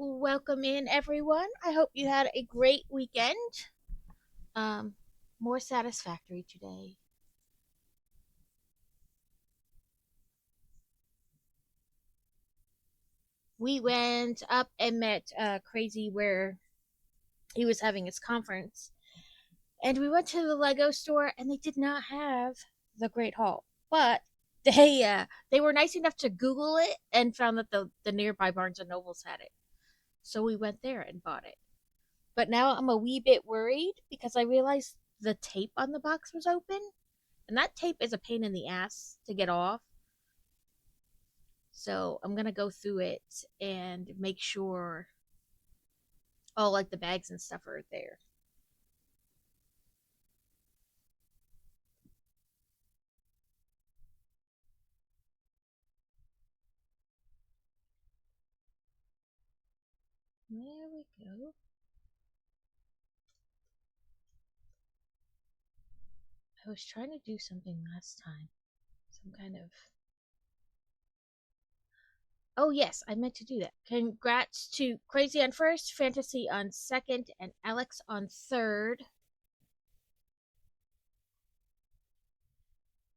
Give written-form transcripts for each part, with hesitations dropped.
Welcome in, everyone. I hope you had a great weekend. Um, More satisfactory today. We went up and met Crazy where he was having his conference, and we went to the Lego store, and they did not have the Great Hall, but they were nice enough to Google it and found that the nearby Barnes and Nobles had it. So we went there and bought it. But now I'm a wee bit worried because I realized the tape on the box was open. And that tape is a pain in the ass to get off. So I'm gonna go through it and make sure all like the bags and stuff are there. There we go. I was trying to do something last time. Some kind of. Oh, yes, I meant to do that. Congrats to Crazy on first, Fantasy on second, and Alex on third.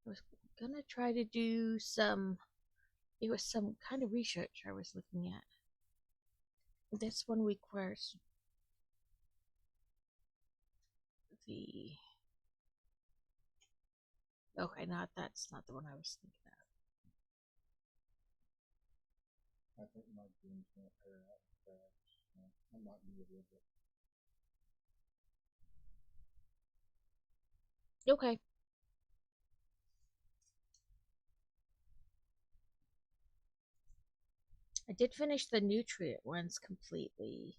I was gonna try to do some. It was some kind of research I was looking at. This one requires the. Okay, that's not the one I was thinking of. I think my dreams won't air out fast. I might be a little bit. Okay. I did finish the nutrient ones completely.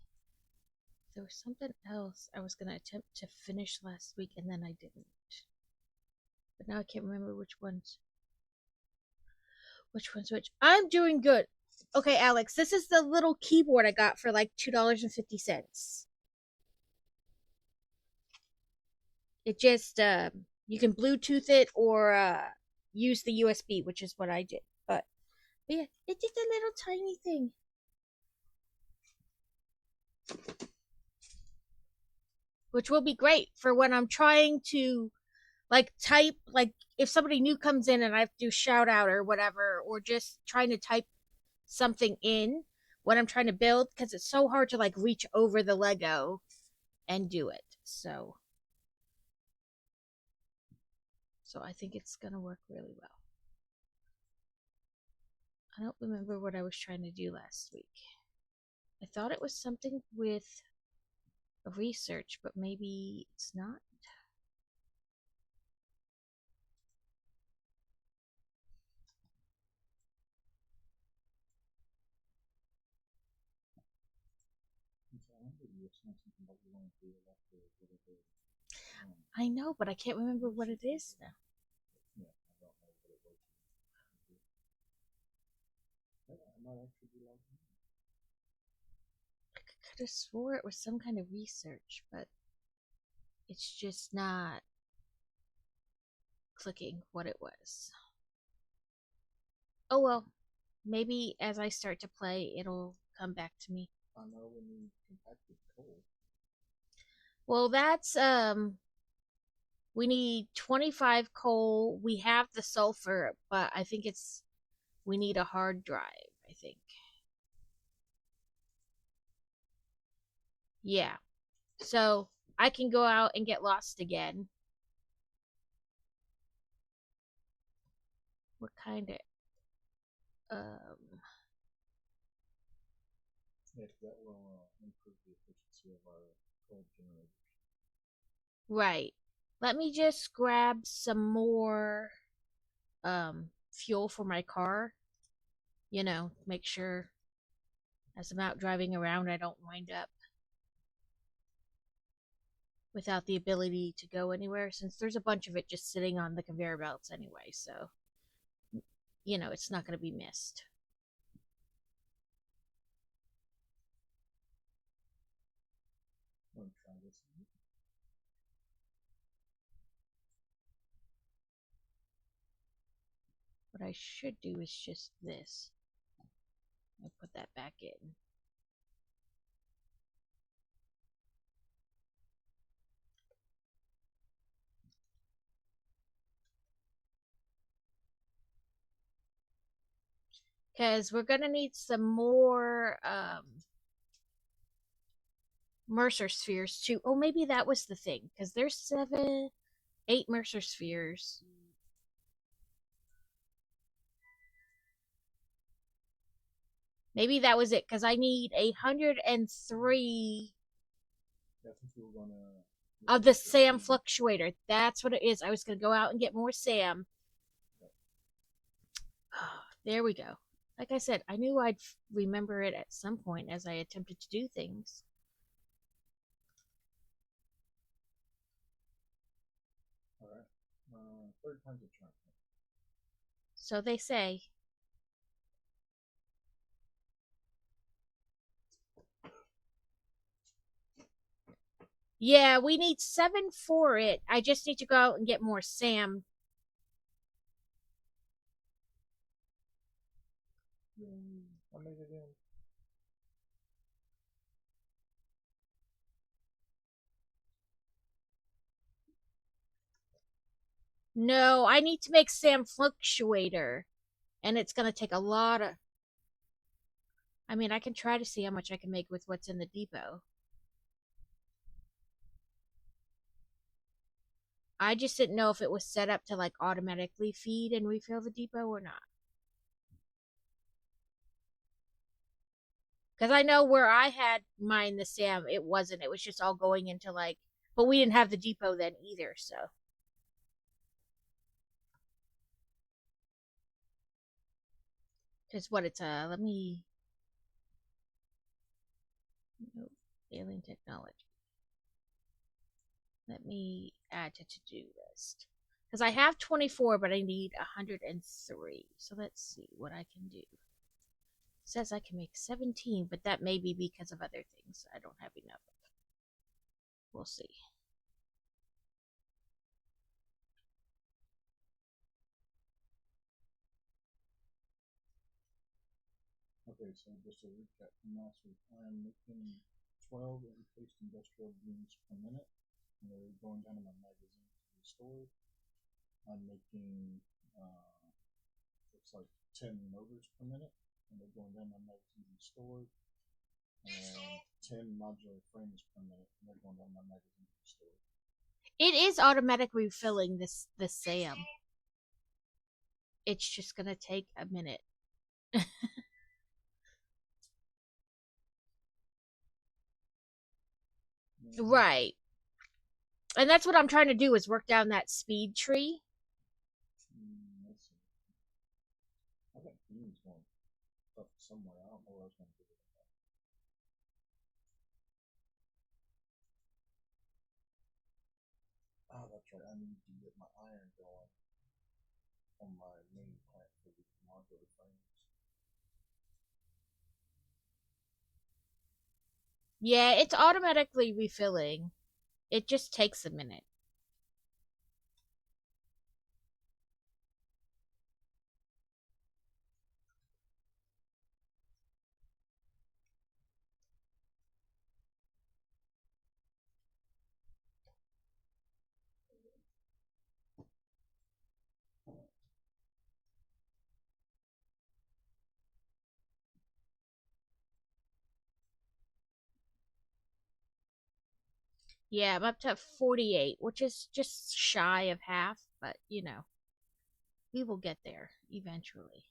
There was something else I was going to attempt to finish last week and then I didn't. But now I can't remember which ones. Which one's which? I'm doing good. Okay, Alex, this is the little keyboard I got for like $2.50. It just, you can Bluetooth it or use the USB, which is what I did. But yeah, it did a little tiny thing. Which will be great for when I'm trying to like type, like if somebody new comes in and I have to do shout out or whatever, or just trying to type something in when I'm trying to build, because it's so hard to like reach over the Lego and do it. So I think it's gonna work really well. I don't remember what I was trying to do last week. I thought it was something with research, but maybe it's not. I know, but I can't remember what it is now. Yeah, I don't know what it was. I might actually be like, I could have swore it was some kind of research, but it's just not clicking what it was. Oh well, maybe as I start to play, it'll come back to me. I know when you compacted coal. Well, that's we need 25 coal. We have the sulfur, but I think it's we need a hard drive, I think. Yeah. So, I can go out and get lost again. What kind of um Yeah, that will improve the efficiency of our coal generators. right. Let me just grab some more fuel for my car, make sure as I'm out driving around I don't wind up without the ability to go anywhere since there's a bunch of it just sitting on the conveyor belts anyway, so it's not going to be missed. Want to try this? What I should do is just this. I'll put that back in. because we're gonna need some more Mercer spheres too. Oh, maybe that was the thing because there's 8 Mercer spheres. Maybe that was it because I need 103 Yeah, I think we were gonna look of at the SAM 15. fluctuator. That's what it is. I was gonna go out and get more SAM. There we go. Like I said, I knew I'd remember it at some point as I attempted to do things. All right. Third time's a charm. So they say. Yeah, we need 7 for it. I just need to go out and get more SAM. Yay! I made it in. No, I need to make SAM fluctuator. And it's going to take a lot of. I mean, I can try to see how much I can make with what's in the depot. I just didn't know if it was set up to like automatically feed and refill the depot or not. Because I know where I had mine, the SAM, it wasn't. It was just all going into like. But we didn't have the depot then either, so. Because what it's let me. Nope, alien technology. Let me add to to-do list. Because I have 24, but I need 103. So let's see what I can do. It says I can make 17, but that may be because of other things I don't have enough of. We'll see. Okay, so just a recap from last week. I'm making 12 encased industrial beams per minute, and they're going down in my magazine to be stored. I'm making looks like 10 motors per minute, and they're going down my magazine to be stored. And 10 modular frames per minute, and they're going down my magazine to be stored. It is automatic refilling this SAM. It's just gonna take a minute. Right. And that's what I'm trying to do is work down that speed tree. Let's see. I got beams going up somewhere. I don't know where I was going to do it. Oh, that's right. I need to get my iron going on my main plant for the modular frames. Yeah, it's automatically refilling. It just takes a minute. Yeah, I'm up to 48, which is just shy of half, but we will get there eventually.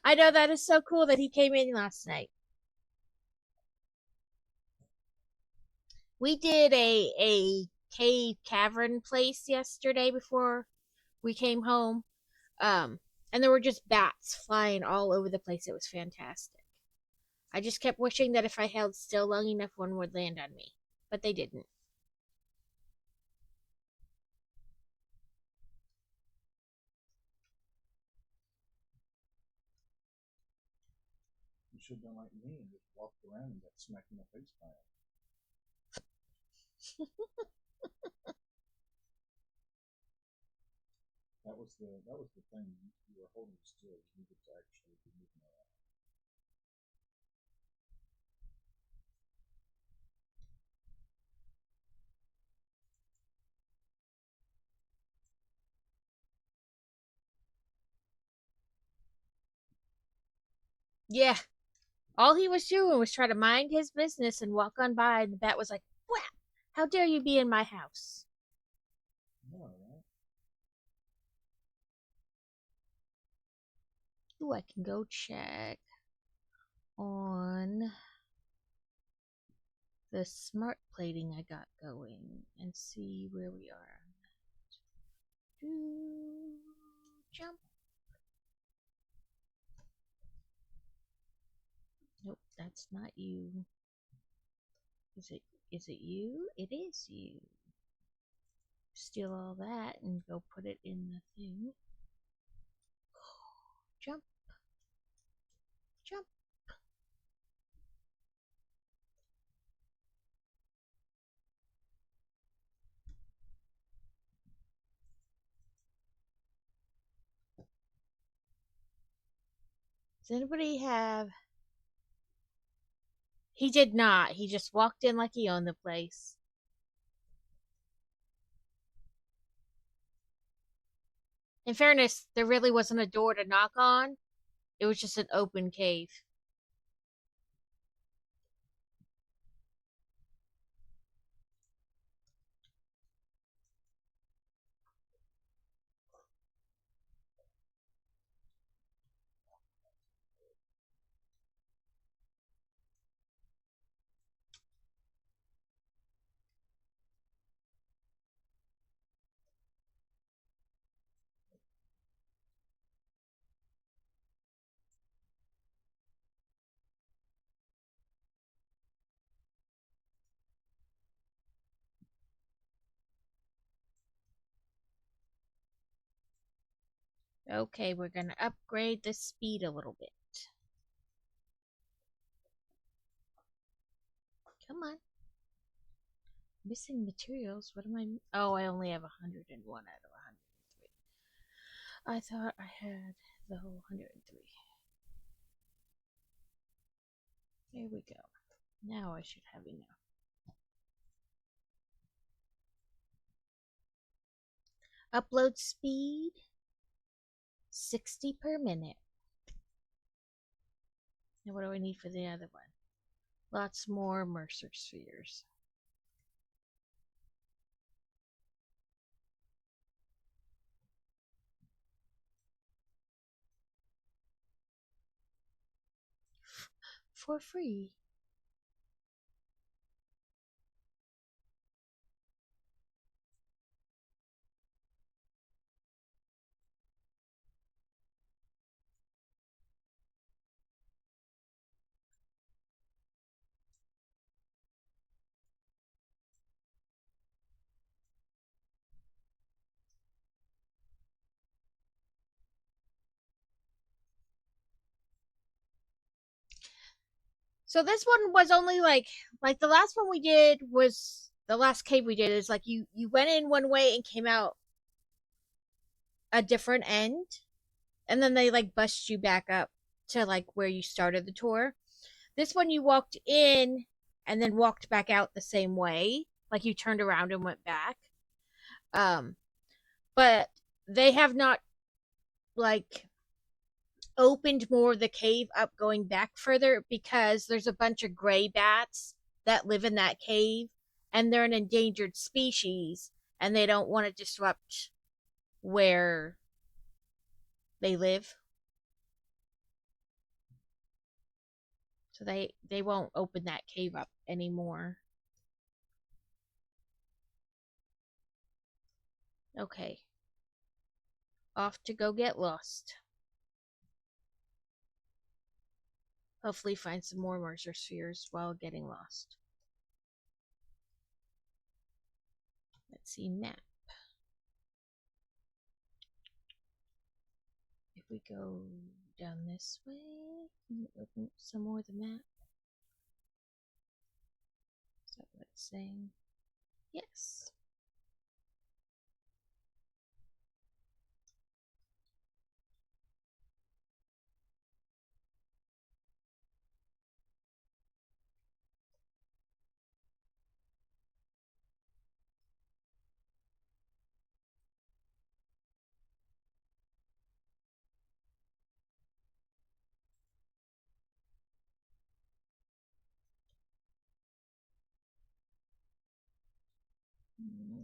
I know that is so cool that he came in last night. We did a cave cavern place yesterday before we came home. And there were just bats flying all over the place. It was fantastic. I just kept wishing that if I held still long enough, one would land on me, but they didn't. should have done like me and just walked around and got smacked in the face by it. That was the thing. You were holding still. You needed to actually be moving around. Yeah. All he was doing was try to mind his business and walk on by, and the bat was like, "Whap! How dare you be in my house?" No, right? Ooh, I can go check on the smart plating I got going and see where we are. Jump. Nope, that's not you. Is it? Is it you? It is you. Steal all that and go put it in the thing. Jump, jump. Does anybody have? He did not. He just walked in like he owned the place. In fairness, there really wasn't a door to knock on. It was just an open cave. Okay, we're gonna upgrade the speed a little bit. Come on. Missing materials? What am I? Oh, I only have 101 out of 103. I thought I had the whole 103. There we go. Now I should have enough. Upload speed 60 per minute. Now, what do I need for the other one? Lots more Mercer spheres. For free. So this one was only like the last one we did was the last cave we did is like you went in one way and came out a different end, and then they like bust you back up to like where you started the tour. This one you walked in and then walked back out the same way, like you turned around and went back. Um, but they have not like opened more of the cave up going back further because there's a bunch of gray bats that live in that cave and they're an endangered species and they don't want to disrupt where they live. So they won't open that cave up anymore. Okay. Off to go get lost. Hopefully find some more Mercer spheres while getting lost. Let's see map. If we go Down this way. Open some more of the map. Is that what it's saying? Yes.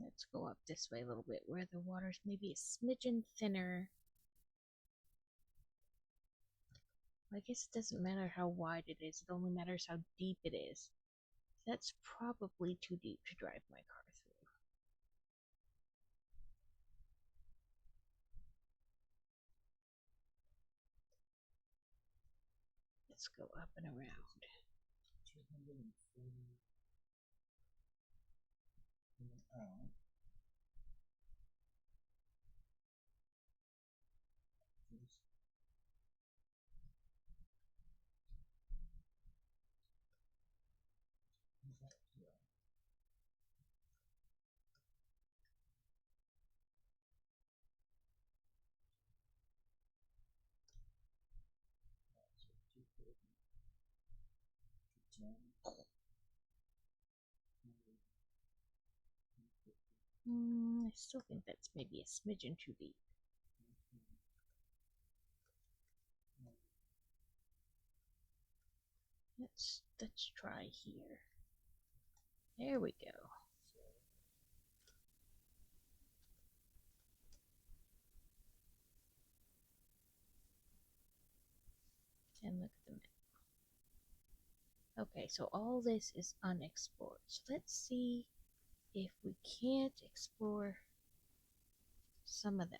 Let's go up this way a little bit where the water's maybe a smidgen thinner. I guess it doesn't matter how wide it is, it only matters how deep it is. That's probably too deep to drive my car through. Let's go up and around. 240 in and out. Just yeah. So 240, 210, I still think that's maybe a smidgen too deep. Let's try here. There we go. And look at the map. Okay, so all this is unexplored. So let's see if we can't explore some of that.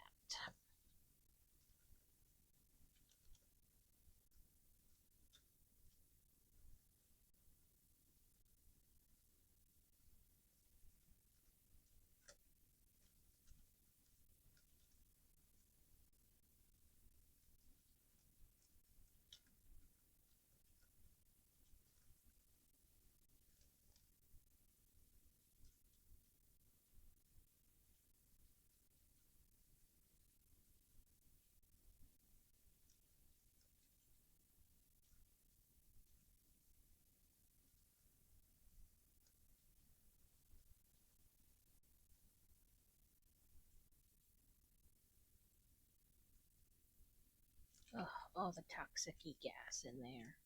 Oh, all the toxic gas in there.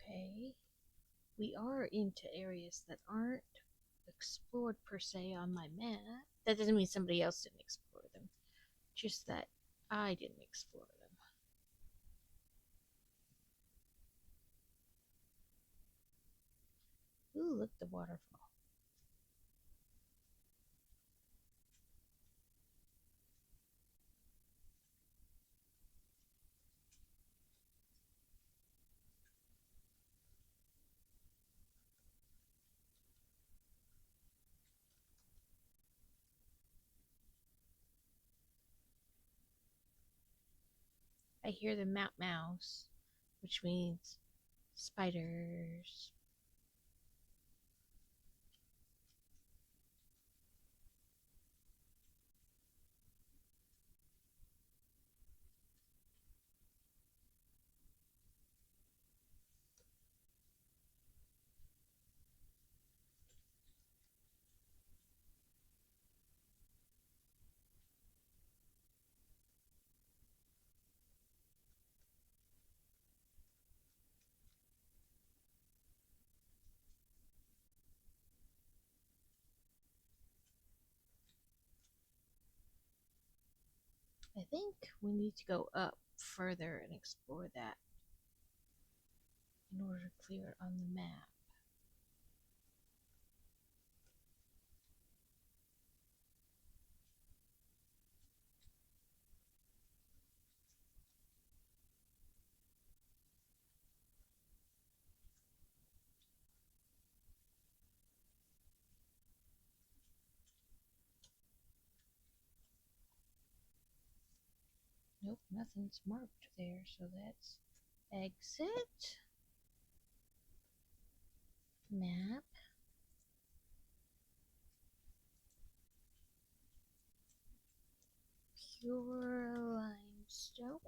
Okay. We are into areas that aren't explored per se on my map. That doesn't mean somebody else didn't explore them, just that I didn't explore them. Ooh, look, the waterfall. I hear the mouse, which means spiders. I think we need to go up further and explore that. in order to clear it on the map. Nope, nothing's marked there, so that's exit, map, pure limestone.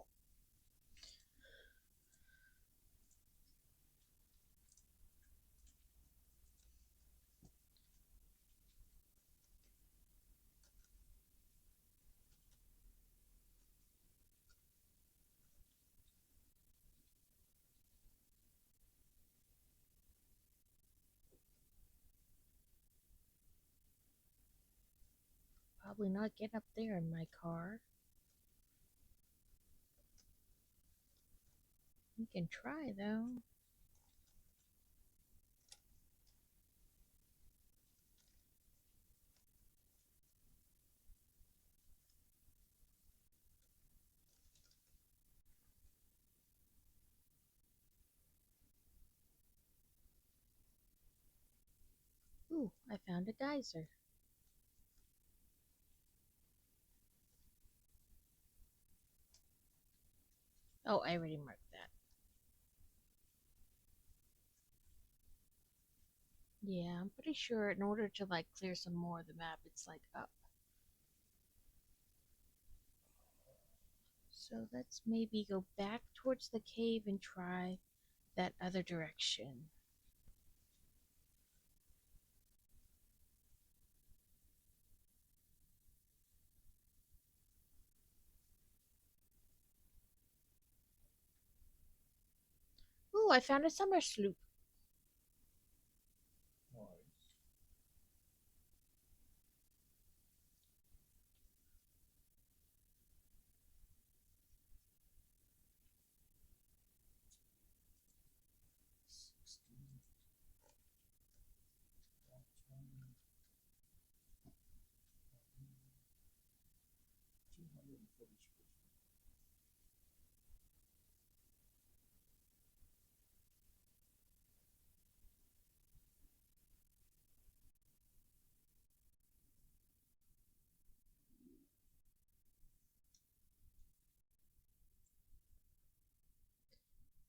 Probably not getting up there in my car. We can try though. Ooh, I found a geyser. Oh, I already marked that. Yeah, I'm pretty sure in order to like clear some more of the map, it's like up. So let's maybe go back towards the cave and try that other direction. Ooh, I found a summer sloop. Nice.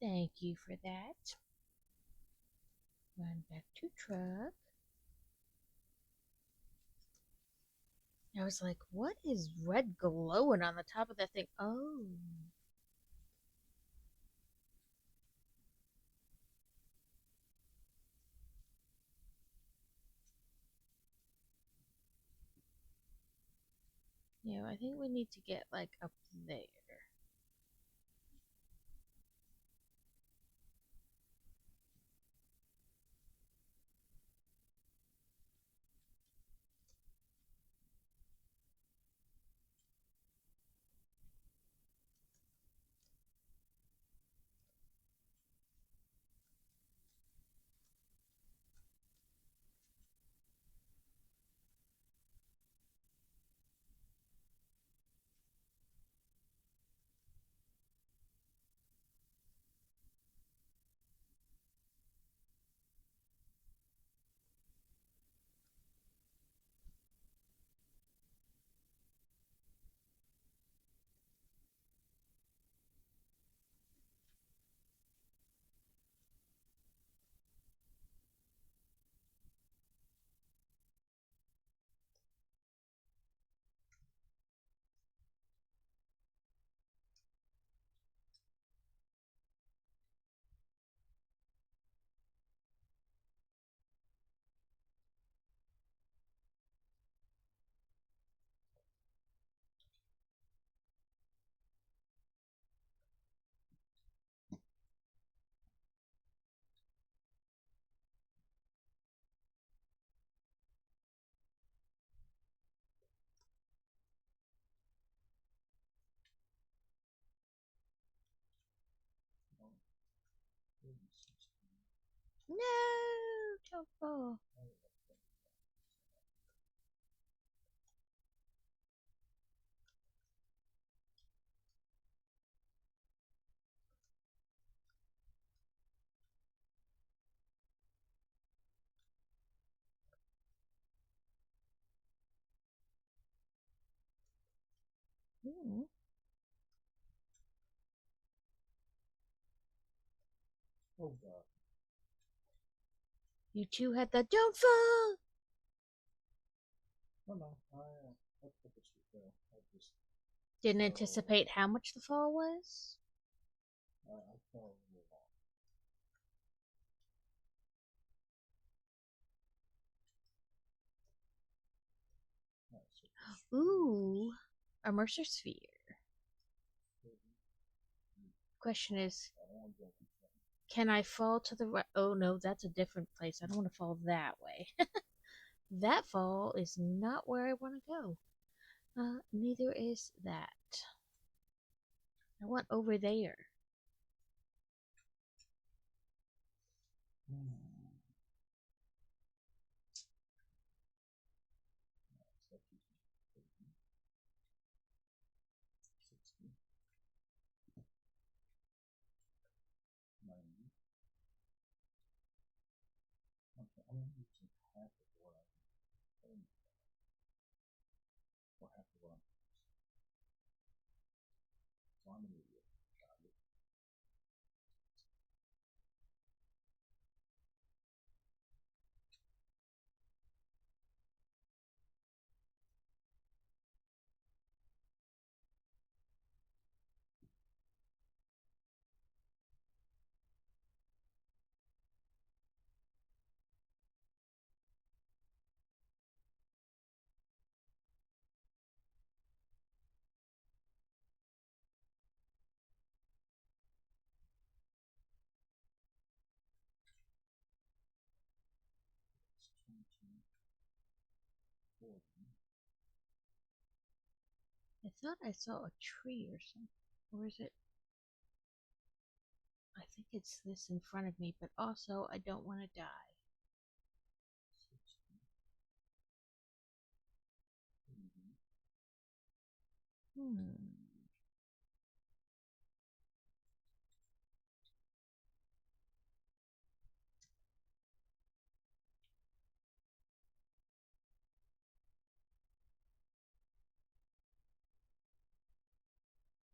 Thank you for that. Run back to truck. I was like, what is red glowing on the top of that thing? Oh. Yeah, I think we need to get like up there. Don't fall. Hmm. Oh god. You two had the don't fall. Oh no, I purposely fail. I just Didn't fell. anticipate how much the fall was. I fell a little long. Alright, so Ooh, a Mercer sphere. Question is, I don't want to go. can I fall to the right? Oh no, that's a different place. I don't want to fall that way. That fall is not where I want to go. Neither is that. I want over there. Hmm. So that keeps me 30, 60, 90. Okay, I'm only using half of what I can claim, or half of what I'm. So I'm an idiot. Got it. It's 22, 40. I thought I saw a tree or something. Or is it? I think it's this in front of me, but also I don't want to die. 60, 80. Hmm.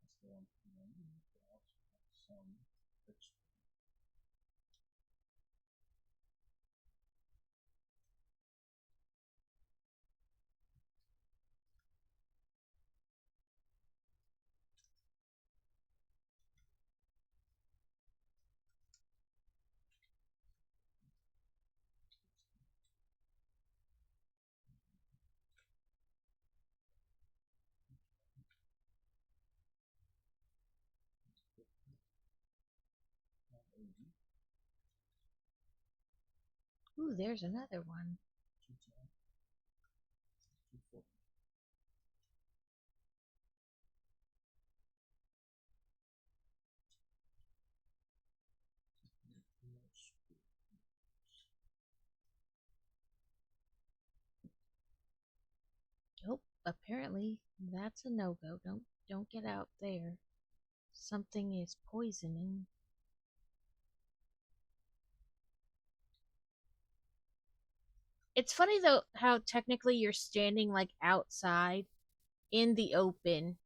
That's the one thing I need, but I also have some extra. Not 80, Ooh, there's another one. 210, 240. Nope. Apparently, that's a no go. Don't get out there. Something is poisoning. It's funny though how technically you're standing like outside in the open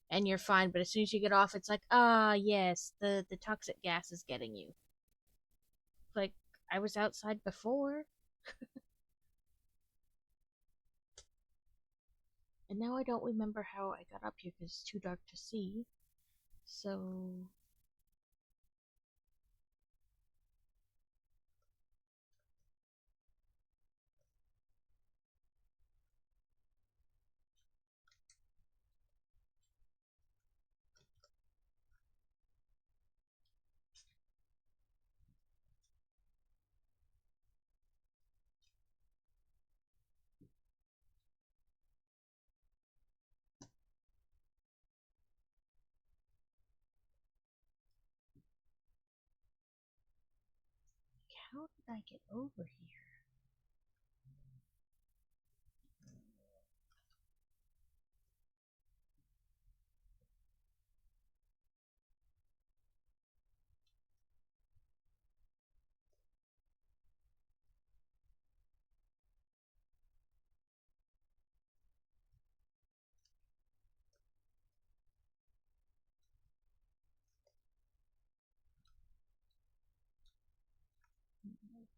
and you're fine, but as soon as you get off, it's like, ah, yes, the toxic gas is getting you. Like I was outside before, and now I don't remember how I got up here because it's too dark to see. So how did I get over here?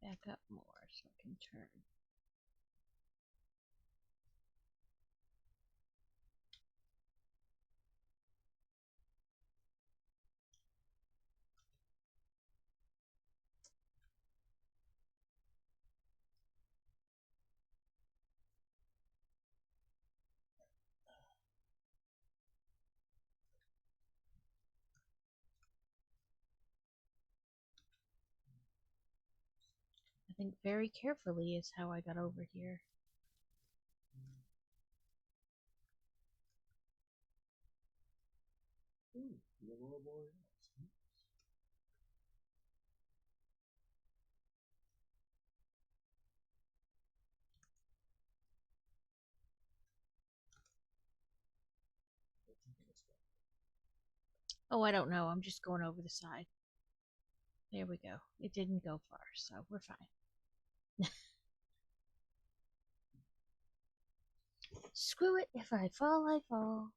Back up more so I can turn. I think very carefully is how I got over here. Ooh, the Aurora Borealis. Oh, I don't know. I'm just going over the side. There we go. It didn't go far, so we're fine. Screw it. If I fall, I fall.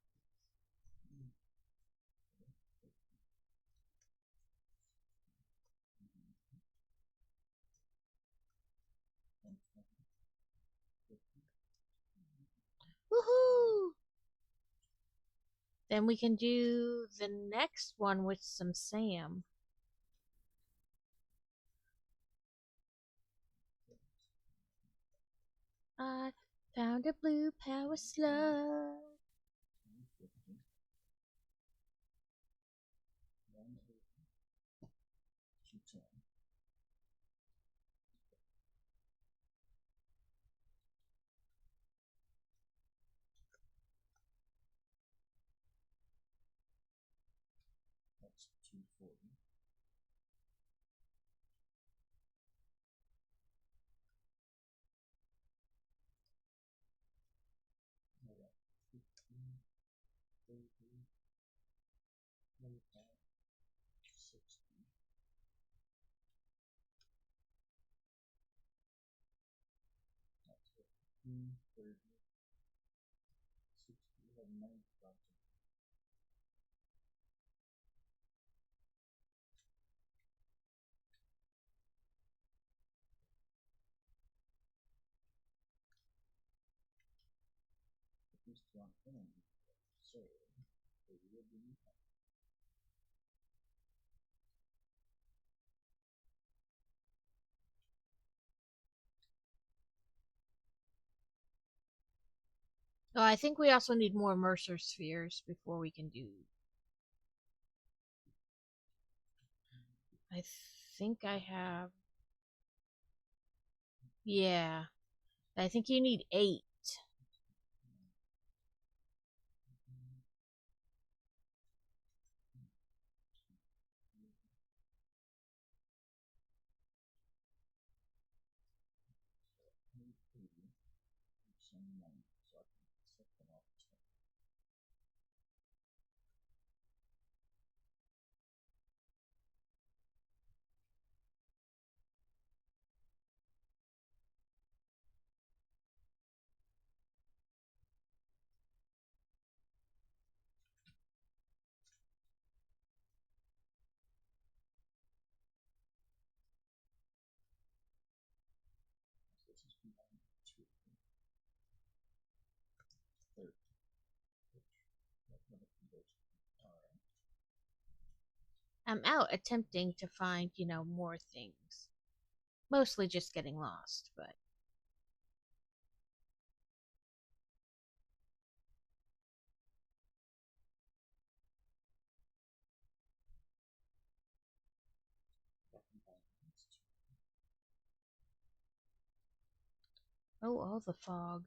Woohoo! Then we can do the next one with some Sam. I found a blue power slug. That's 240. I got 15, 30, 25, 60. That's 15, 30, 60. I have 95. These two aren't enemies, so they will be. Oh, I think we also need more Mercer spheres before we can do. I think I have. Yeah. I think you need 8. Some money, so I can set them off. This is combined with 2, 30. Alright. I'm out attempting to find, more things. Mostly just getting lost, but. Oh, all the fog.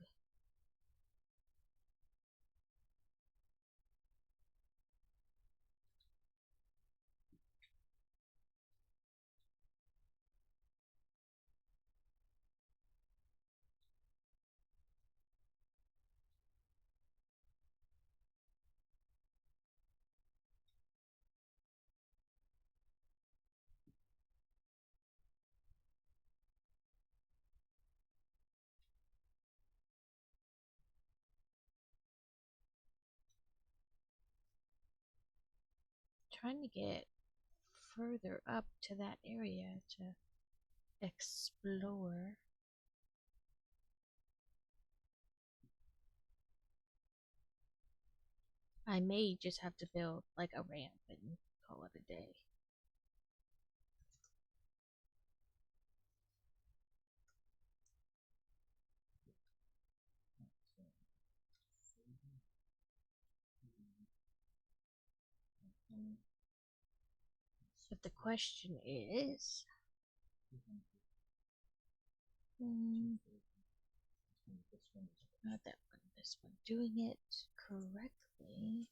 trying to get further up to that area to explore. I may just have to build like a ramp and call it a day. But the question is, hmm, not that one, this one. Doing it correctly.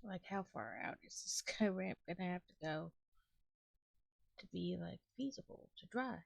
Like, how far out is this sky ramp gonna have to go to be like feasible to drive?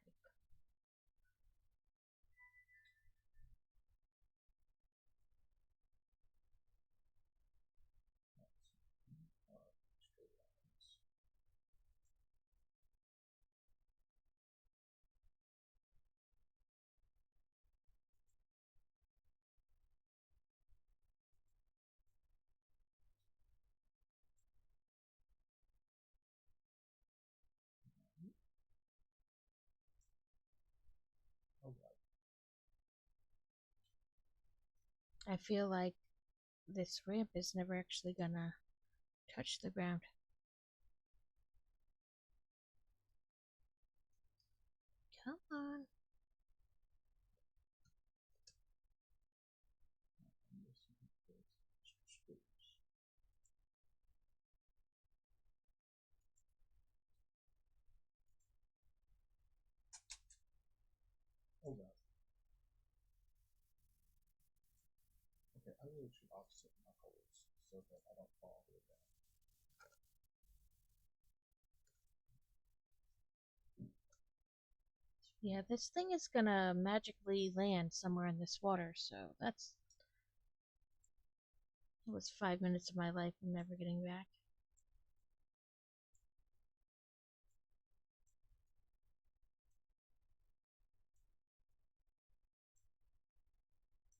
I feel like this ramp is never actually gonna touch the ground. Come on. Oh god. Okay, I really should offset my holes so that I don't fall all the way down. Yeah, this thing is gonna magically land somewhere in this water, so that was 5 minutes of my life I'm never getting back.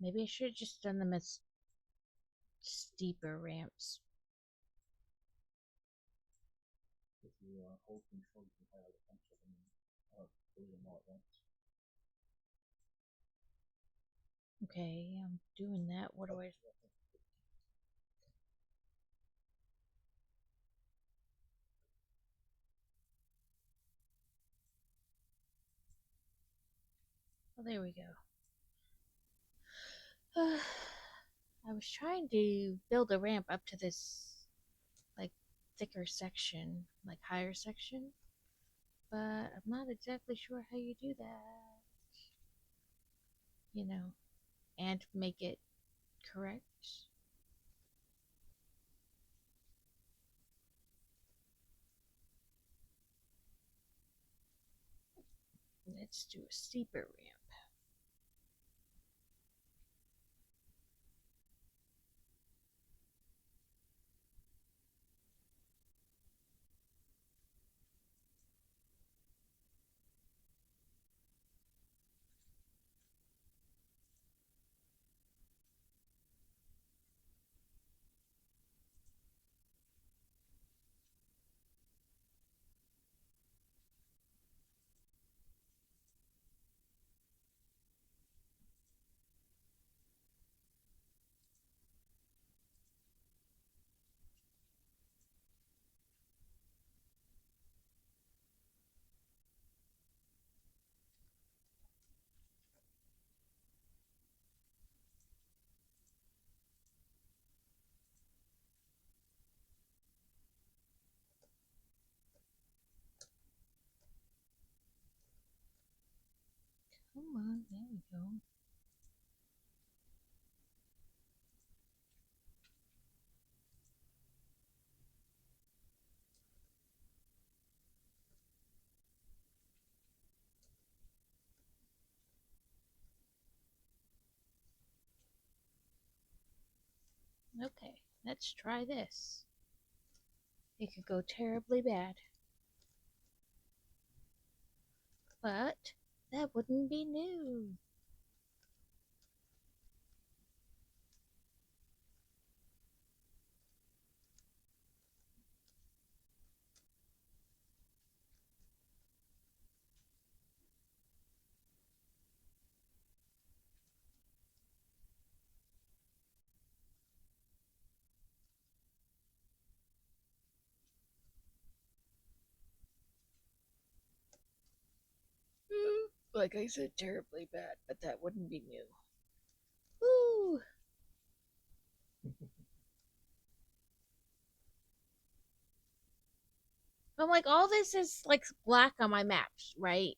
Maybe I should have just done them as steeper ramps. If you hold control, you can hire a bunch of them and do them all at once. Okay, I'm doing that. What do I? Oh, there we go. I was trying to build a ramp up to this, like, thicker section, like, higher section, but I'm not exactly sure how you do that, you know, and make it correct. Let's do a steeper ramp. Come on, there we go. Okay, let's try this. It could go terribly bad, but that wouldn't be new. Like I said, terribly bad, but that wouldn't be new. Woo! I'm like, all this is like black on my maps, right?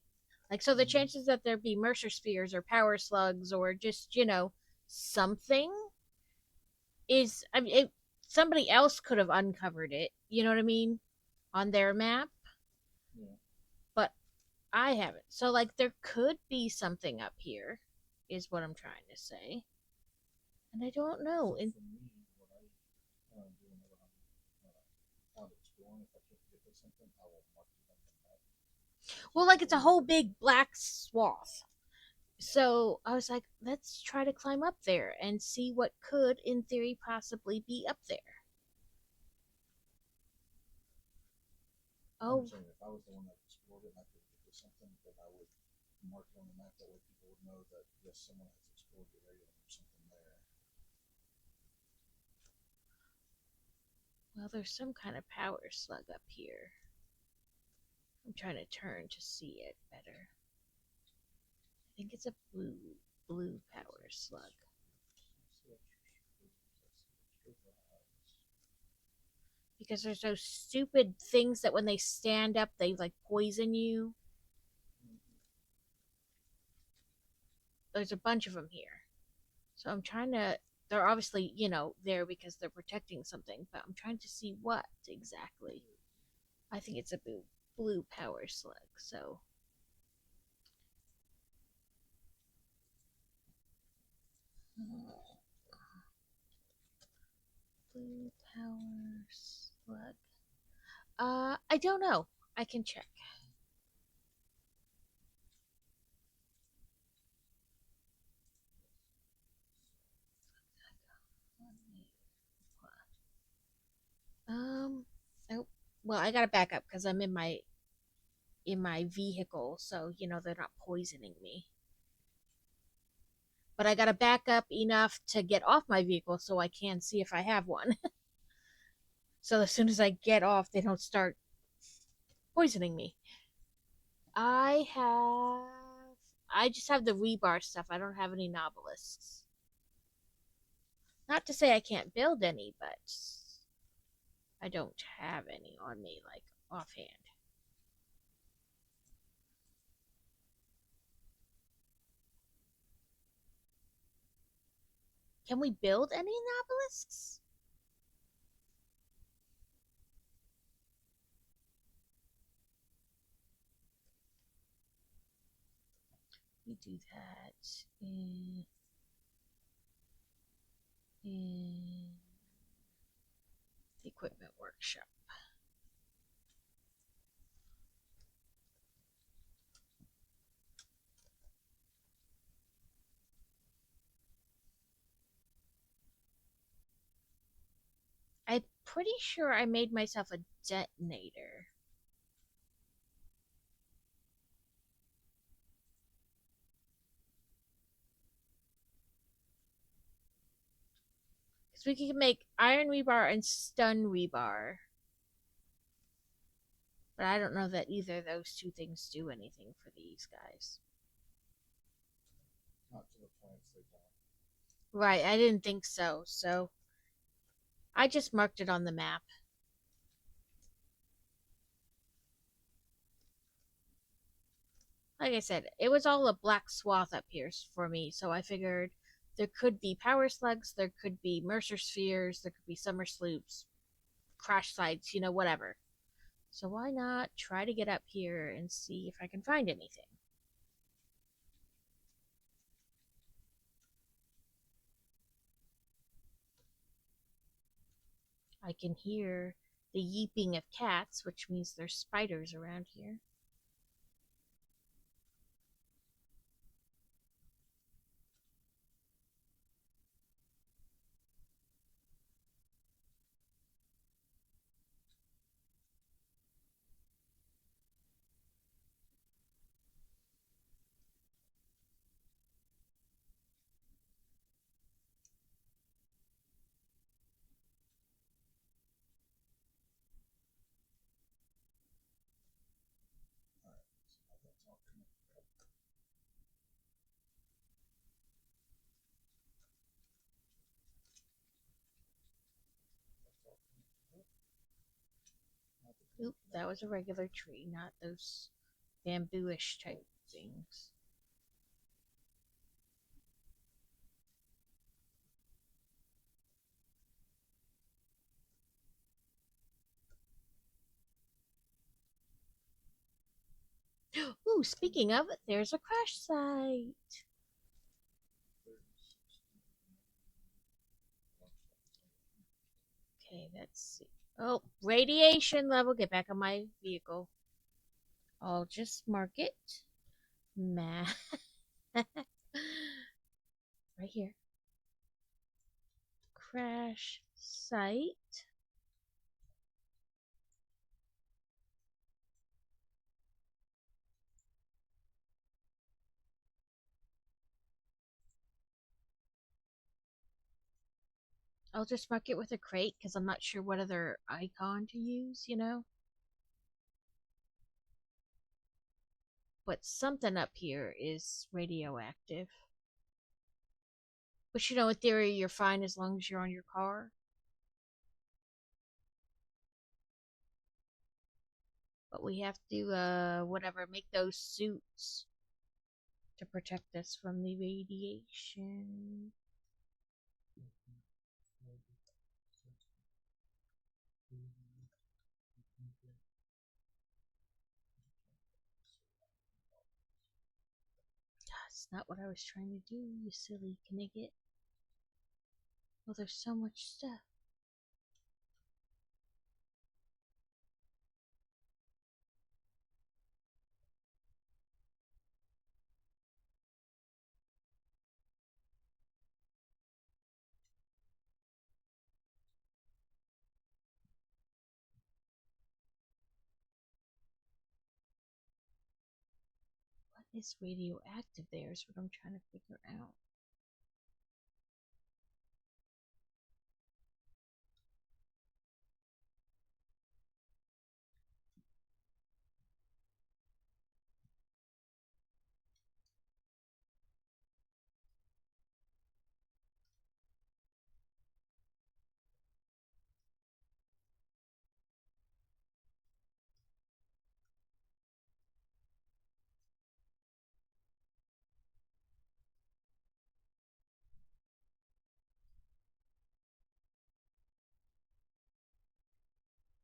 Like, so the Mm-hmm. chances that there be Mercer spheres or power slugs or just, something is, I mean, somebody else could have uncovered it, you know what I mean, on their map, Yeah. but I haven't. So, like, there could be something up here, is what I'm trying to say. And I don't know. So And, for me, what I do whenever I'm out exploring, if I can't get to something, I will mark it on the map so well, that like, it's way a you whole can. big black swath. Yeah. So I was like, let's try to climb up there and see what could, in theory, possibly be up there. I'm Oh, saying if I was the one that explored it and I could get to something, then I would mark it on the map. That way people would know that yes, someone has explored the area and there's something there. well, there's some kind of power slug up here. I'm trying to turn to see it better. I think it's a blue power slug. Because there's those stupid things that when they stand up, they like poison you. There's a bunch of them here. So I'm trying to. They're obviously, there because they're protecting something, but I'm trying to see what exactly. I think it's a blue power slug. So blue power slug. I don't know. I can check. Um. Oh, well, I gotta back up because I'm in my vehicle, so they're not poisoning me. But I gotta back up enough to get off my vehicle so I can see if I have one. So as soon as I get off, they don't start poisoning me. I have. I just have the rebar stuff. I don't have any nobelisks. Not to say I can't build any, but I don't have any on me, like offhand. Can we build any nobelisks? We do that in the equipment workshop. I'm pretty sure I made myself a detonator. Because we can make iron rebar and stun rebar. But I don't know that either of those two things do anything for these guys. Not to the plants they don't. Right, I didn't think so. So I just marked it on the map. Like I said, it was all a black swath up here for me, so I figured there could be power slugs, there could be Mercer spheres, there could be summer sloops, crash sites, whatever. So why not try to get up here and see if I can find anything? I can hear the yeeping of cats, which means there's spiders around here. Alright, so now that's all connected up. That's all connected up. Now the thing Oop, that was connected. a regular tree, not those bambooish type things. Ooh, speaking of, there's a crash site. 36. Okay, let's see. Oh, radiation level. Get back on my vehicle. I'll just mark it. Map. Right here. Crash site. I'll just mark it with a crate because I'm not sure what other icon to use. But something up here is radioactive. Which, in theory, you're fine as long as you're on your car. But we have to, whatever, make those suits to protect us from the radiation. That's not what I was trying to do, you silly knigget. Well, there's so much stuff. What is radioactive there is what I'm trying to figure out.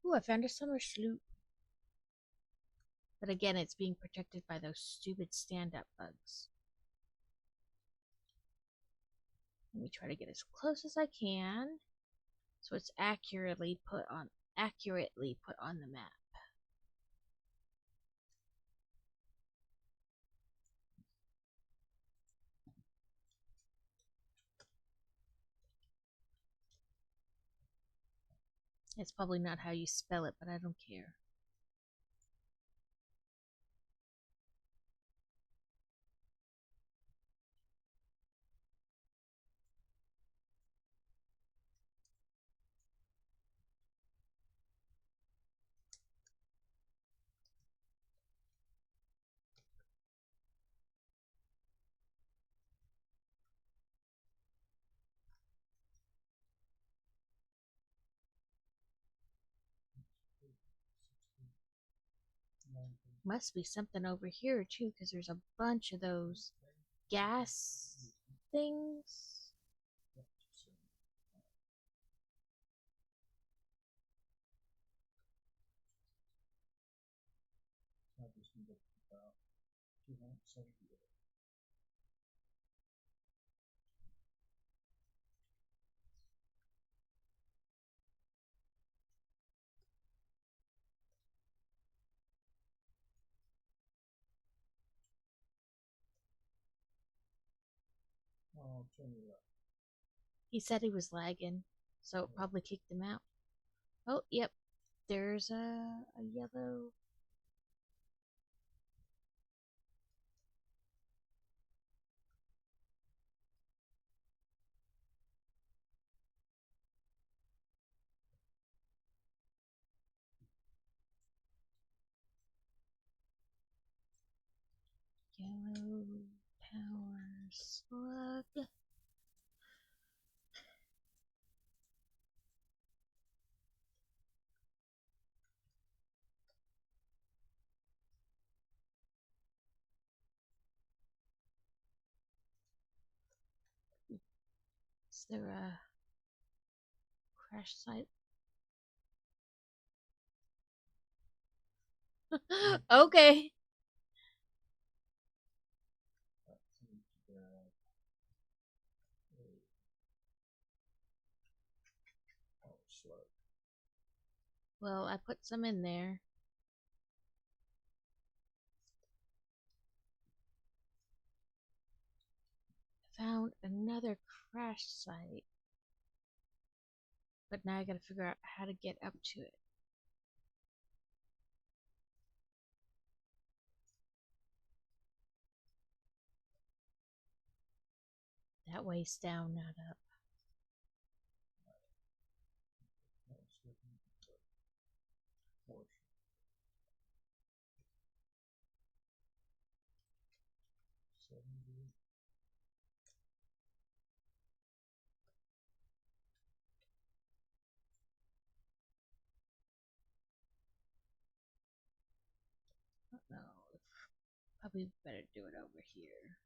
Ooh, I found a summer sloop. But again, it's being protected by those stupid stand-up bugs. Let me try to get as close as I can so it's accurately put on the map. It's probably not how you spell it, but I don't care. Must be something over here too, because there's a bunch of those gas things. I just need about 270. Oh, turn me left. He said he was lagging, so it probably kicked him out. Oh, yep. There's a yellow. Yellow power slug. Is there a crash site? Okay. Oh, slow. Well, I put some in there. Found another crash site. But now I gotta figure out how to get up to it. That way's down, not up. No, probably better do it over here.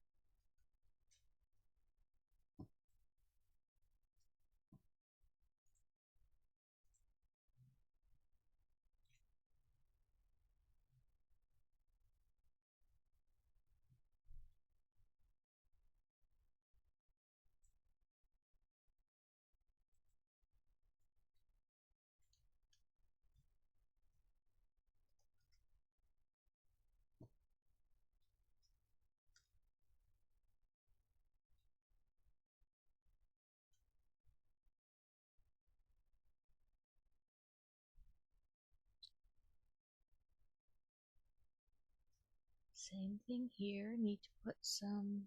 Same thing here. Need to put some.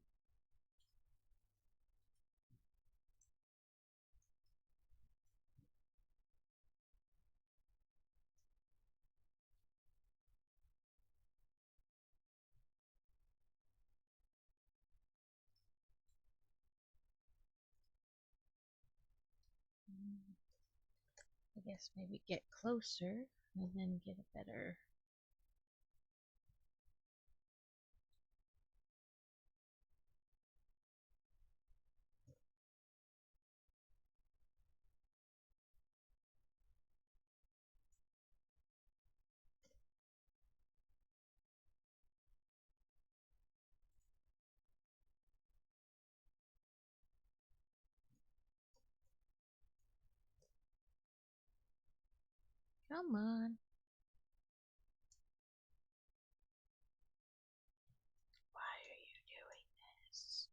I guess maybe get closer and then get a better. Come on. Why are you doing this?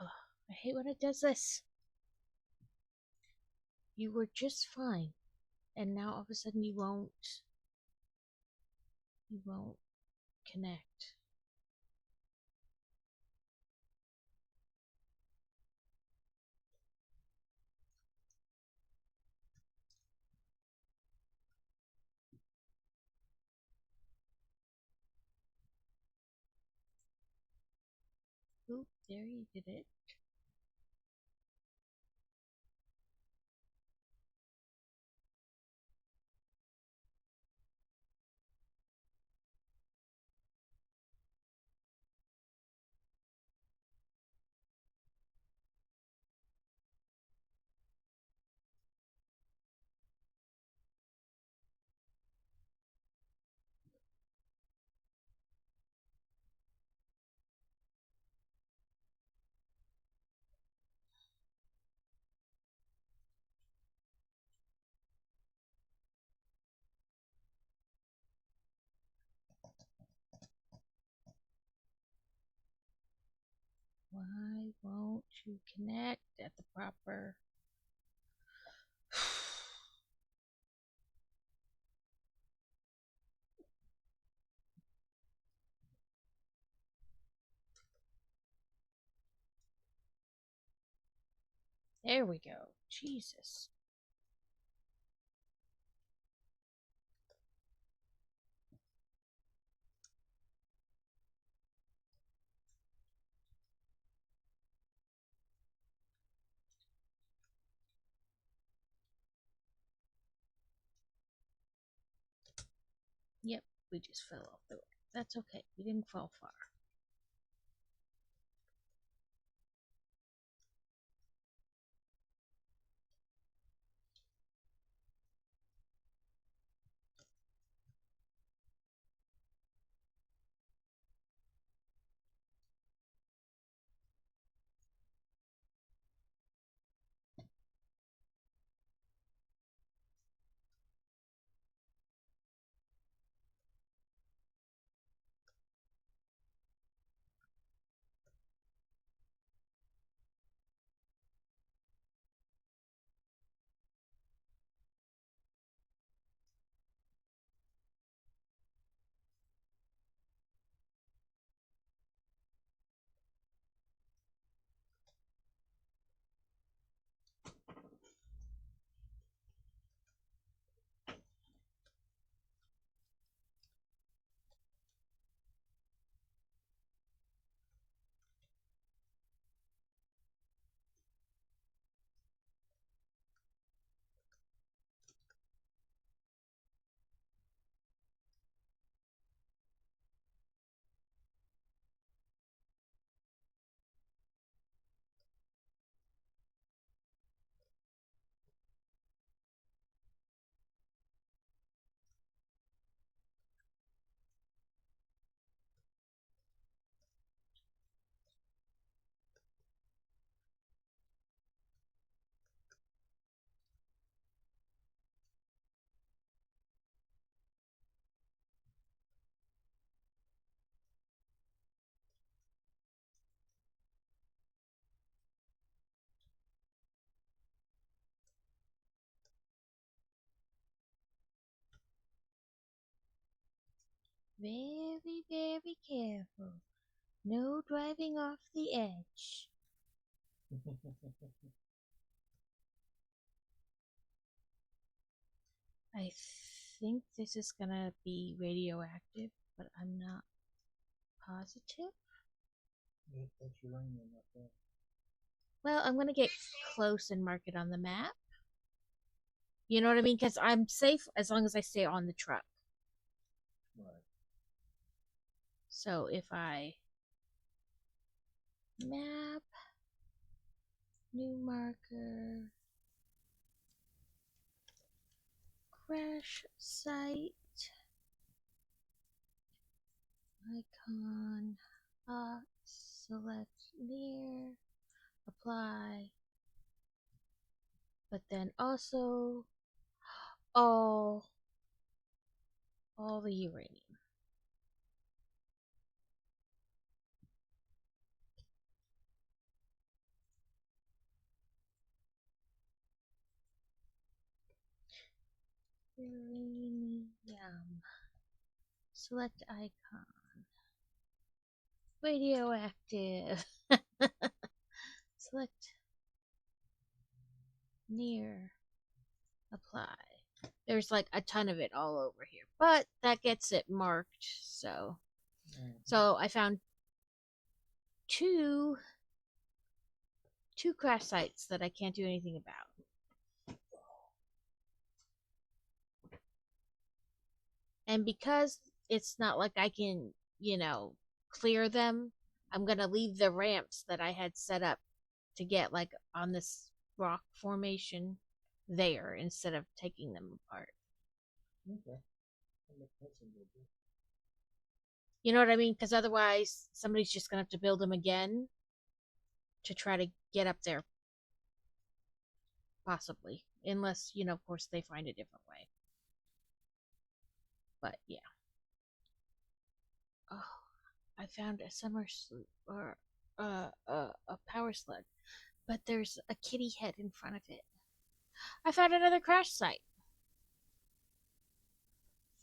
Ugh, I hate when it does this. You were just fine, and now all of a sudden you won't. You won't connect. there, you did it. Why won't you connect at the proper? There we go. Jesus. Yep, we just fell off the road. That's okay. We didn't fall far. Very, very careful. No driving off the edge. I think this is gonna be radioactive, but I'm not positive. That's uranium right there. Well, I'm gonna get close and mark it on the map. You know what I mean? Because I'm safe as long as I stay on the truck. Right. So if I map, new marker, crash site, icon, select near, apply, but then also all all the uranium. Uranium. Select icon. Radioactive. Select near. Apply. There's like a ton of it all over here, but that gets it marked. So I found two two crash sites that I can't do anything about. And because it's not like I can, clear them, I'm going to leave the ramps that I had set up to get like on this rock formation there instead of taking them apart. Okay. That seems good. You know what I mean? Because otherwise, somebody's just going to have to build them again to try to get up there, possibly. Unless, of course, they find a different way. But yeah. Oh, I found a summer or a power sled, but there's a kitty head in front of it. I found another crash site,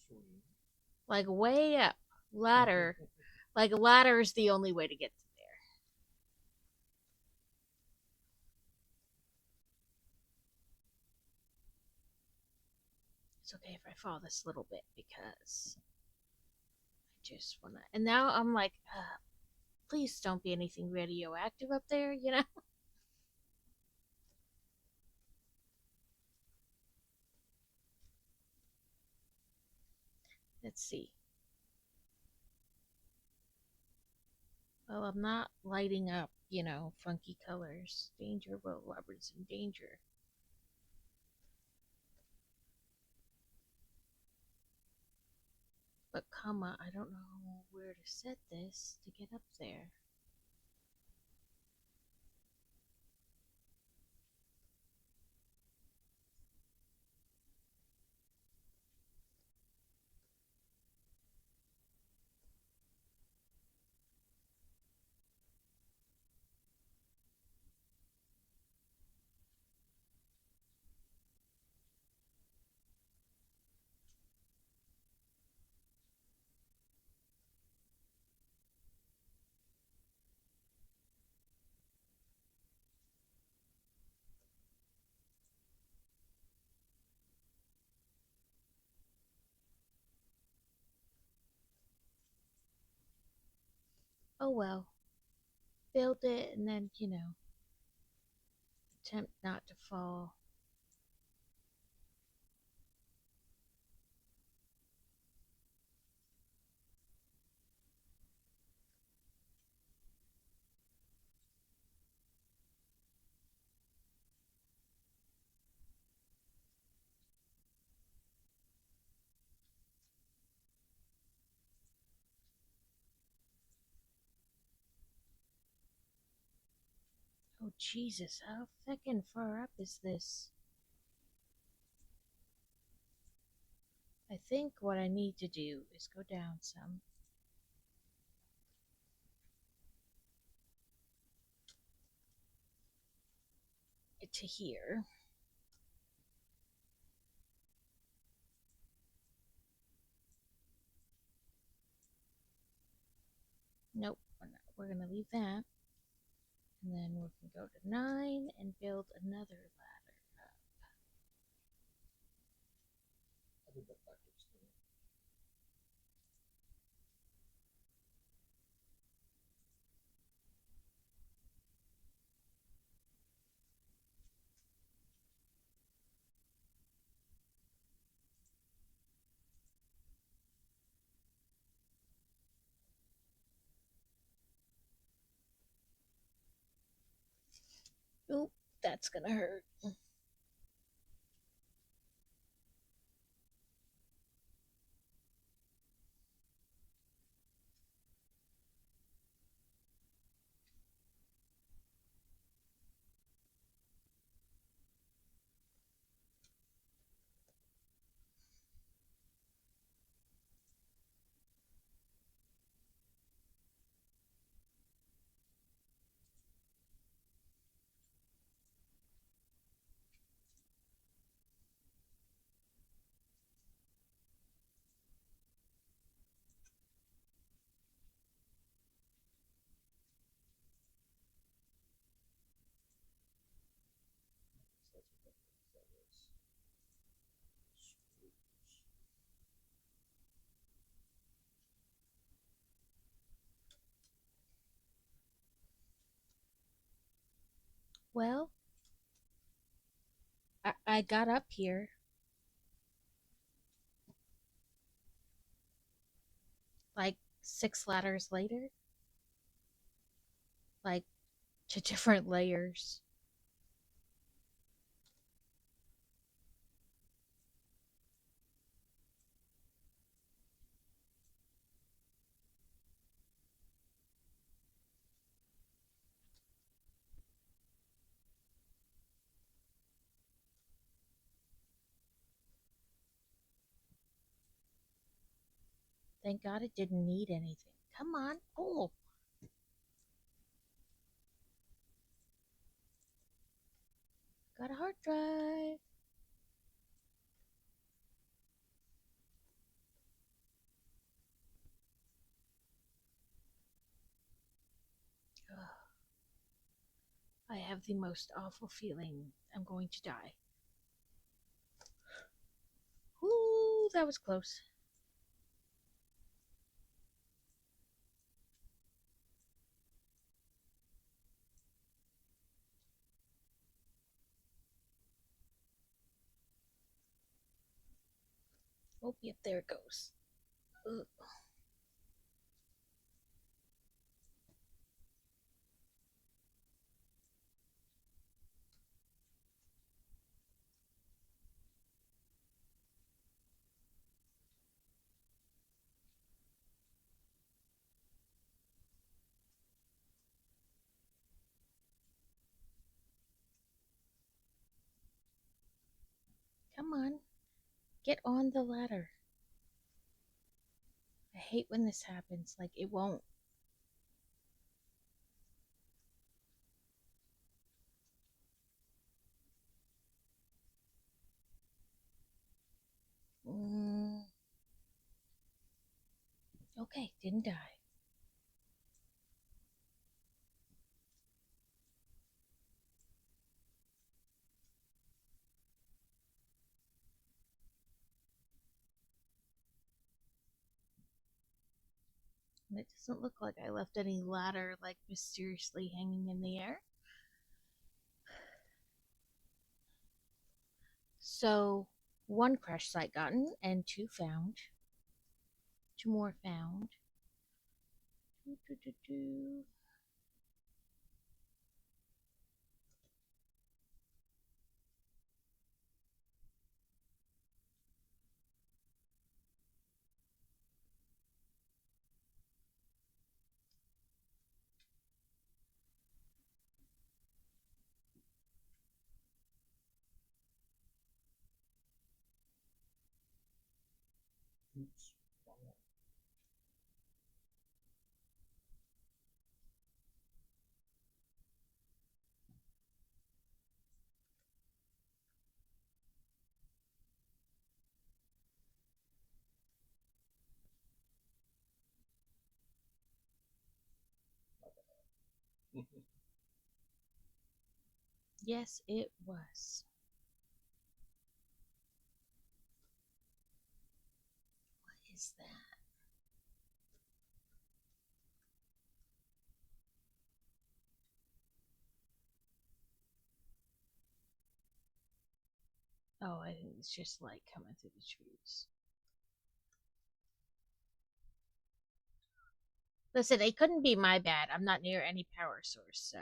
Sweet. like way up, ladder. Like a ladder is the only way to get to there. It's okay if I fall this little bit because I just wanna. And now I'm like, please don't be anything radioactive up there, you know? Let's see. Well, I'm not lighting up, funky colors. Danger, Will Robertson, danger. But, I don't know where to set this to get up there. Oh well. Build it and then, attempt not to fall. Oh, Jesus, how fucking far up is this? I think what I need to do is go down some to here. Nope, we're going to leave that. And then we can go to 9 and build another ladder. I did that backwards too. Oop, that's going to hurt. Well, I got up here like 6 ladders later, like to different layers. Thank God it didn't need anything. Come on. Oh, got a hard drive. Ugh, I have the most awful feeling I'm going to die. Ooh, that was close. Oh, yep, there it goes. Ugh. Come on, get on the ladder. I hate when this happens. Like, it won't. Mm, okay, didn't die. And it doesn't look like I left any ladder, like, mysteriously hanging in the air. So, one crash site gotten and two found. Two more found. Doo, doo, doo, doo. Oops. Yes, it was. What is that? Oh, I think it's just light coming through the trees. Listen, it couldn't be my bad. I'm not near any power source, so.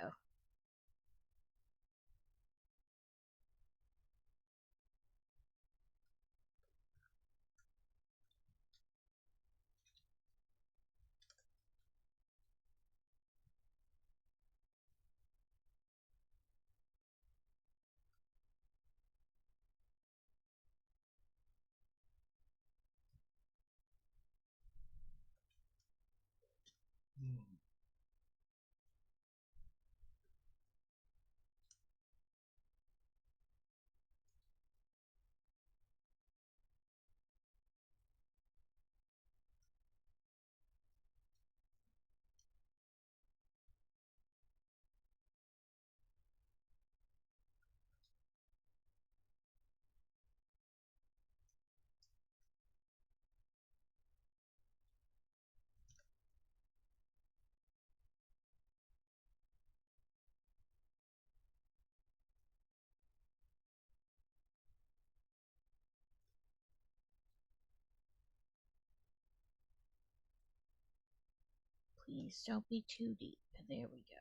Hmm. Please don't be too deep. There we go.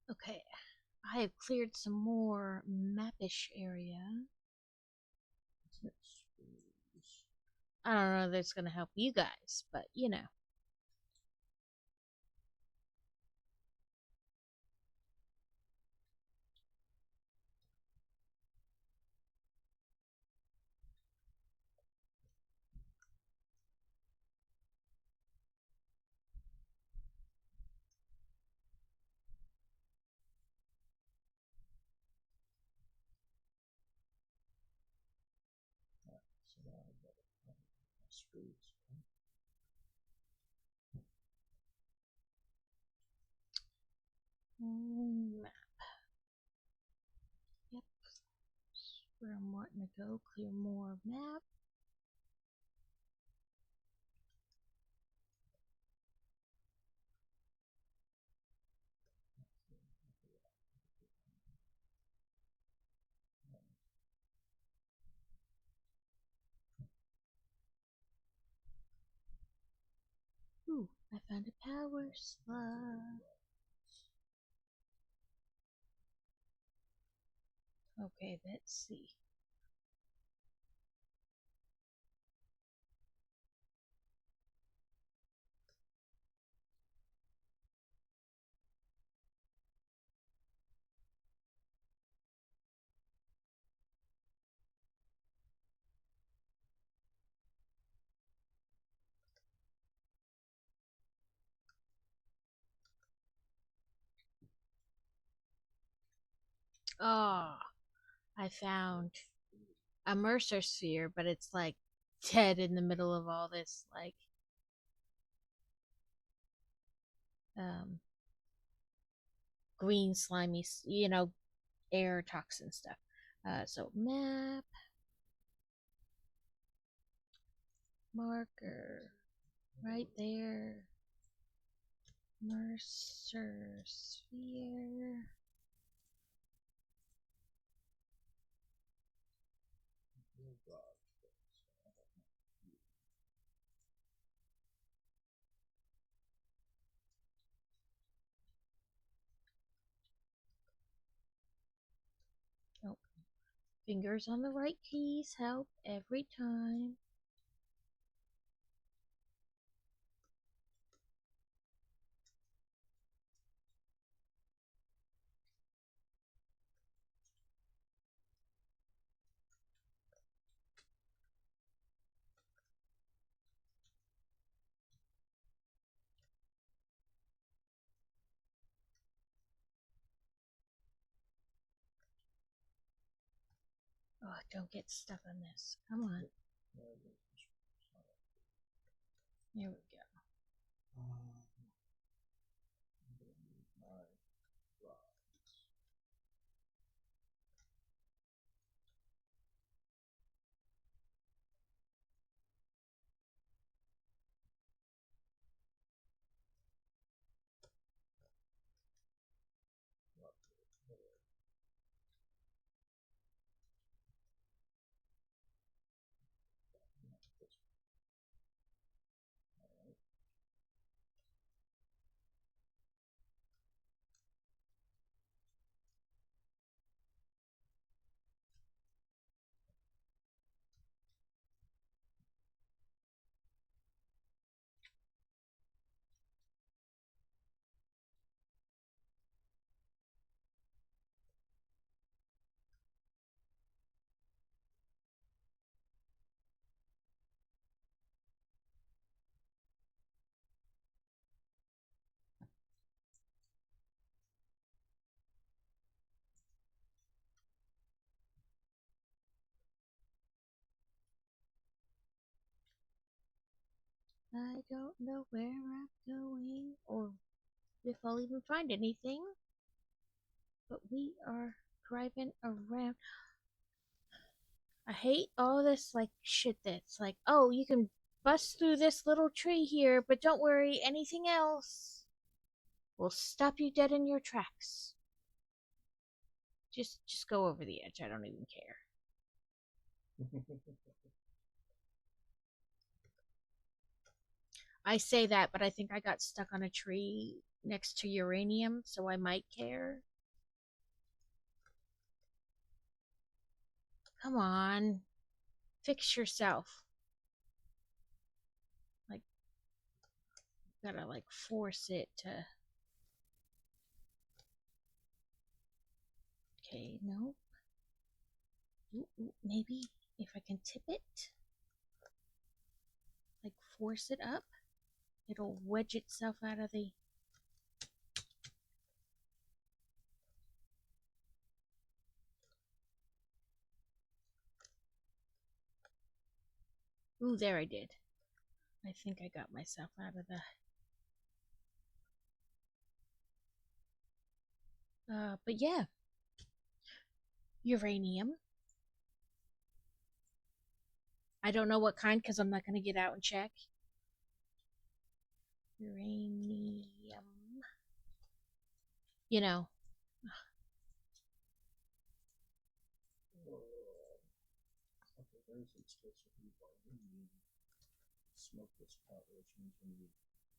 Okay, I have cleared some more mapish area. I don't know if that's going to help you guys, but you know. So now I've got my screws. Map. Yep. Where I'm wanting to go. Clear more map. Ooh, I found a power slot. Okay, let's see. Oh, I found a Mercer sphere, but it's like dead in the middle of all this, like, um, green slimy, air toxin stuff. So map marker right there. Mercer sphere. Oh, fingers on the right keys help every time. Oh, don't get stuck on this. Come on. Here we go. I don't know where I'm going or if I'll even find anything, but we are driving around. I hate all this like shit that's like, oh, you can bust through this little tree here, but don't worry, anything else will stop you dead in your tracks. Just go over the edge. I don't even care. I say that, but I think I got stuck on a tree next to uranium, so I might care. Come on, fix yourself. Like, gotta like force it to. Okay, no. Ooh, maybe if I can tip it, like force it up, it'll wedge itself out of the. Ooh, there I did. I think I got myself out of the. But yeah, uranium. I don't know what kind because I'm not gonna get out and check. Uranium. You know. Okay, there's explicitly why we need smokeless pot, which means we need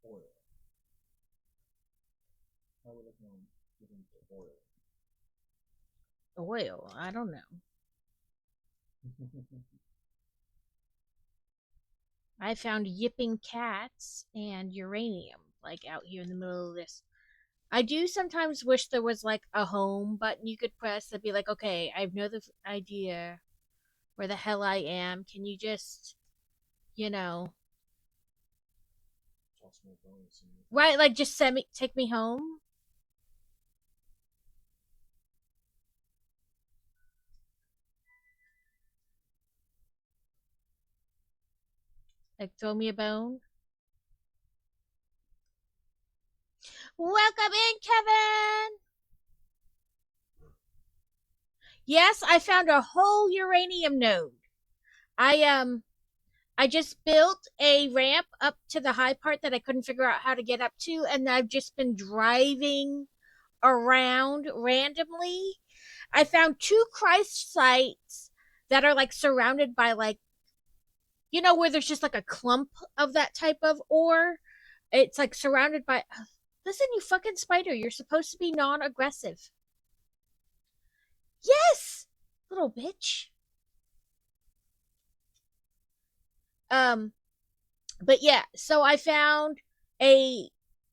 oil. How would I know getting to oil? Oil. I don't know. I found yipping cats and uranium, like out here in the middle of this. I do sometimes wish there was like a home button you could press that'd be like, okay, I have no idea where the hell I am. Can you just, you know, right? Like just send me, take me home. Like throw me a bone. Welcome in, Kevin. Yes, I found a whole uranium node. I just built a ramp up to the high part that I couldn't figure out how to get up to, and I've just been driving around randomly. I found two Christ sites that are like surrounded by like, where there's just like a clump of that type of ore. It's like surrounded by. Listen, you fucking spider, you're supposed to be non-aggressive. Yes, little bitch. Um, but yeah, so I found a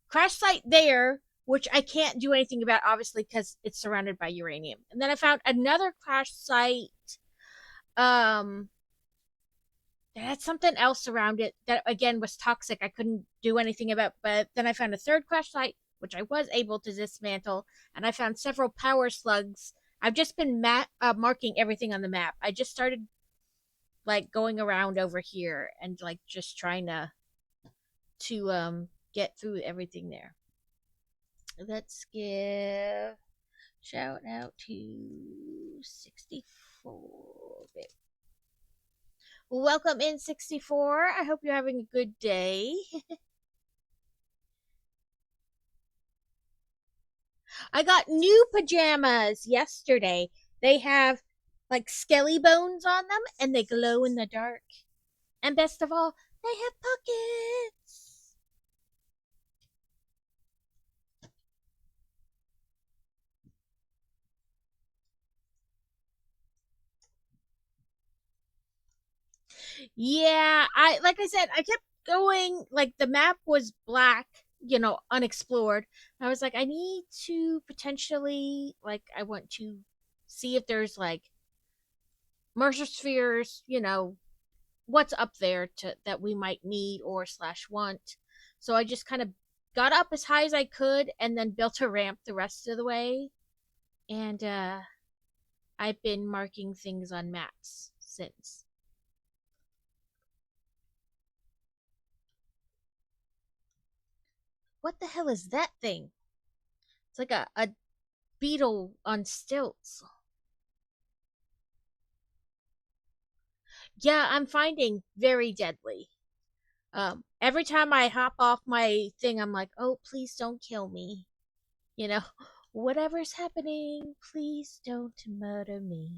crash site there, which I can't do anything about, obviously, because it's surrounded by uranium. And then I found another crash site um that had something else around it that again was toxic. I couldn't do anything about, but then I found a third crash site which I was able to dismantle, and I found several power slugs. I've just been marking everything on the map. I just started like going around over here and like just trying to get through everything there. Let's give shout out to 64. Welcome in 64. I hope you're having a good day. I got new pajamas yesterday. They have like skelly bones on them and they glow in the dark. And best of all, they have pockets. Yeah, I said, I kept going like the map was black, unexplored. I was like, I need to potentially like I want to see if there's like Mercer spheres, what's up there to that we might need or slash want. So I just kind of got up as high as I could and then built a ramp the rest of the way. And I've been marking things on maps since. What the hell is that thing? It's like a beetle on stilts. Yeah, I'm finding very deadly. Every time I hop off my thing, I'm like, oh, please don't kill me. You know, whatever's happening, please don't murder me.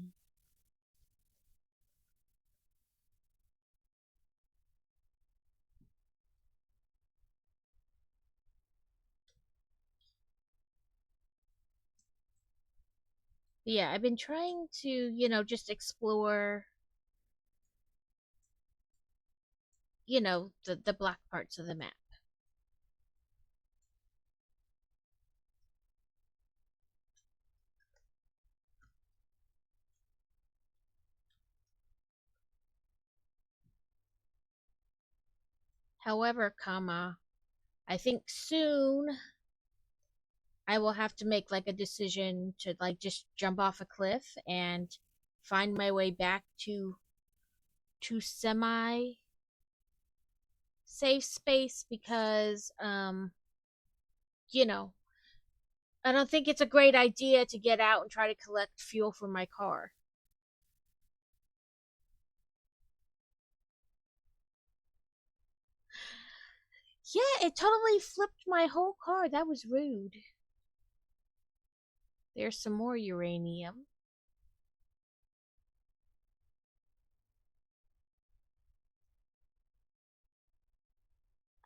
Yeah, I've been trying to, just explore, the black parts of the map. However, I think soon I will have to make like a decision to like just jump off a cliff and find my way back to semi safe space because you know, I don't think it's a great idea to get out and try to collect fuel for my car. Yeah, it totally flipped my whole car. That was rude. There's some more uranium.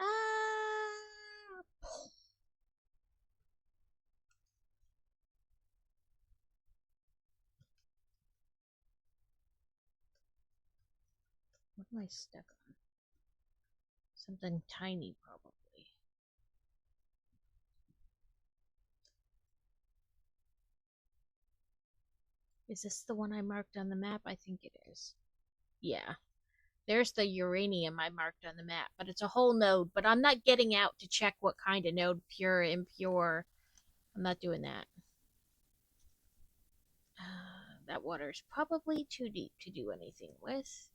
Ah, what am I stuck on? Something tiny, probably. Is this the one I marked on the map? I think it is. Yeah. There's the uranium I marked on the map, but it's a whole node. But I'm not getting out to check what kind of node, pure, impure. I'm not doing that. That water's probably too deep to do anything with.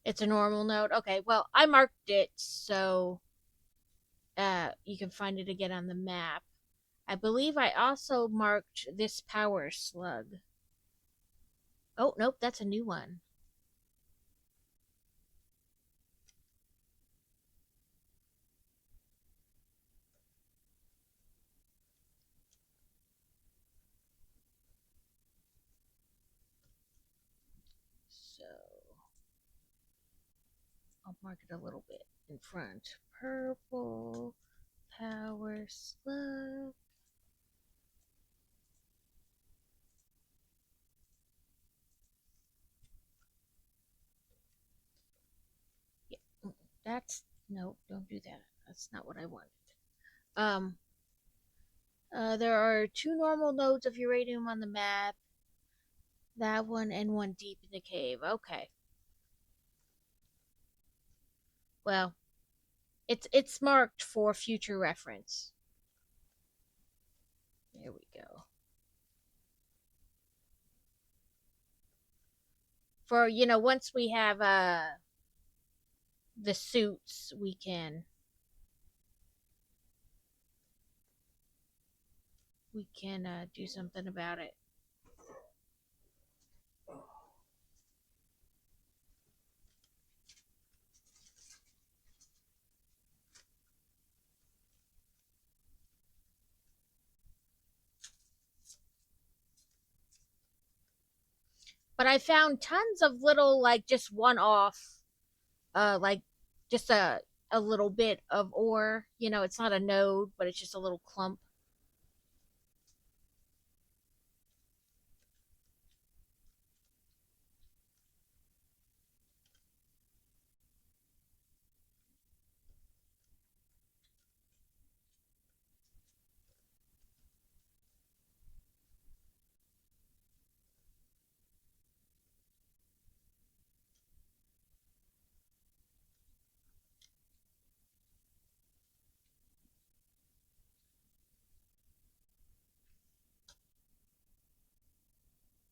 It's a normal node. Okay, well, I marked it so you can find it again on the map. I believe I also marked this power slug. Oh, nope, that's a new one. So I'll mark it a little bit in front. Purple power slug. Yeah, that's no, don't do that. That's not what I wanted. Um, there are two normal nodes of uranium on the map. That one and one deep in the cave. Okay. Well, it's marked for future reference. There we go. For once we have the suits, we can do something about it. But I found tons of little like just one off, like just a little bit of ore. It's not a node, but it's just a little clump.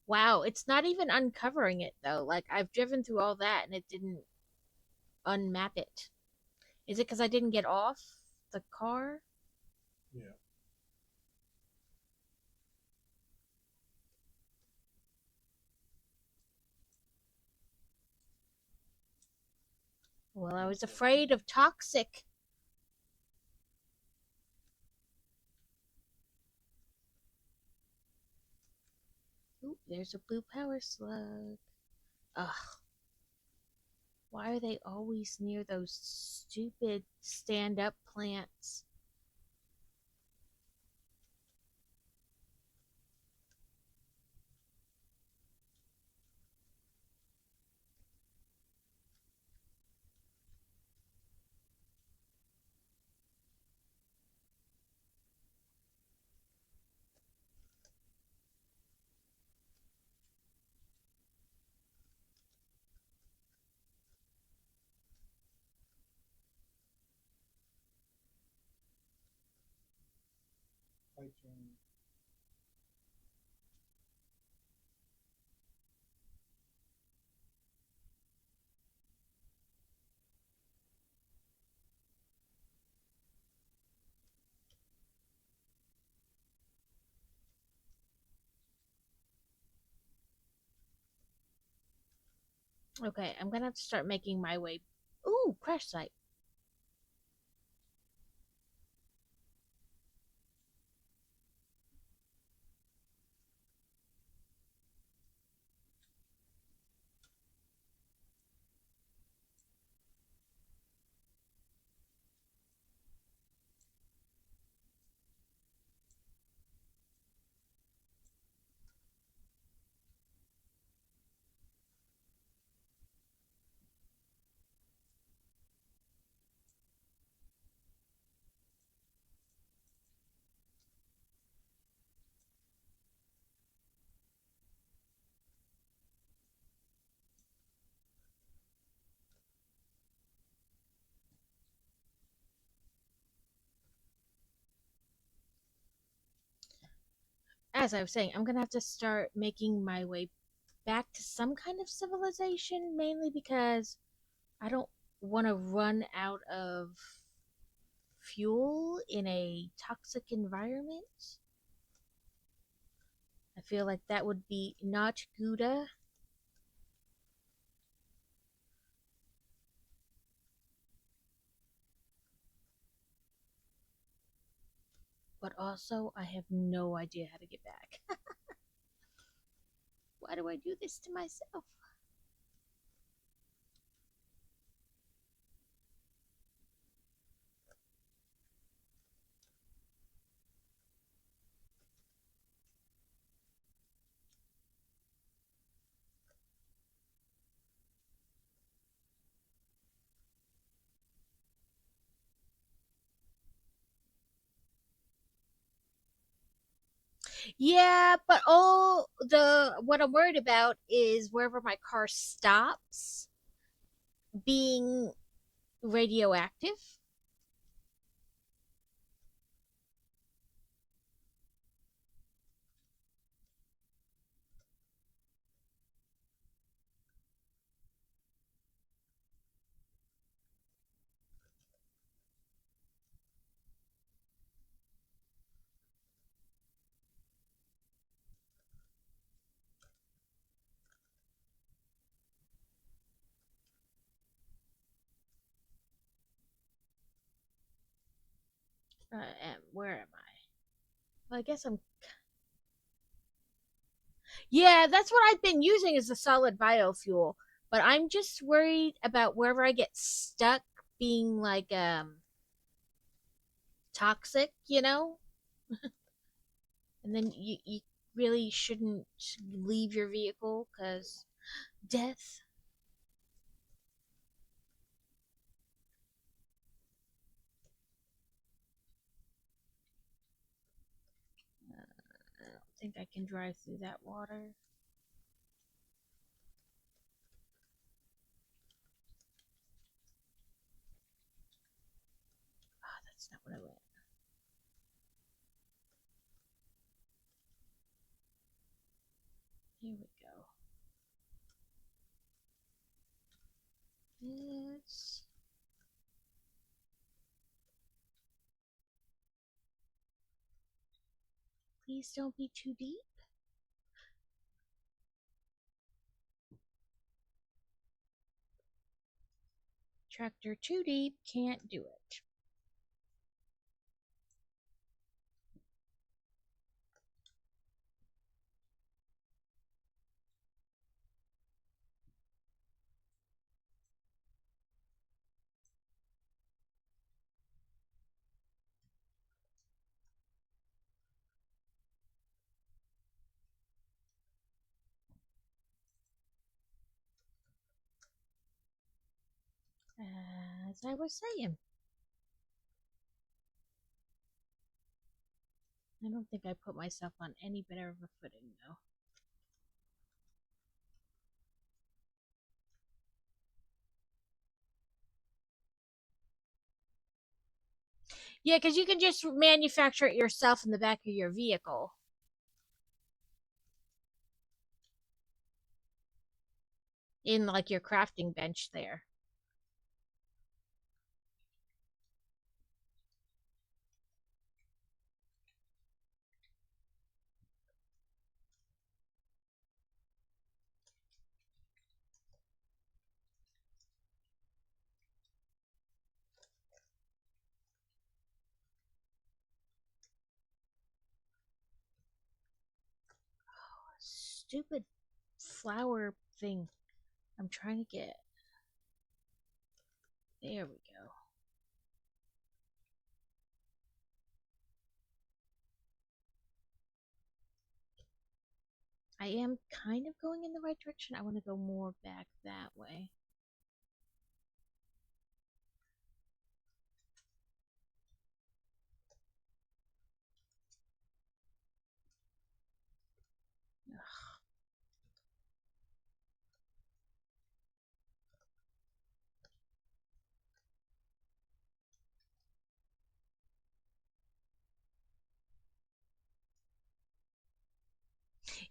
Wow, it's not even uncovering it though. Like I've driven through all that and it didn't unmap it. Is it because I didn't get off the car? Yeah. Well, I Yeah. was So afraid of toxic. Ooh, there's a blue power slug. Ugh, why are they always near those stupid stand up plants? I can. Okay, I'm gonna have to start making my way. Ooh, crash site. As I was saying, I'm gonna have to start making my way back to some kind of civilization, mainly because I don't want to run out of fuel in a toxic environment. I feel like that would be not good, but also I have no idea how to get back. Why do I do this to myself? Yeah, but all the what I'm worried about is wherever my car stops being radioactive. Where am I? Well, I guess I'm. Yeah, that's what I've been using as a solid biofuel. But I'm just worried about wherever I get stuck being like toxic, you know? And then you really shouldn't leave your vehicle because death. I don't think I can drive through that water. Oh, that's not what I want. Here we Please don't be too deep. Tractor too deep, can't do it. As I was saying, I don't think I put myself on any better of a footing, though. Yeah, because you can just manufacture it yourself in the back of your vehicle. In like your crafting bench there. Stupid flower thing I'm trying to get. There we go. I am kind of going in the right direction. I want to go more back that way.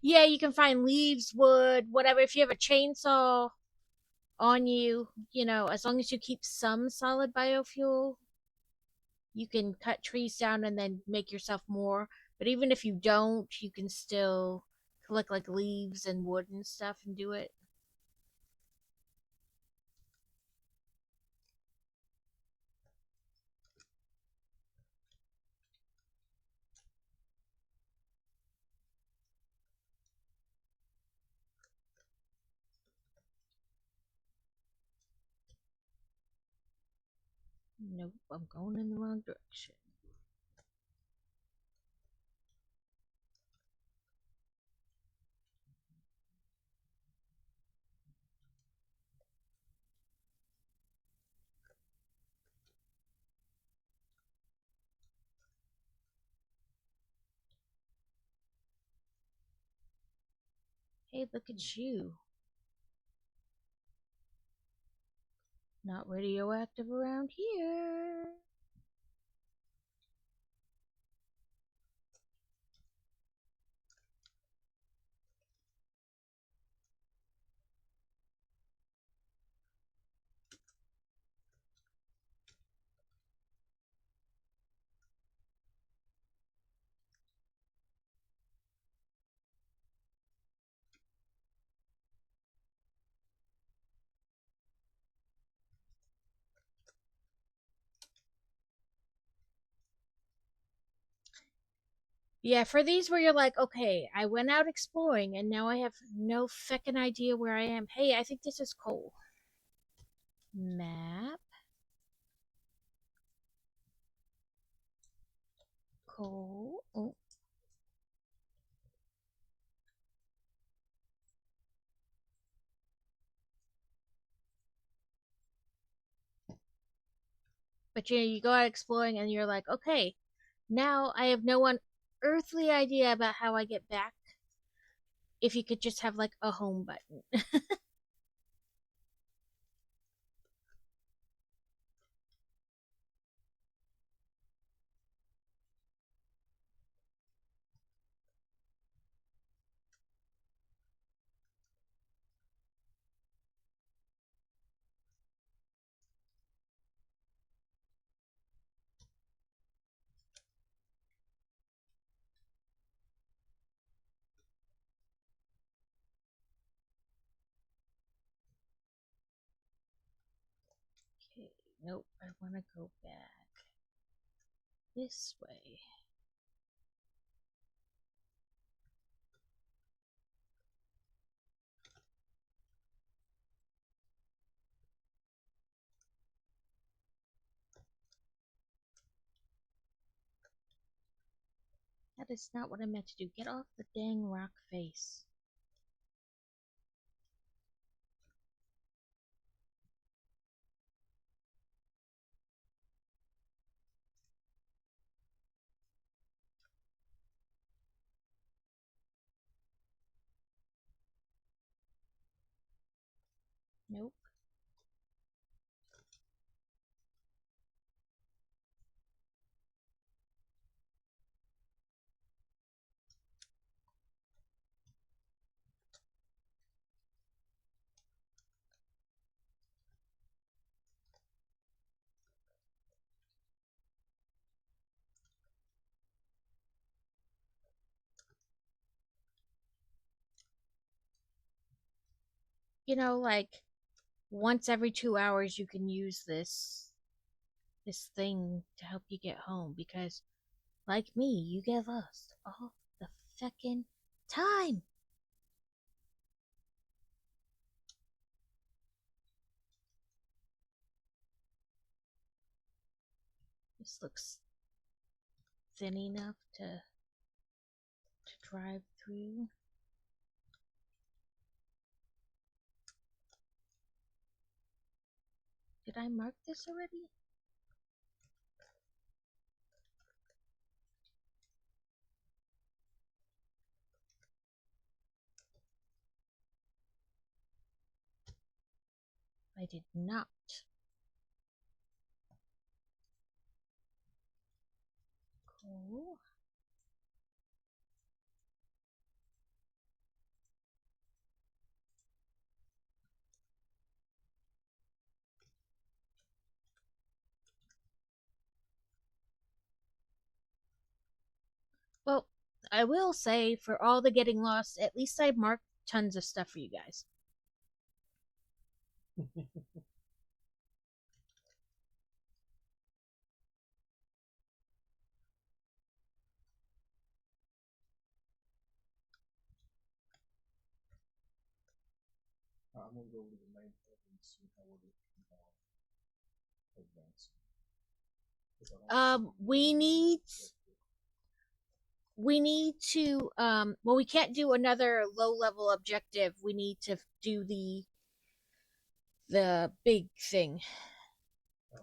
Yeah, you can find leaves, wood, whatever. If you have a chainsaw on you, as long as you keep some solid biofuel, you can cut trees down and then make yourself more. But even if you don't, you can still collect like leaves and wood and stuff and do it. Nope, I'm going in the wrong direction. Hey, look at you. Not radioactive around here. Yeah, for these where you're like, okay, I went out exploring and now I have no feckin' idea where I am. Hey, I think this is coal. Map. Coal. Oh. But you go out exploring and you're like, okay, now I have no one earthly idea about how I get back. If you could just have like a home button. Nope, I want to go back this way. That is not what I meant to do. Get off the dang rock face. Nope. Like once every 2 hours you can use this thing to help you get home because like me, you get lost all the feckin' time. This looks thin enough to drive through. Did I mark this already? I did not. Cool. Well, I will say for all the getting lost, at least I marked tons of stuff for you guys. I'm gonna go to the main hub and see how we're advancing. We need to well, we can't do another low level objective. We need to do the big thing. Oh,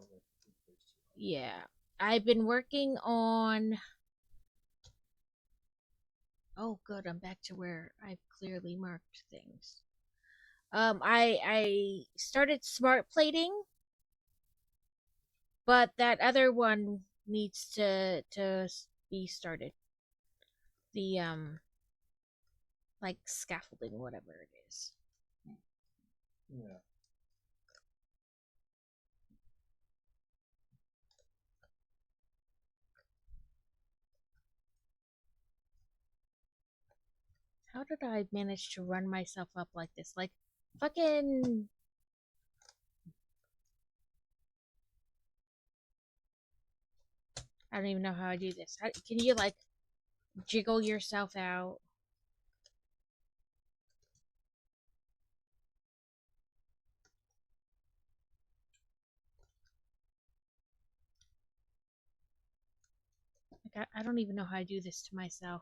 Yeah. I've been working on Oh good, I'm back to where I've clearly marked things. I started smart plating, but that other one needs to be started. The like scaffolding, whatever it is. yeah. How did I manage to run myself up like this? Like fucking I don't even know how I do this. Can you like jiggle yourself out? Like I don't even know how I do this to myself.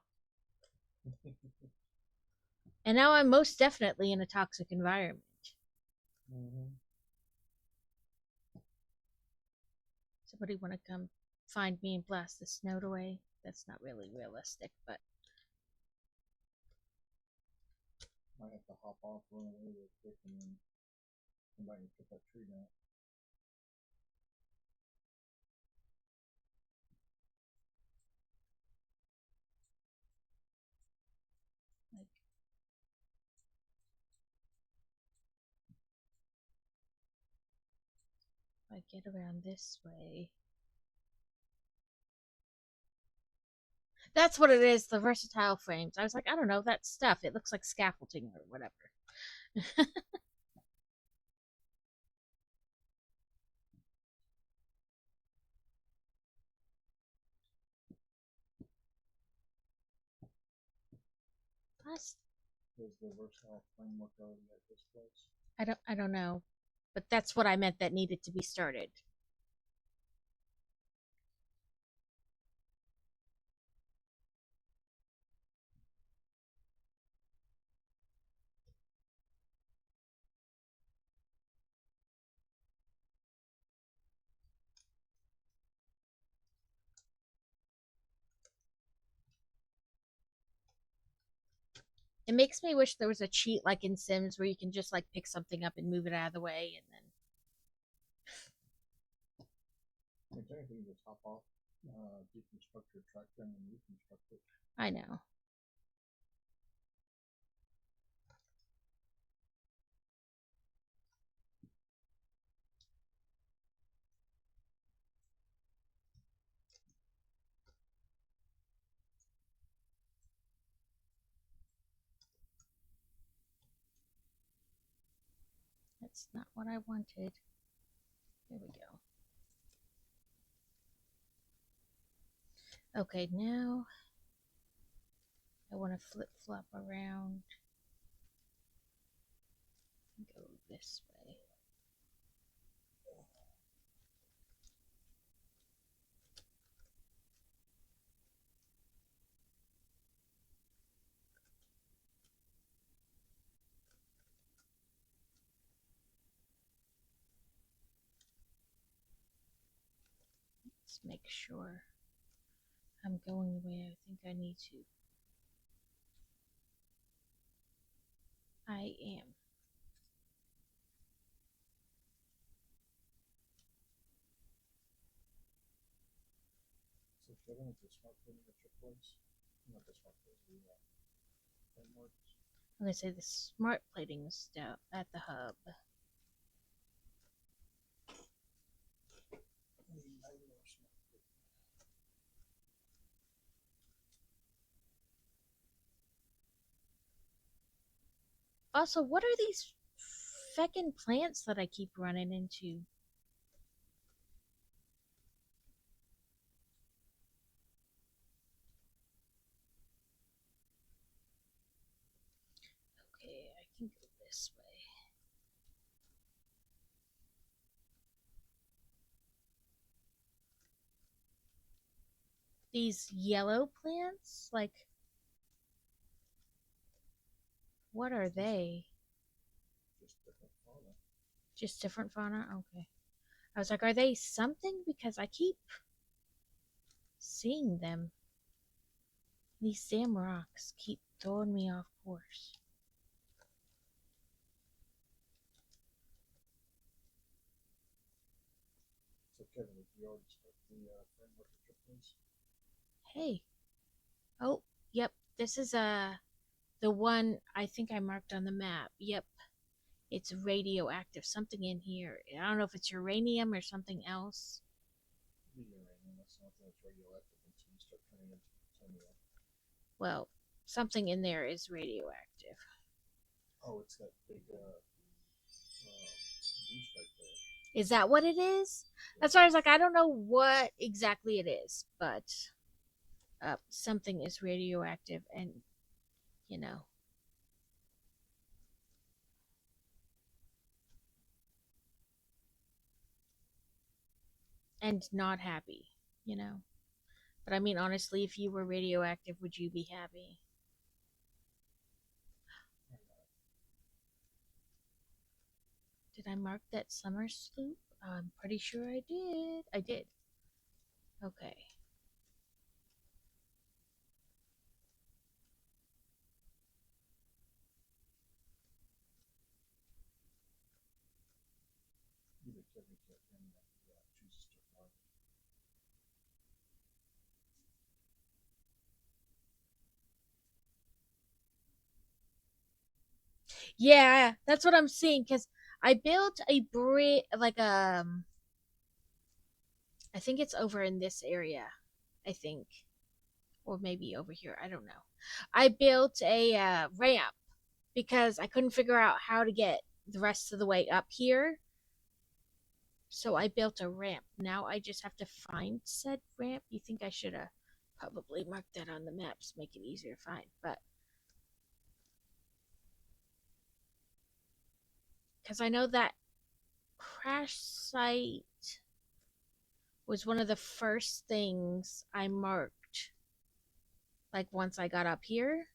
And now I'm most definitely in a toxic environment. Mm-hmm. Somebody want to come find me and blast the snow away? That's not really realistic, but Might have to hop off, run away real quick, and then come back and cut that tree down. like if I get around this way. That's what it is, the versatile frames. I was like, I don't know, that stuff. It looks like scaffolding or whatever. Us? Is the versatile framework already at this place? I don't know, but that's what I meant that needed to be started. It makes me wish there was a cheat like in Sims where you can just like pick something up and move it out of the way and then If anything, just hop off, deconstruct your tractor and then reconstruct it. I know. That's not what I wanted. There we go. Okay, now I want to flip flop around and go this way. Let's make sure I'm going the way I think I need to. I am. So Kevin, is the smart plating at your place? Not the smart plating, the frameworks. I'm going to say the smart plating is down at the hub. Also, what are these feckin' plants that I keep running into? Okay, I can go this way. These yellow plants? Like, what are they? Just different fauna. Just different fauna? Okay. I was like, are they something? Because I keep seeing them. These damn rocks keep throwing me off course. So Kevin, did you already start the framework at your place? Hey. Oh, yep. This is the one I think I marked on the map. Yep. It's radioactive. Something in here. I don't know if it's uranium or something else. The uranium, that's something that's radioactive until you start turning into plutonium. Well, something in there is radioactive. Oh, it's that big beast right there. Is that what it is? That's why I was like, I don't know what exactly it is, but something is radioactive, and you know, and not happy, you know. But I mean, honestly, if you were radioactive, would you be happy? Did I mark that summer sloop? I'm pretty sure I did. I did. Okay. Either Kevin chooses to mark. Yeah, that's what I'm seeing because I built a bridge, like I think it's over in this area. I think, or maybe over here. I don't know. I built a ramp because I couldn't figure out how to get the rest of the way up here. So I built a ramp. Now I just have to find said ramp. You think I should have probably marked that on the maps, make it easier to find. But because I know that crash site was one of the first things I marked, like once I got up here,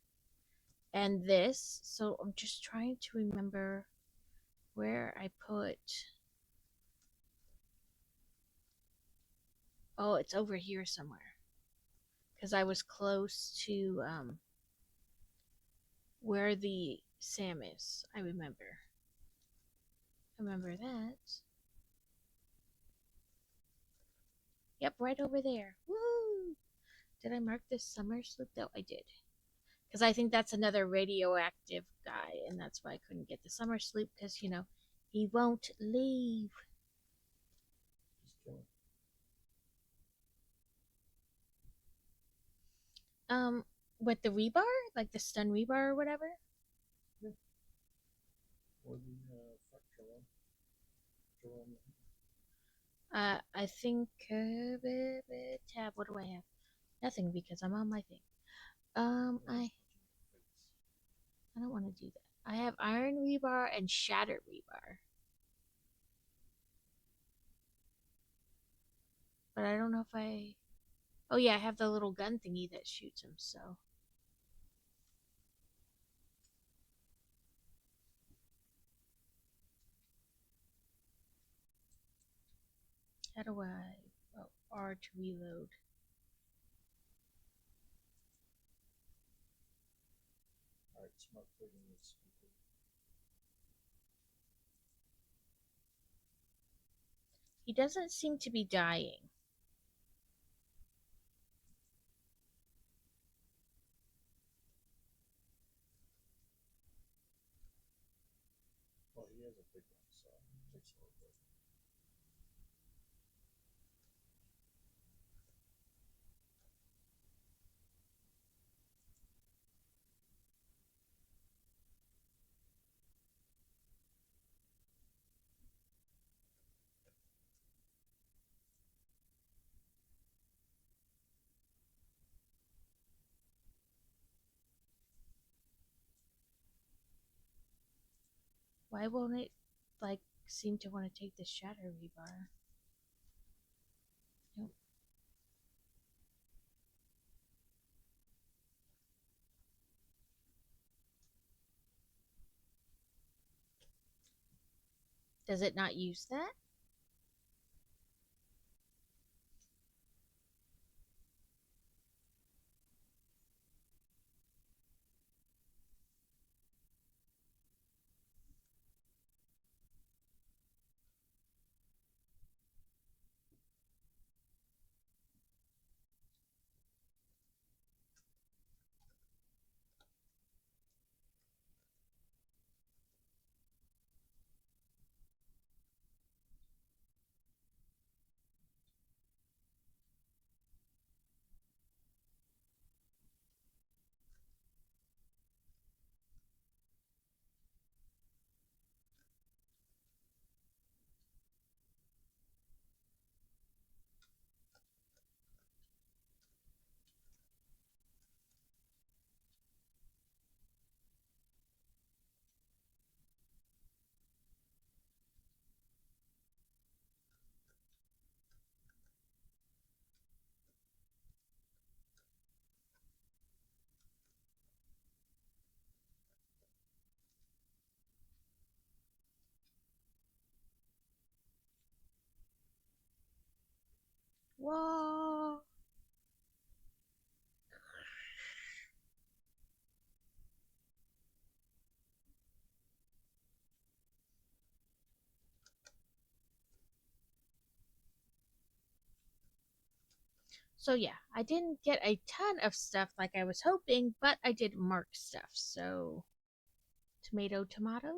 and this. So I'm just trying to remember where I put. Oh, it's over here somewhere because I was close to where the Sam is. I remember. I remember that. Yep, right over there. Woo! Did I mark this summer sloop? No, I did. Because I think that's another radioactive guy, and that's why I couldn't get the summer sloop because he won't leave. Just kill it. Um, with the rebar, like the stun rebar or whatever. Yeah. Or the fracture one. I think tab. What do I have? Nothing because I'm on my thing. I don't want to do that. I have iron rebar and shatter rebar, but I don't know if I. Oh yeah, I have the little gun thingy that shoots him. So how do I? Oh, R to reload. Alright, smart plating is complete. He doesn't seem to be dying. Well, he has a big one, so it takes a little bit. Why won't it like seem to want to take the shatter rebar? Nope. Does it not use that? Whoa. So yeah, I didn't get a ton of stuff like I was hoping, but I did mark stuff. So tomato, tomato.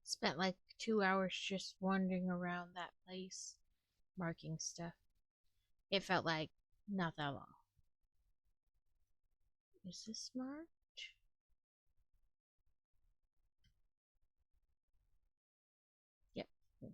Spent like 2 hours just wandering around that place, marking stuff. It felt like not that long. Is this smart? Yep. Okay.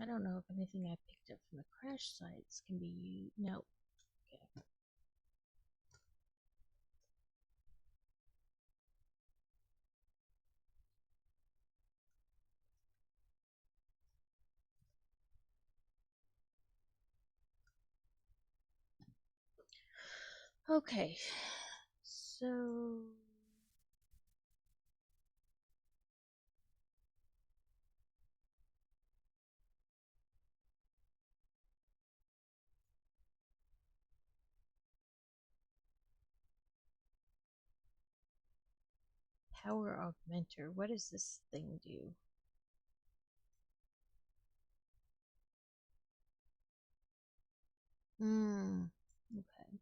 I don't know if anything I picked up from the crash sites can be used. No. Okay. Okay. So power augmenter. What does this thing do? Hmm. Okay.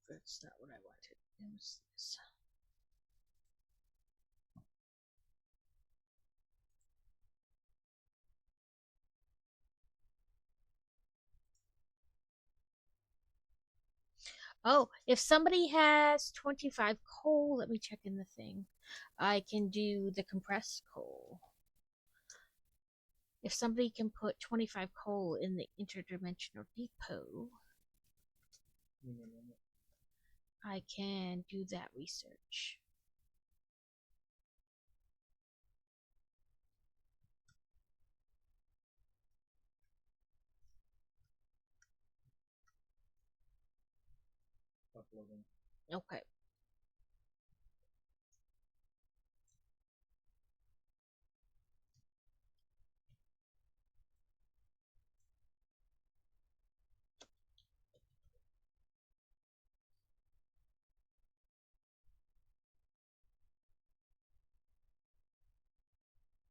That's not what I wanted. It was this. Oh, if somebody has 25 coal, let me check in the thing. I can do the compressed coal. If somebody can put 25 coal in the interdimensional depot, I can do that research. Uploading. Okay.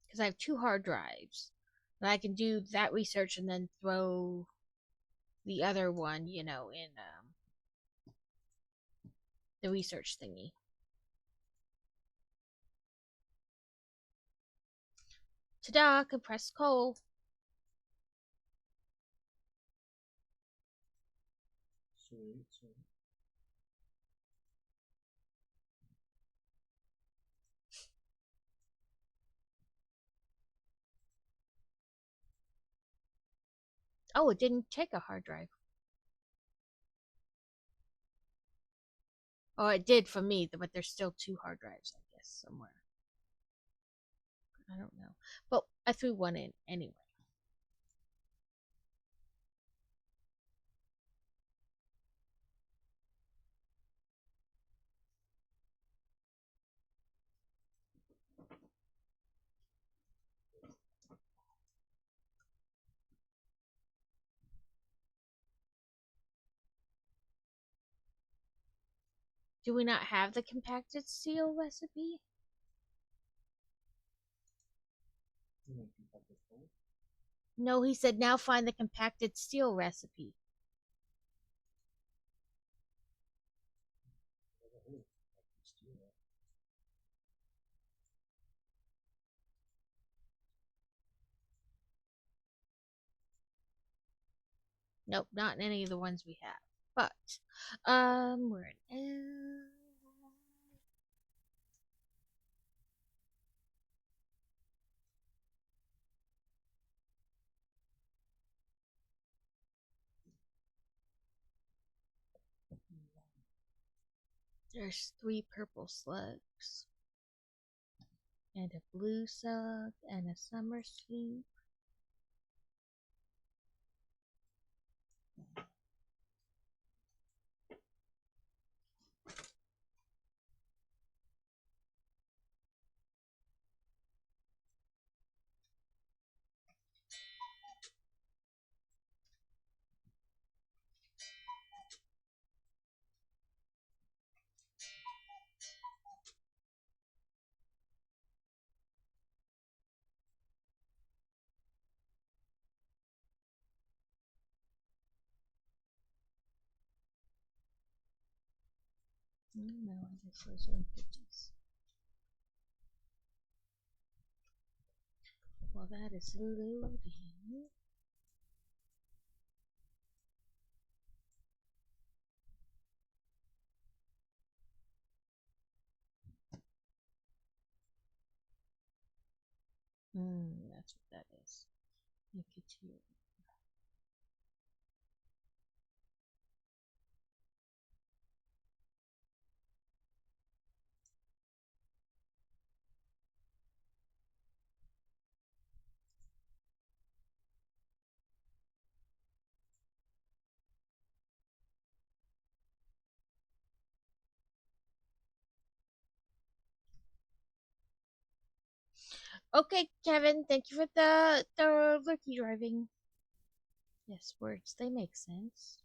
Because I have two hard drives. And I can do that research and then throw the other one, in the research thingy. Ta-da! Compressed coal. Sweet, sweet. Oh, it didn't take a hard drive. Oh, it did for me, but there's still two hard drives, I guess, somewhere. I don't know. But I threw one in anyway. Do we not have the compacted steel recipe? You mean compacted coal? No, he said now find the compacted steel recipe. Never heard of compacted steel. Nope, not in any of the ones we have. But we're in. There's three purple slugs and a blue slug and a summer sleep. No, I guess those are in 50s. Well, that is loading. That's what that is. Make it here. Okay, Kevin, thank you for the lurky driving. Yes, words, they make sense.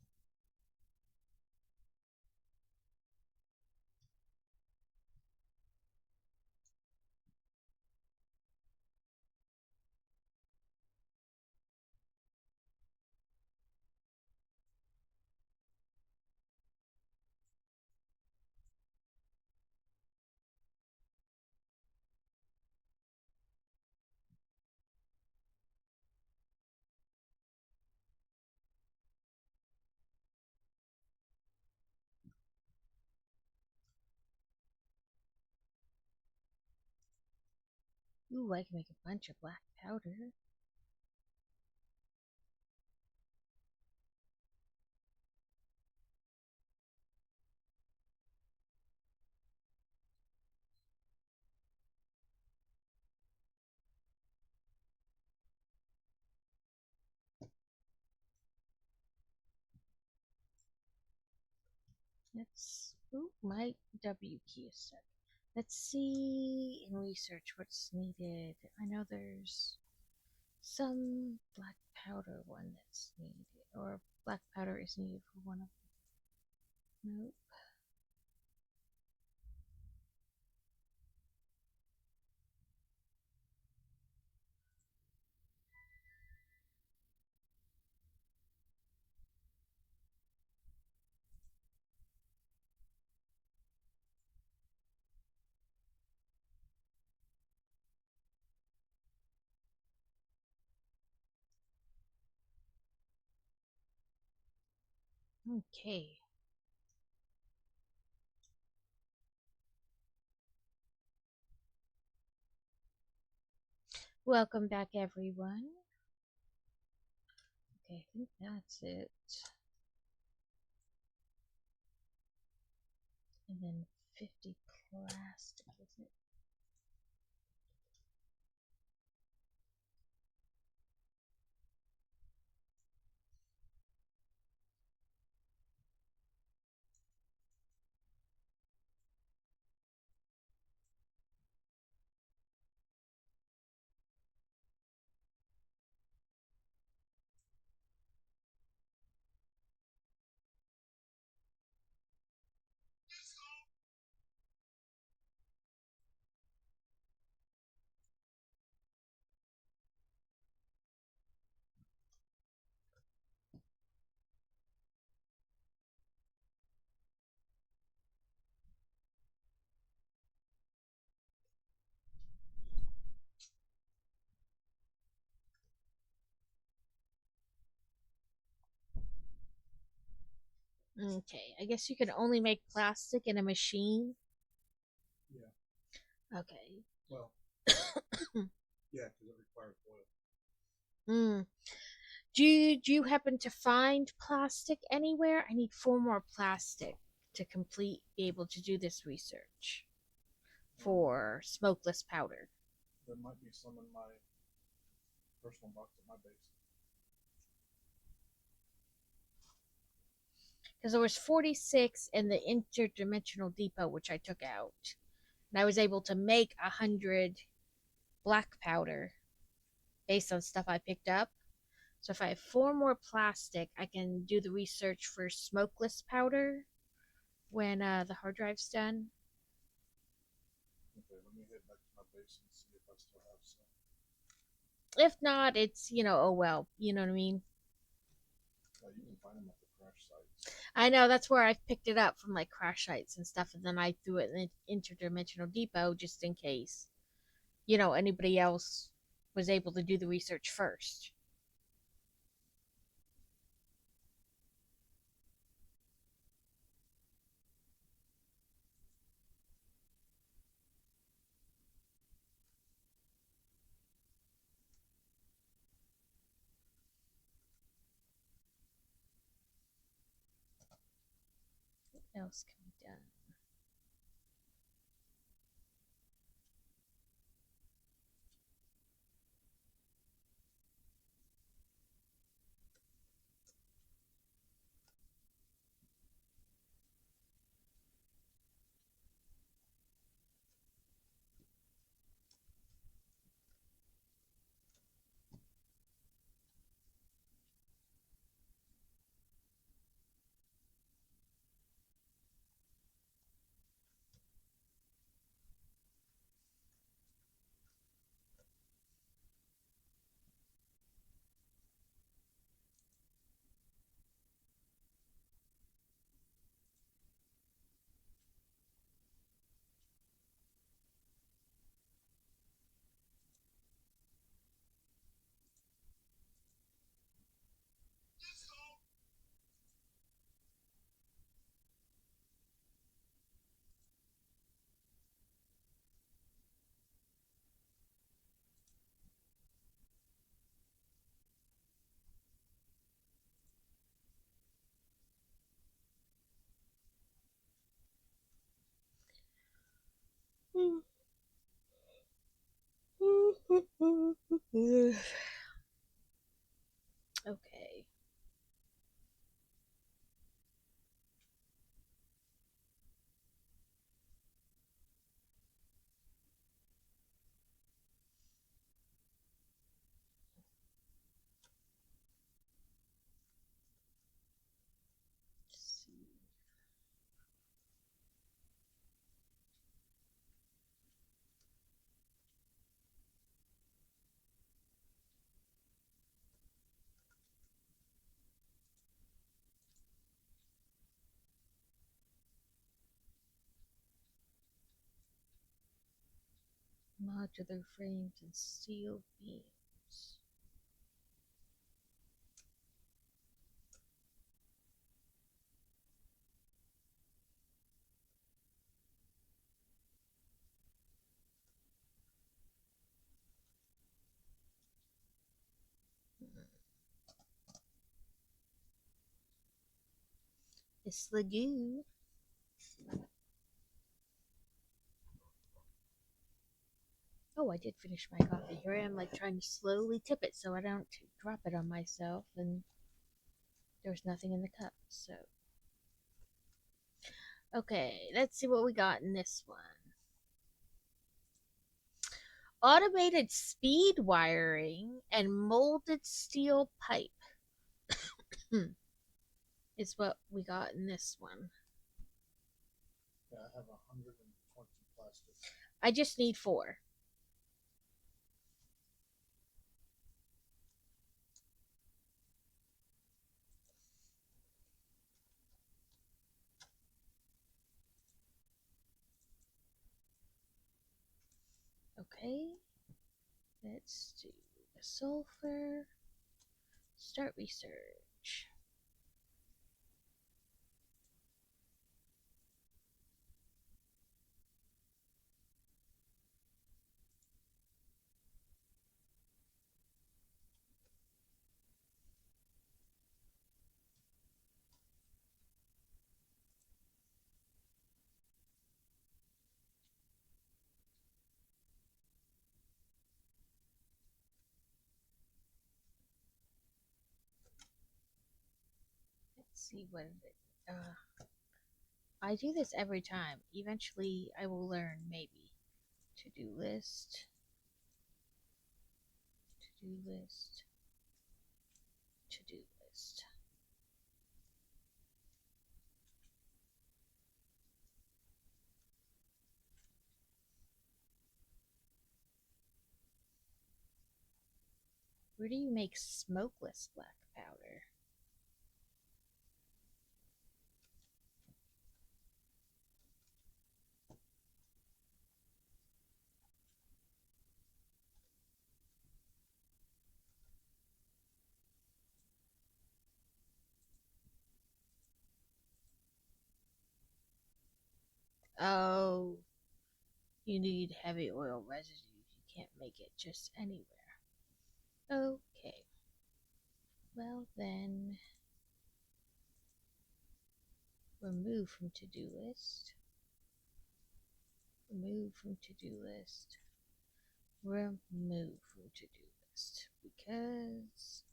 Ooh, I can make a bunch of black powder. Let's. Ooh, my W key is set. Let's see in research what's needed. I know there's some black powder one that's needed, or black powder is needed for one of them. Nope. Okay. Welcome back, everyone. Okay, I think that's it. And then 50 plastic, is it? Okay, I guess you can only make plastic in a machine. Yeah. Okay. Well, yeah, because it requires oil. Mm. Do you happen to find plastic anywhere? I need four more plastic to be able to do this research Um, for smokeless powder. there might be some in my personal box at my base. Because there was 46 in the interdimensional depot, which I took out. And I was able to make 100 black powder based on stuff I picked up. So if I have four more plastic, I can do the research for smokeless powder when the hard drive's done. Okay, let me head back to my base and see if I still have some. If not, it's, oh well, you know what I mean? You can find them at the crash sites. I know that's where I've picked it up from like crash sites and stuff, and then I threw it in the interdimensional depot just in case, anybody else was able to do the research first. What else can be done? Okay. Let's see. Modular frames and steel beams. It's Lagoon. Oh, I did finish my coffee. Here I am, like trying to slowly tip it so I don't drop it on myself, and there's nothing in the cup. So, okay, let's see what we got in this one. Automated speed wiring and molded steel pipe is what we got in this one. Yeah, I have 120 plastic. I just need four. Okay, let's do the sulfur. Start research. see what I do this every time. Eventually, I will learn. Maybe to do list, to do list, to do list. Where do you make smokeless black powder? Oh, you need heavy oil residue. You can't make it just anywhere. Okay. Well, then, remove from to do list. Remove from to do list. Remove from to do list. Because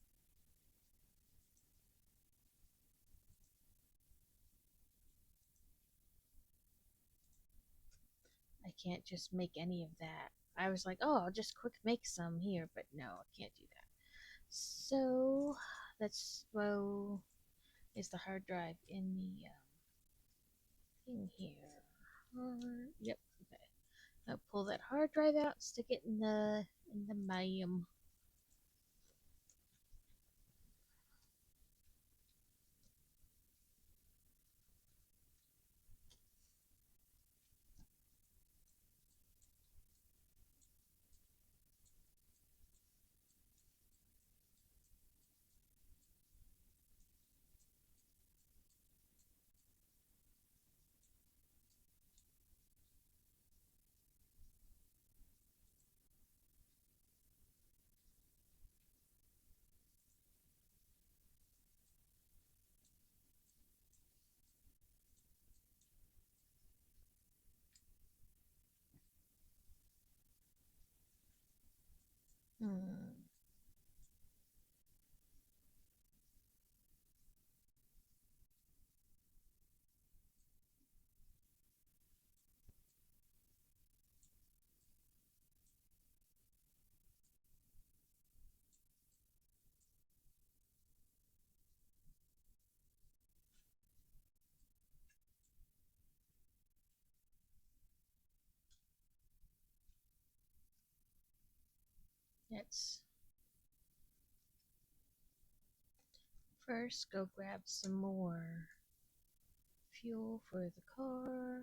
I can't just make any of that. I was like, oh, I'll just quick make some here, but no, I can't do that. So let's throw is the hard drive in the thing here. Yep. Okay. I'll pull that hard drive out, stick it in the medium. Hmm. Let's first go grab some more fuel for the car.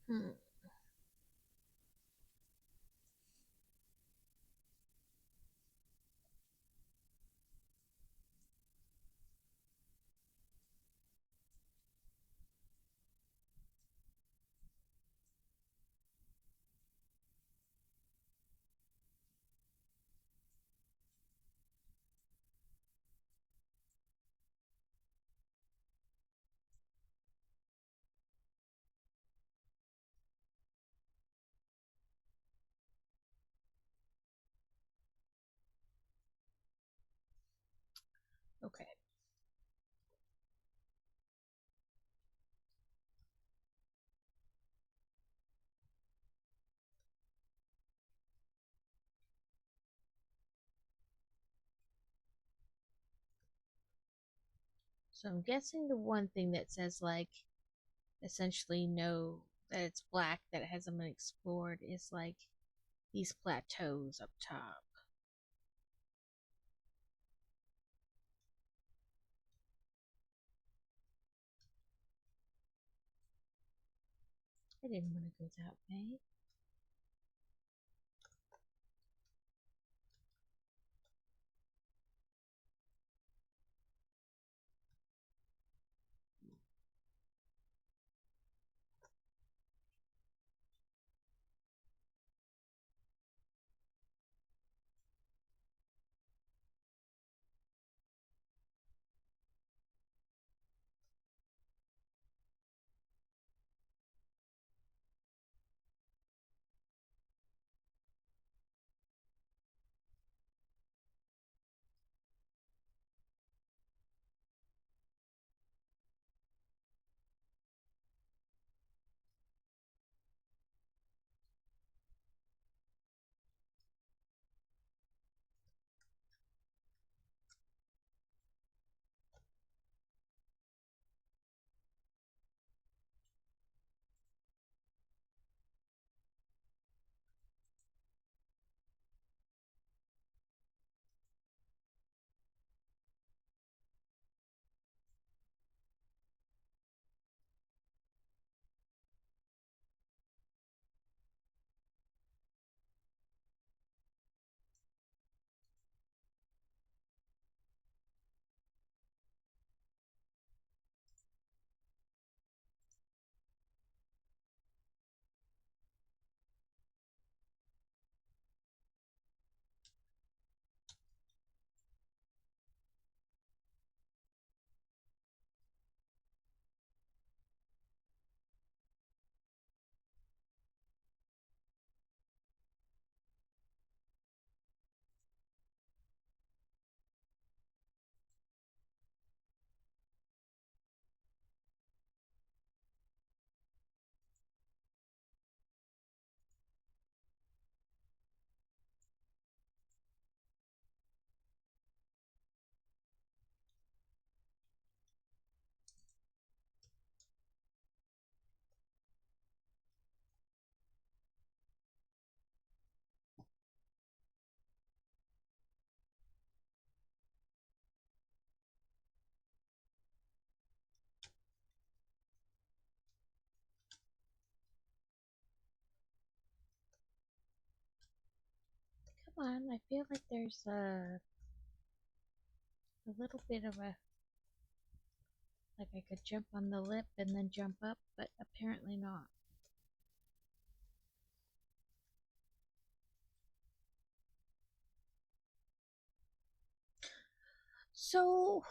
Hmm. Okay. So I'm guessing the one thing that says like essentially no that it's black that it hasn't been explored is like these plateaus up top. I didn't want to go that way. on. I feel like there's a little bit of a, like I could jump on the lip and then jump up, but apparently not. So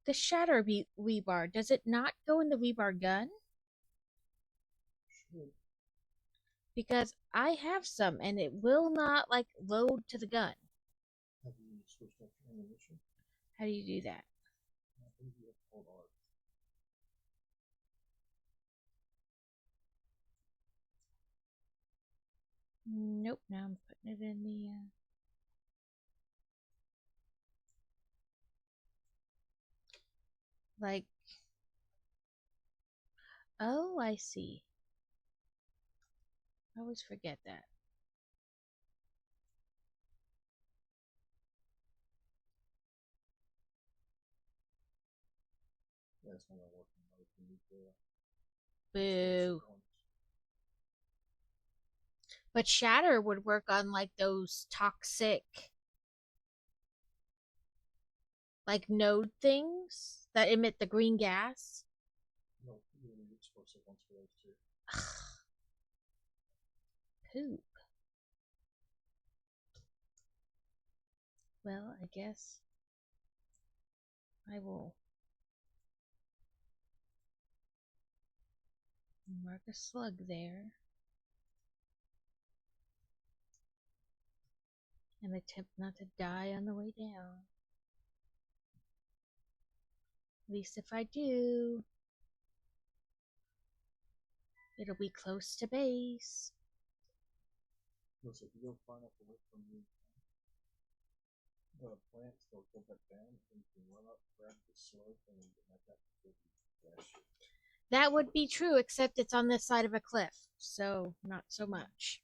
the shatter rebar, does it not go in the rebar gun? Should Because I have some and it will not like load to the gun. have you switched up your ammunition? How do you do that? I think you have to hold R. Nope, now I'm putting it in the like, oh, I see. I always forget that. Yeah, it's not gonna work on those. You need to Boo. once. But shatter would work on like those toxic like node things that emit the green gas. No, you need explosive once for those two. Poop. Well, I guess I will mark a slug there and attempt not to die on the way down. At least if I do, it'll be close to base. Listen, if you go far enough away from the plants, they'll go back down and you can run up, grab the slug, and then get back up before you dash it. That would be true, except it's on this side of a cliff, so not so much.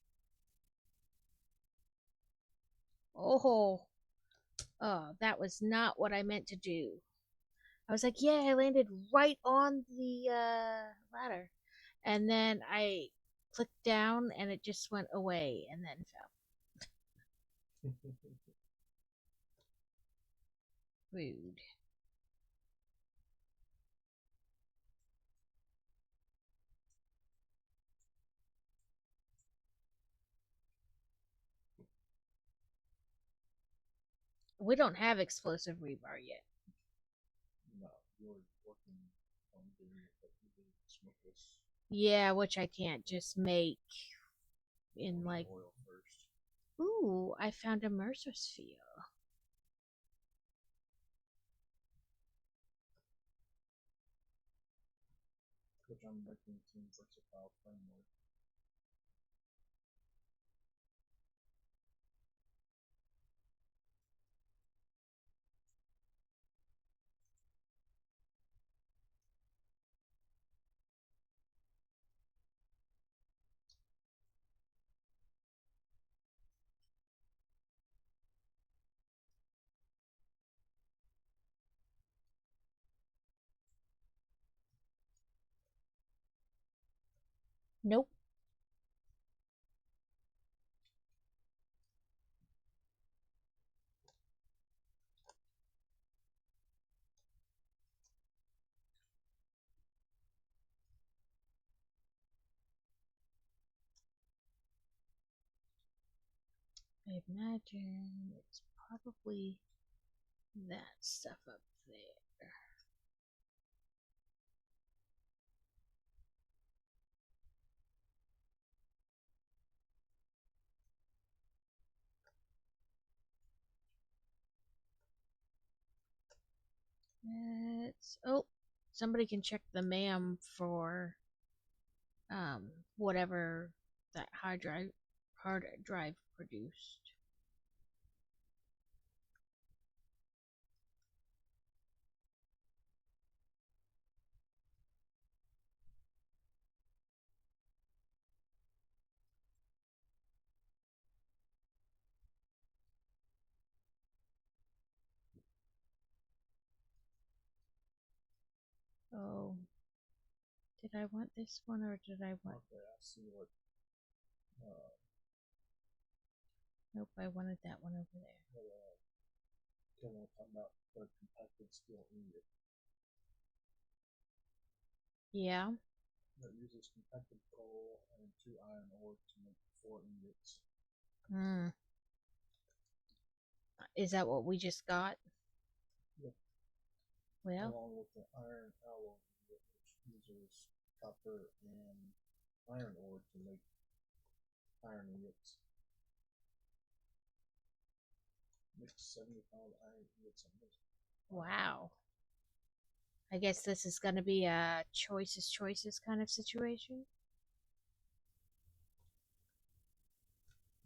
Oh, oh, that was not what I meant to do. I was like, yeah, I landed right on the ladder. And then I clicked down and it just went away and then fell. Rude. We don't have explosive rebar yet. No, you're working on getting it, but you need smokeless Yeah, which I can't just make in like. oil first. Ooh, I found a Mercer sphere. Which I'm making Team Versatile framework. Nope. I imagine it's probably that stuff up there. It's, oh, somebody can check the MAM for whatever that hard drive produced. Oh, did I want this one or did I want? Okay, I see what uh, Nope, I wanted that one over there. But, Kevin was talking about the compacted steel ingot Yeah. that uses compacted coal and two iron ore to make four ingots. Hmm. Is that what we just got? Yep. Well, Along with the iron alloy ingot, which uses copper and iron ore to make iron ingots. Makes 75 iron ingots a minute. wow. I guess this is going to be a choices kind of situation.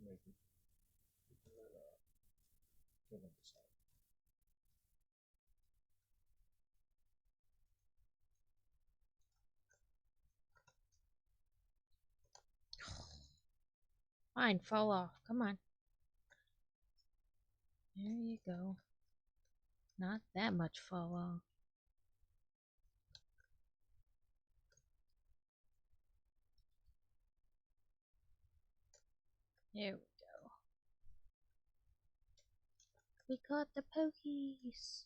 Maybe. You can let Kevin decide. Fine, fall off. Come on. There you go. Not that much fall off. There we go. We caught the pokies.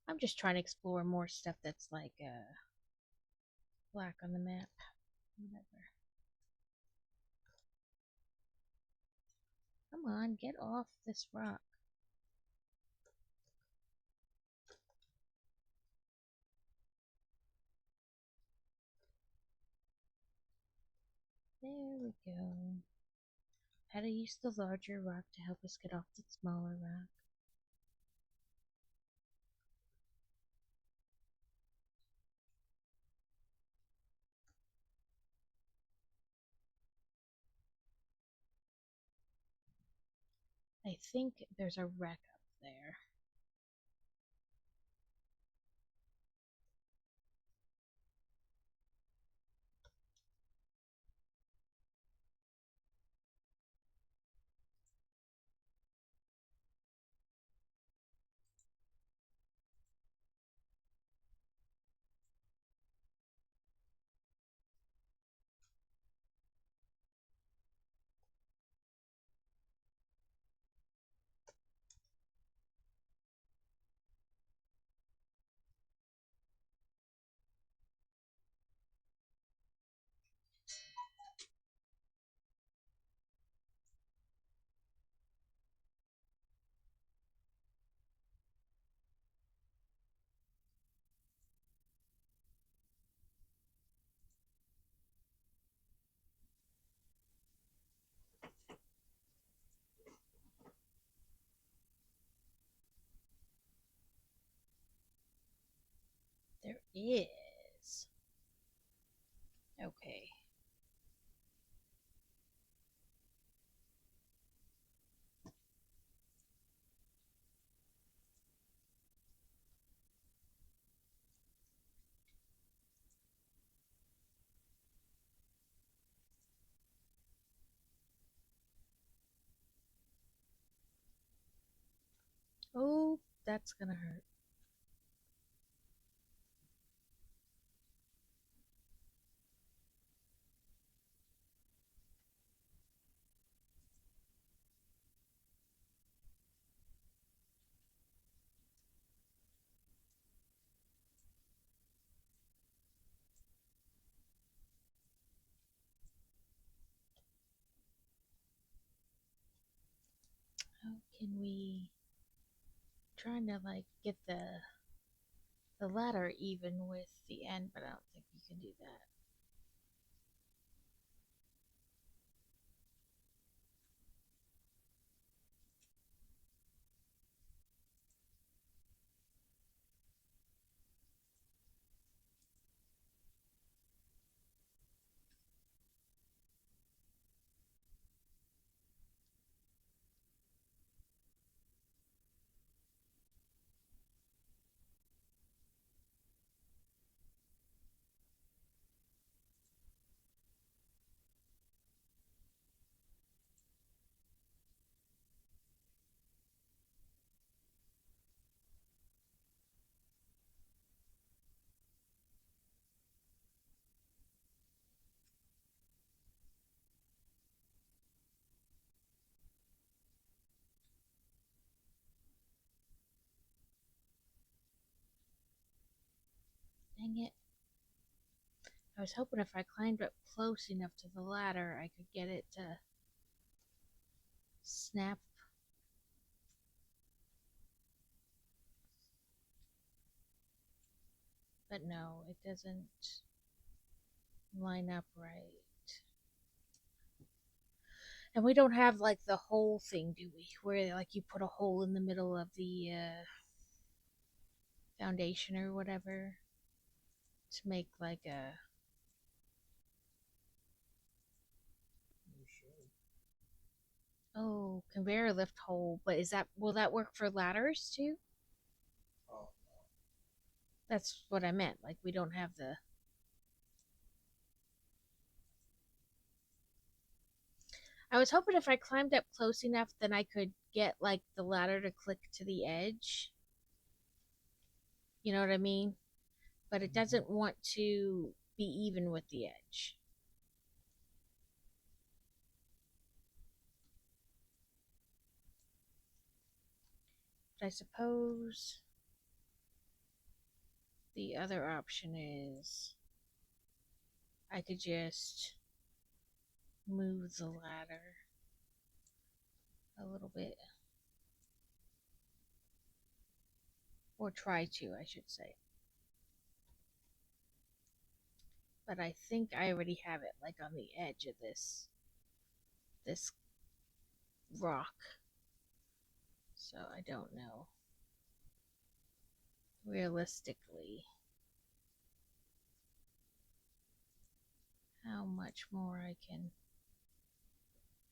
I'm just trying to explore more stuff that's like black on the map. Whatever. Come on, get off this rock. There we go. How to use the larger rock to help us get off the smaller rock. I think there's a wreck up there. There is. Okay. Oh, that's gonna hurt. How can we trying to like get the ladder even with the end, but I don't think we can do that. Dang it. I was hoping if I climbed up close enough to the ladder, I could get it to snap. But no, it doesn't line up right. And we don't have like the hole thing, do we? Where like you put a hole in the middle of the foundation or whatever to make like a You should. conveyor lift hole. But is that will that work for ladders too? Oh, That's what I meant. Like we don't have the. I was hoping if I climbed up close enough, then I could get like the ladder to click to the edge. You know what I mean? But it no. doesn't want to be even with the edge. But I suppose the other option is I could just move the ladder a little bit, or try to, I should say. But I think I already have it like on the edge of this rock, so I don't know realistically how much more I can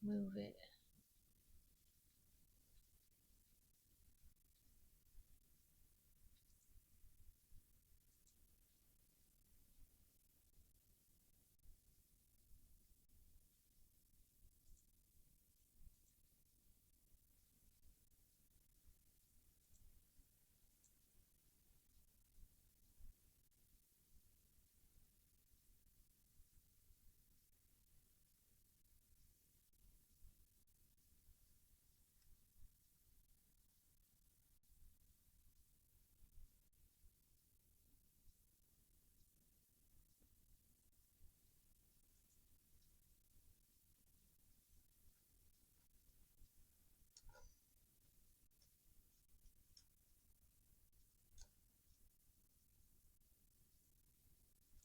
move it.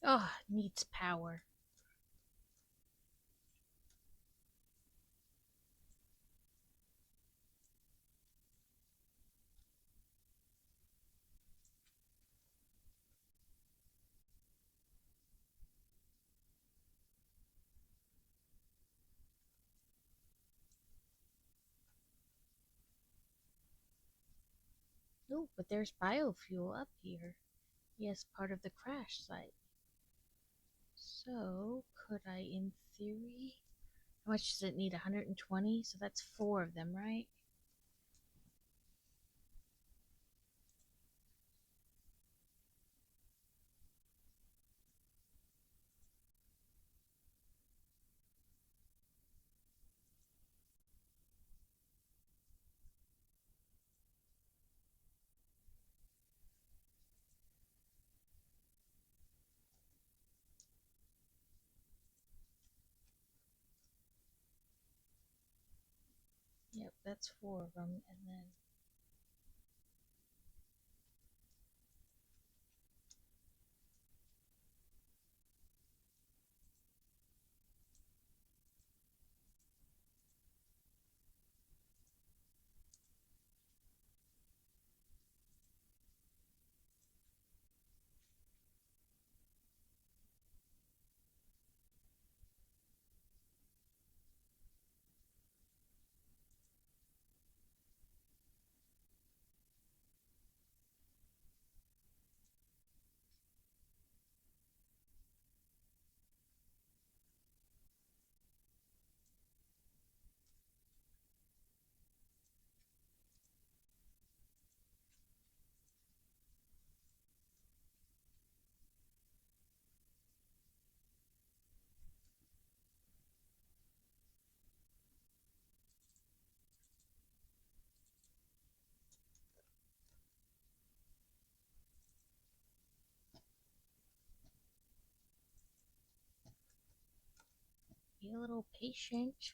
Oh, it needs power. Oh, but there's biofuel up here. Yes, part of the crash site. So, could I, in theory, how much does it need? 120? So that's four of them, right? Yep, that's four of them. And then Be a little patient.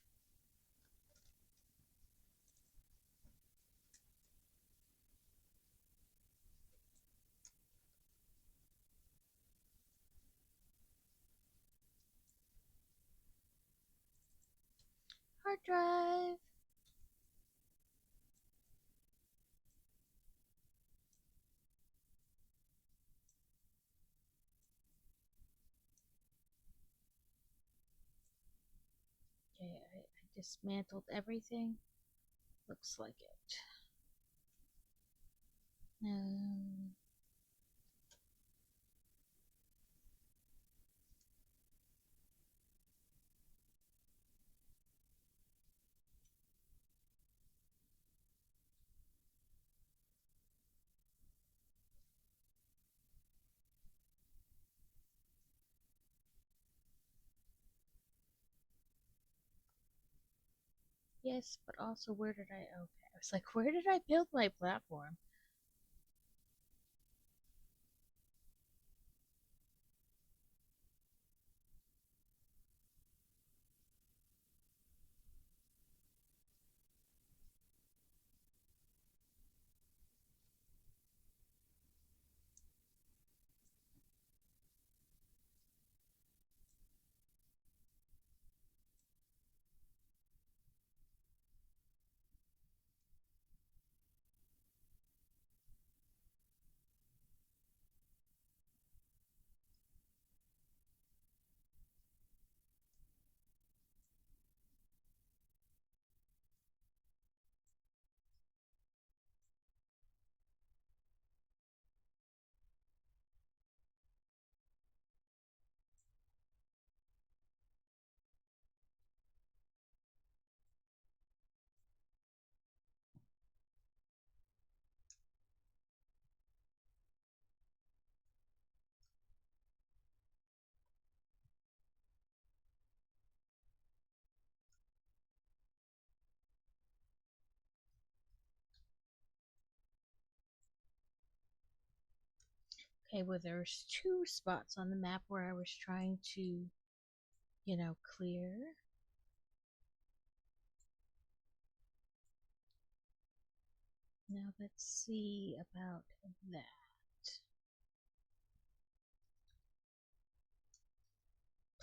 Hard drive. Okay, I dismantled everything. Looks like it. Um, yes, but also where did I? Okay, I was like, where did I build my platform? Okay, well, there's two spots on the map where I was trying to, clear. Now let's see about that.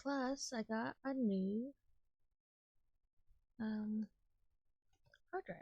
Plus, I got a new um, hard drive.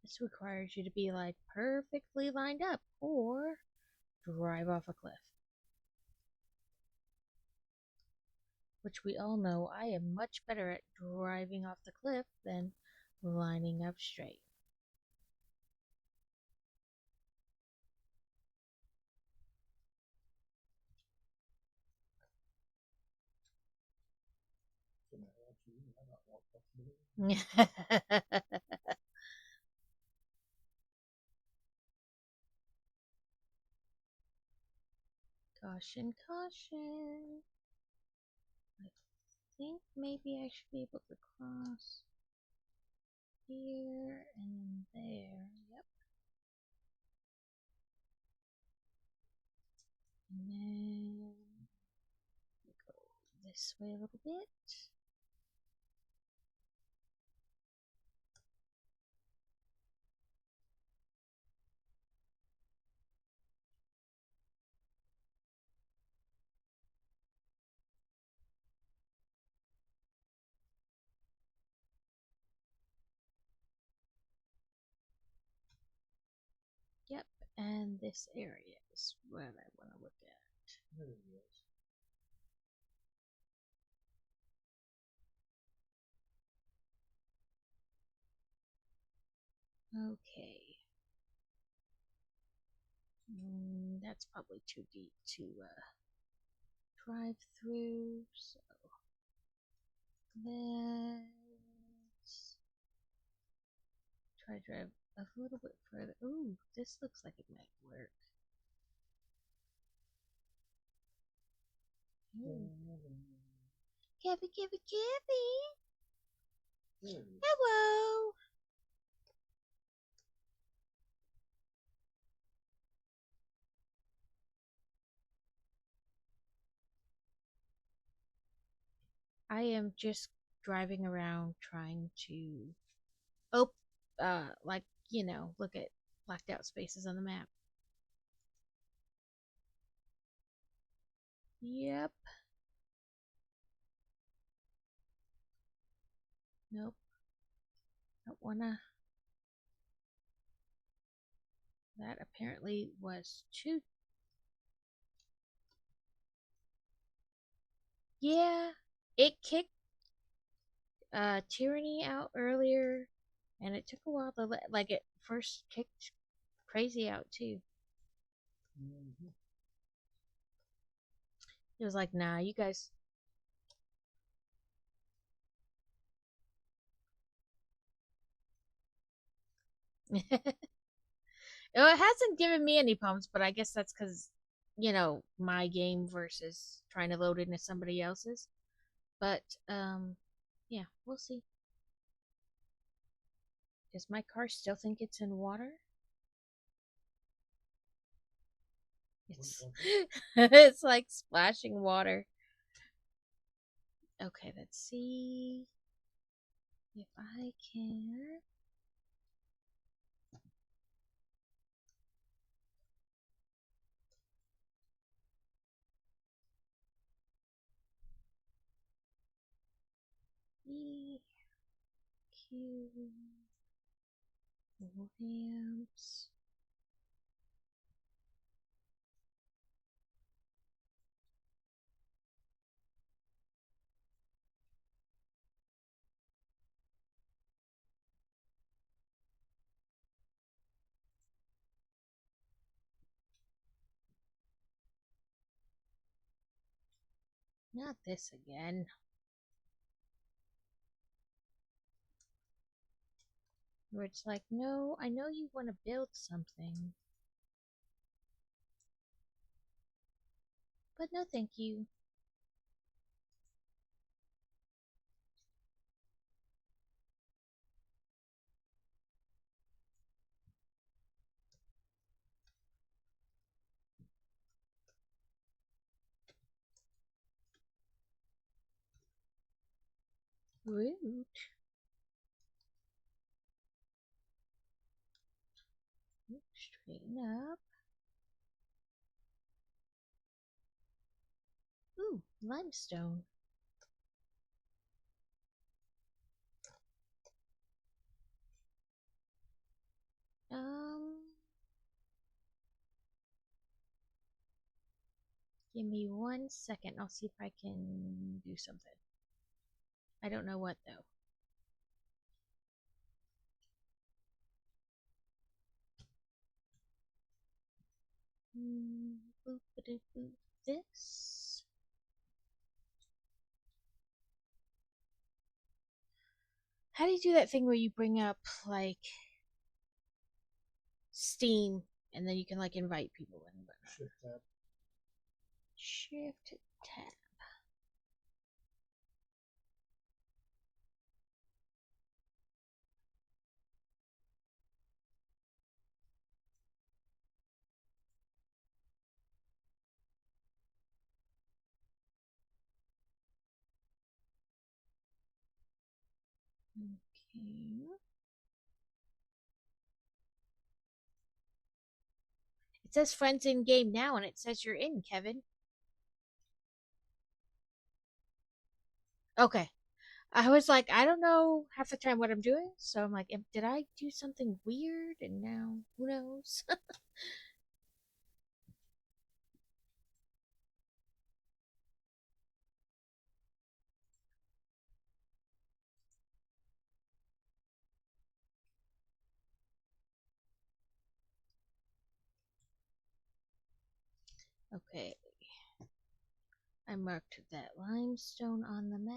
This requires you to be like perfectly lined up or drive off a cliff. Which we all know I am much better at driving off the cliff than lining up straight. Caution, caution. I think maybe I should be able to cross here and then there. Yep. And then go this way a little bit. this area is what I want to look at. There it is. Okay. That's probably too deep to drive through. So let's try to drive a little bit further. Ooh, this looks like it might work. Ooh. Kevin, Kevin, Kevin. There it is. Hello. I am just driving around trying to oh like, look at blacked out spaces on the map. Yep. Nope. Don't wanna. That apparently was too. Yeah. It kicked Tyranny out earlier, and it took a while to like it first kicked Crazy out too. Mm-hmm. It was like, nah, you guys. It hasn't given me any problems, but I guess that's because, my game versus trying to load into somebody else's. But, yeah, we'll see. Does my car still think it's in water? It's it's like splashing water. Okay, let's see if I can. EQ Williams. Not this again. Where it's like, no, I know you want to build something, but no, thank you. Rude. Straighten up. Ooh, limestone. Um, Give me 1 second. I'll see if I can do something. I don't know what though. Boop, boop, boop. This. How do you do that thing where you bring up like Steam and then you can like invite people and whatnot? Shift tab. Shift tab. Okay. It says friends in game now and it says you're in, Kevin. Okay. I was like, I don't know half the time what I'm doing, so I'm like, did I do something weird? And now, who knows? Okay, I marked that limestone on the map.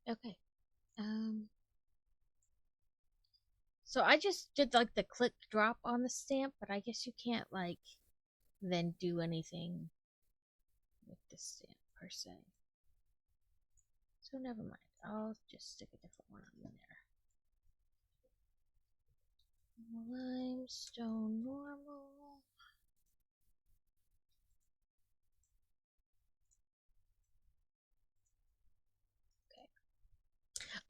Okay. Um, so I just did like the click drop on the stamp, but I guess you can't like then do anything with the stamp per se. So never mind. I'll just stick a different one on there. Limestone normal. Okay.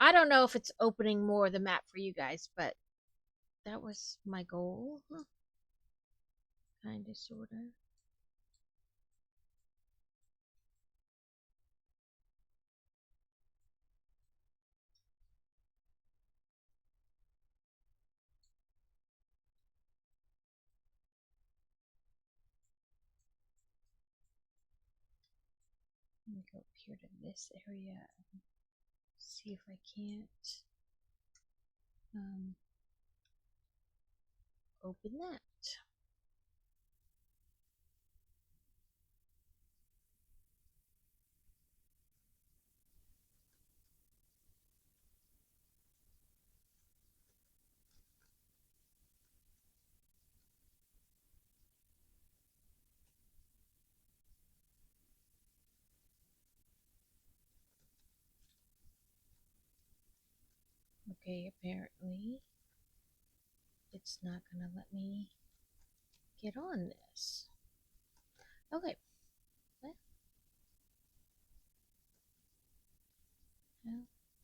I don't know if it's opening more of the map for you guys, but that was my goal. Huh. Kinda, sorta. Let me go up here to this area and see if I can't open that. Okay, apparently it's not gonna let me get on this. Okay, well, how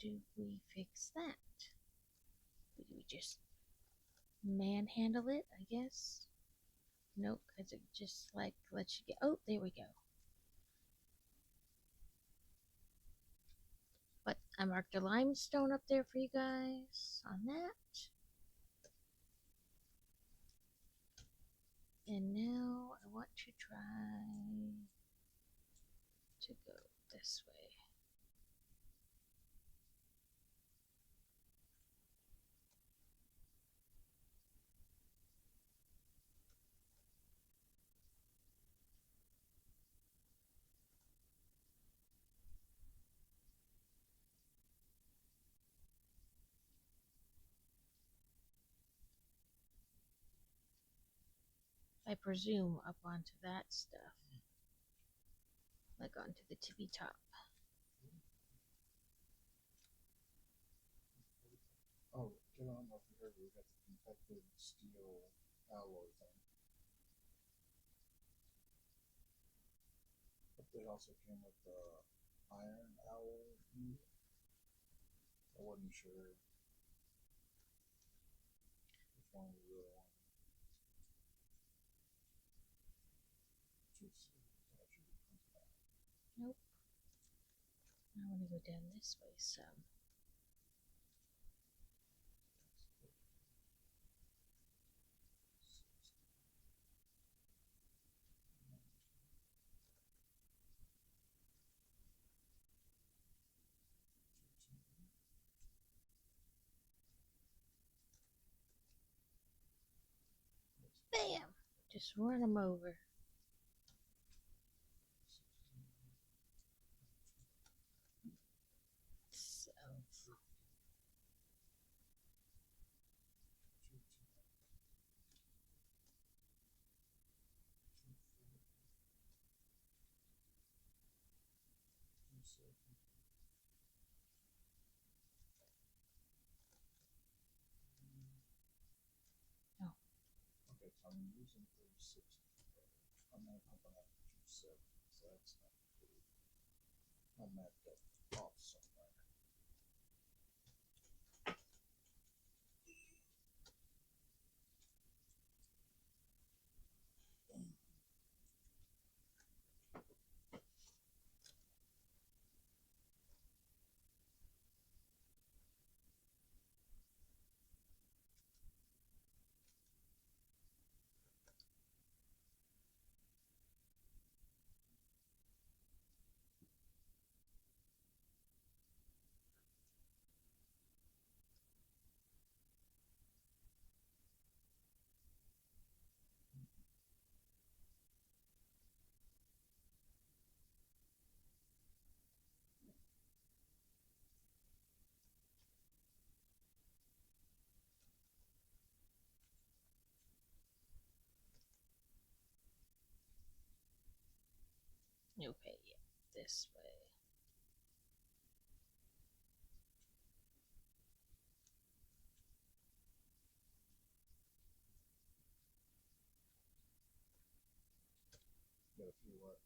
do we fix that? Do we just manhandle it, I guess? Nope, because it just like lets you get. Oh, there we go. But I marked a limestone up there for you guys on that. And now I want to try to go this way. I presume up onto that stuff, like onto the tippy top. Oh, get on up here. We got the compacted steel alloy thing. But they also came with the iron alloy. I wasn't sure which one we really wanted. Just Nope. I want to go down this way some. Bam! Just run them over. So, oh, okay, so I'm using 36. I'm not pumping out 27, so that's not good. I might get off somewhere. Okay, yeah, this way. Got a few left.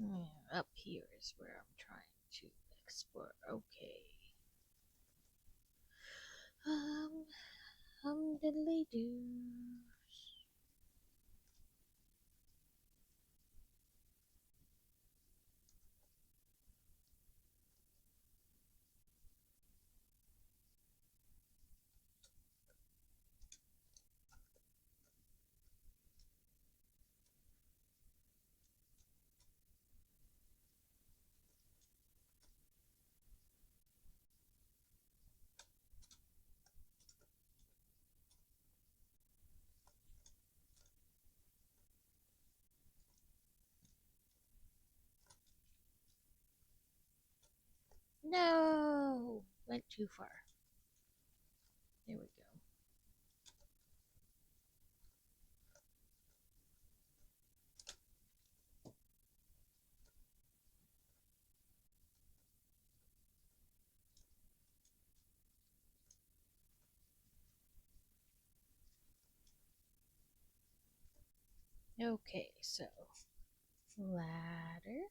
Yeah, up here is where I'm trying to explore. Okay. Um, diddly do. No! Went too far. There we go. Okay, so ladder.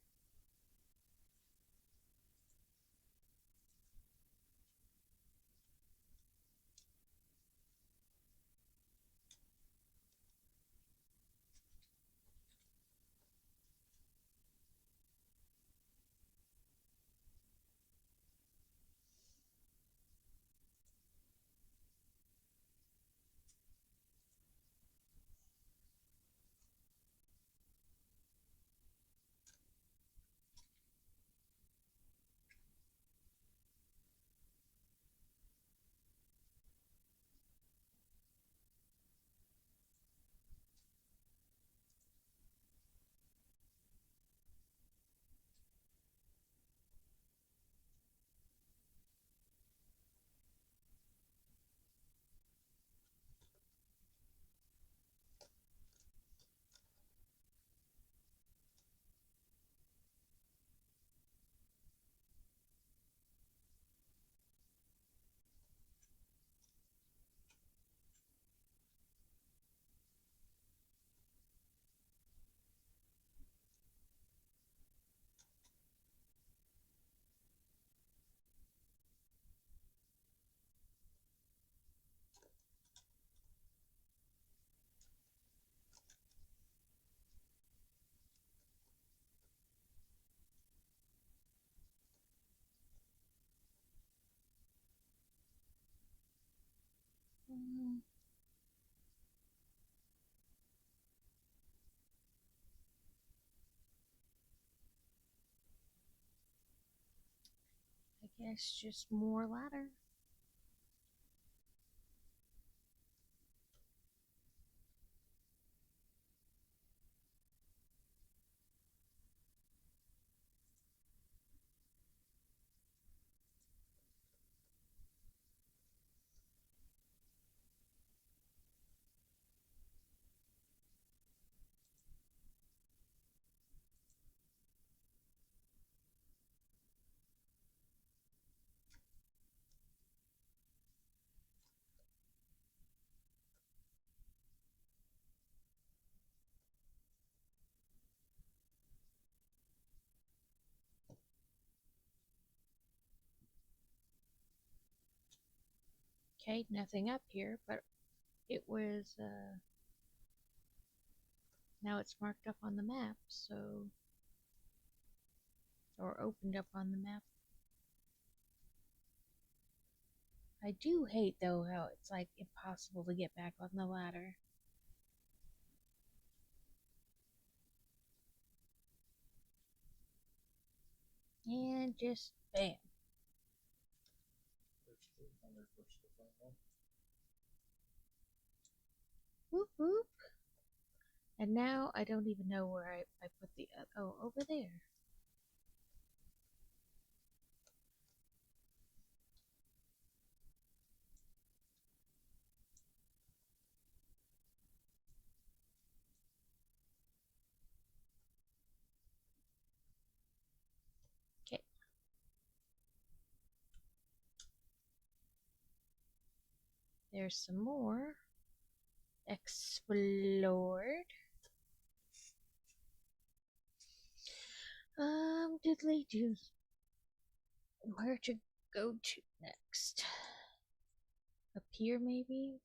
Mm, I guess just more ladder. Okay, nothing up here, but it was, now it's marked up on the map, so, or opened up on the map. I do hate, though, how it's like impossible to get back on the ladder. And just bam. There's two on their first to find out. Whoop whoop. And now I don't even know where I put the, oh, over there. There's some more. Explored. Diddly do. Where to go to next? Up here, maybe?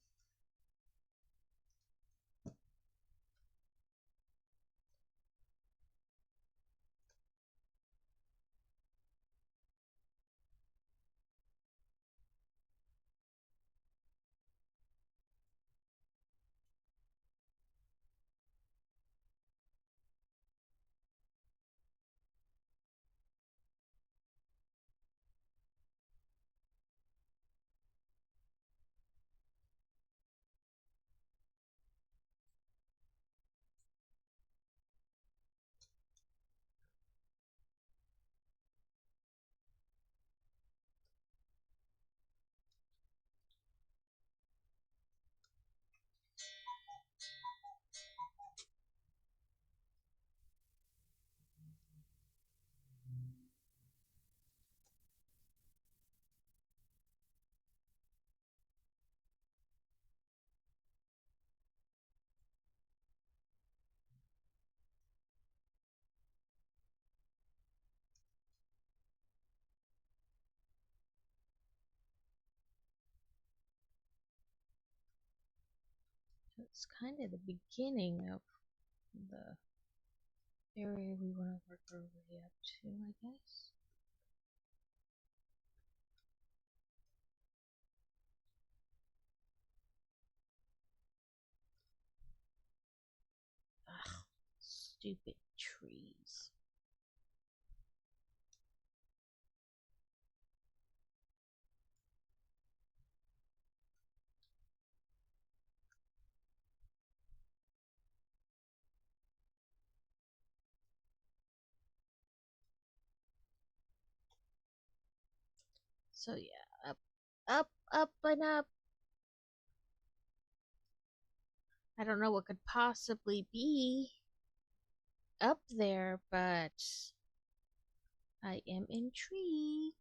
It's kind of the beginning of the area we want to work our way up to, I guess. Ugh, stupid trees. So yeah, up and up. I don't know what could possibly be up there, but I am intrigued.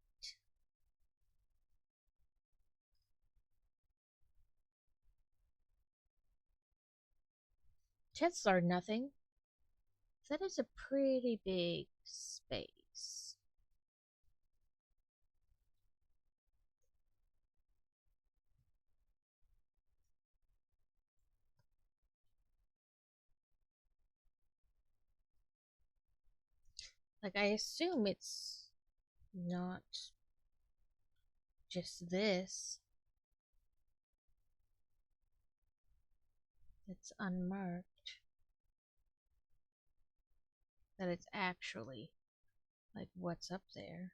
Chances are nothing. That is a pretty big space. Like, I assume it's not just this. It's unmarked. That it's actually, like, what's up there.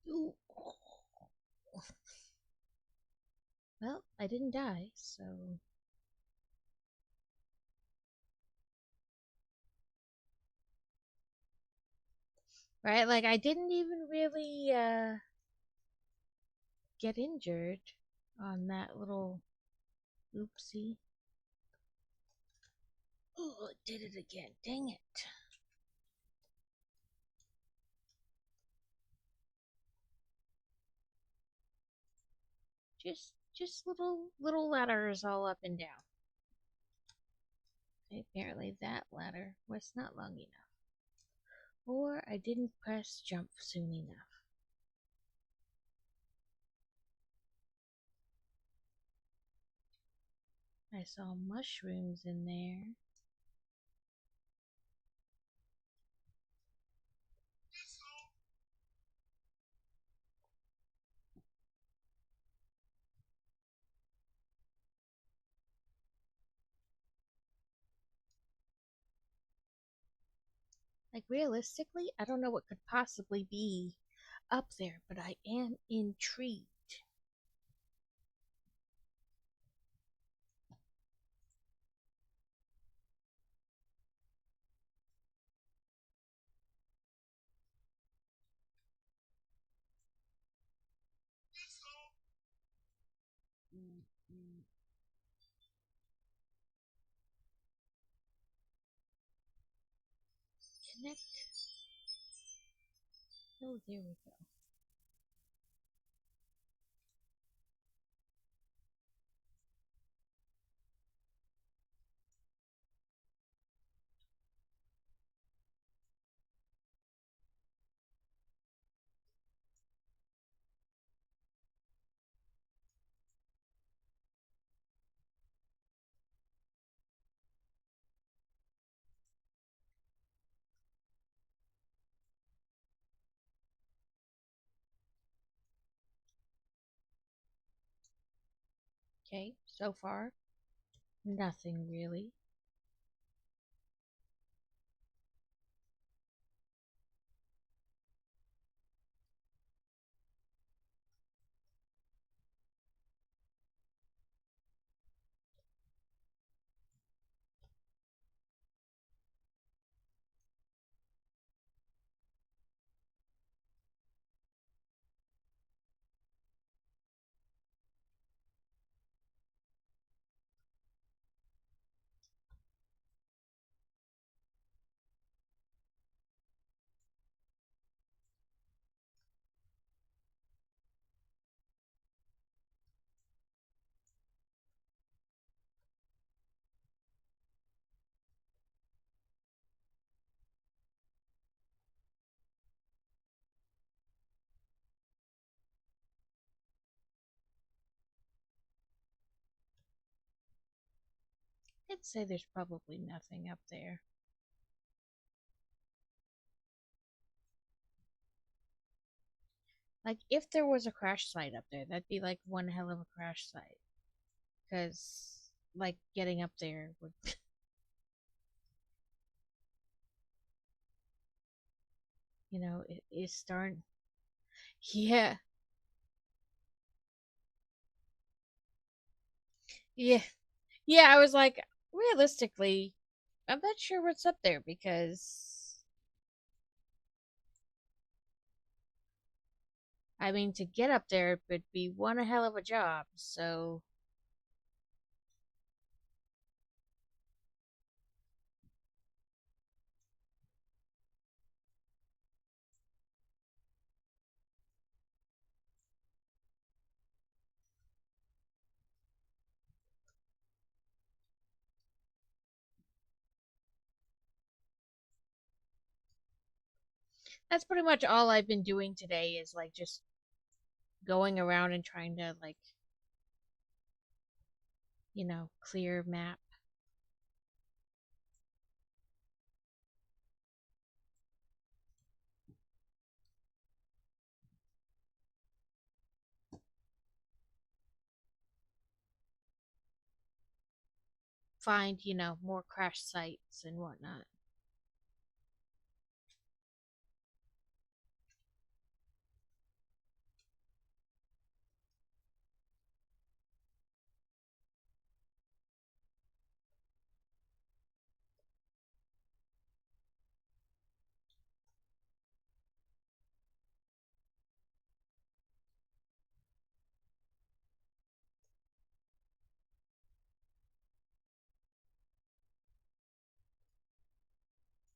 Ooh. Well, I didn't die, so. Right? Like, I didn't even really get injured on that little oopsie. Oh, it did it again. Dang it. Just little ladders all up and down. Okay, apparently that ladder was not long enough. Or I didn't press jump soon enough. I saw mushrooms in there. Like, realistically, I don't know what could possibly be up there, but I am intrigued. Connect. Oh, there we go. Okay, so far, nothing really. I'd say there's probably nothing up there. Like, if there was a crash site up there, that'd be like one hell of a crash site. Because, like, getting up there would, it is starting. Yeah, yeah, yeah. I was like, realistically, I'm not sure what's up there because, I mean, to get up there would be one hell of a job. So, that's pretty much all I've been doing today is like just going around and trying to, like, clear map, find, more crash sites and whatnot.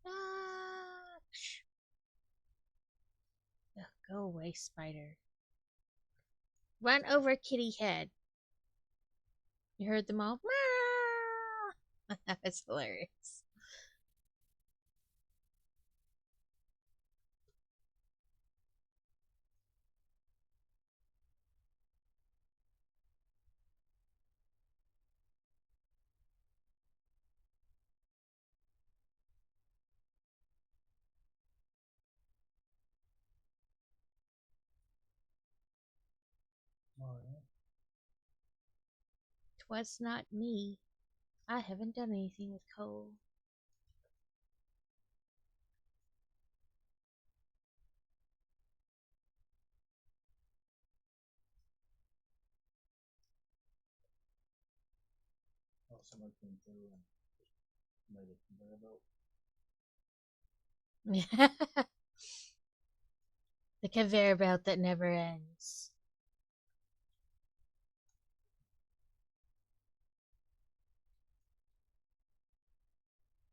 Ah, ugh, go away, spider. Run over kitty head. You heard them all? That's hilarious. 'Twas not me. I haven't done anything with coal. Oh, somebody came through and made a conveyor belt. The conveyor belt that never ends.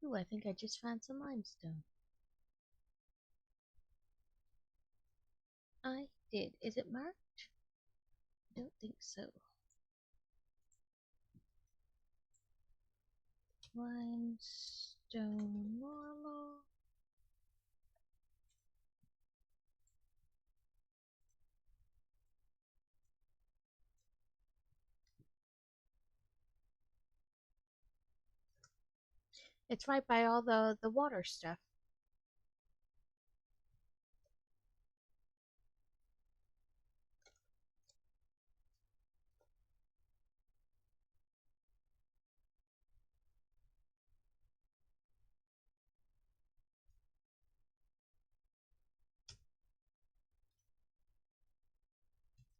Ooh, I think I just found some limestone. I did. Is it marked? I don't think so. Limestone normal. It's right by all the water stuff.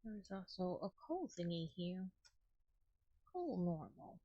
There's also a coal thingy here. Coal normal.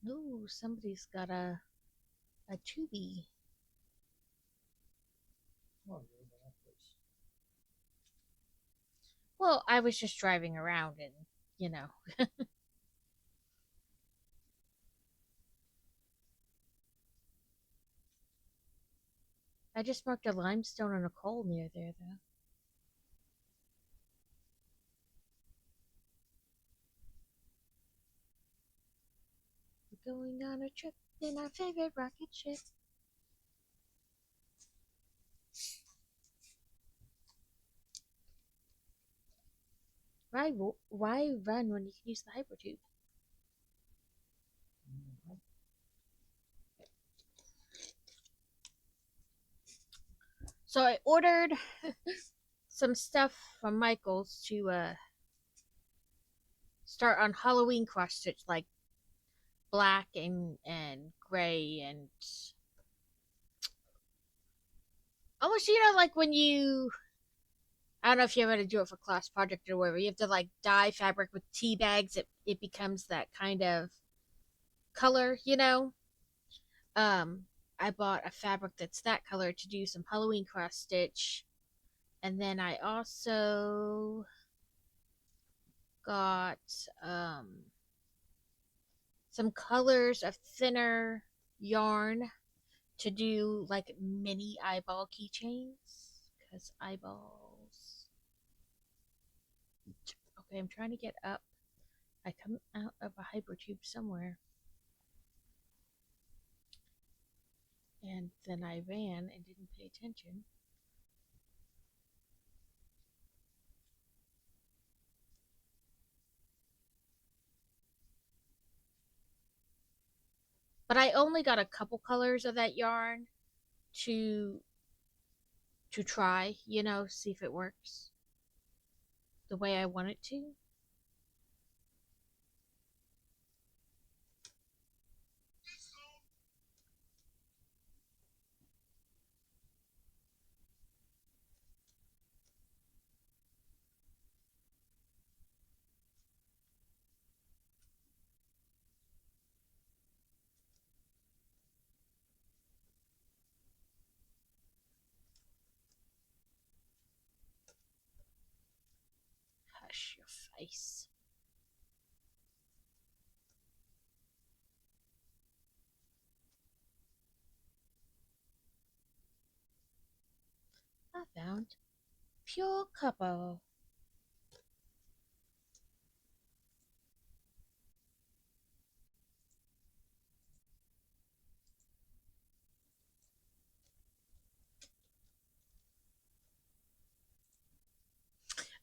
Ooh, somebody's got a tubie. Oh, yeah, but that place. Well, I was just driving around and, you know, I just marked a limestone and a coal near there, though. We're going on a trip in our favorite rocket ship. Why run when you can use the hypertube? Mm-hmm. So I ordered some stuff from Michael's to start on Halloween cross stitch, like black and gray and almost like when you I don't know if you ever had to do it for class project or whatever. You have to like dye fabric with tea bags. It becomes that kind of color. Um, I bought a fabric that's that color to do some Halloween cross stitch, and then I also got some colors of thinner yarn to do like mini eyeball keychains because eyeballs. Okay, I'm trying to get up. I come out of a hypertube somewhere. And then I ran and didn't pay attention. But I only got a couple colors of that yarn to try, see if it works the way I want it to. Hush your face. I found pure copper.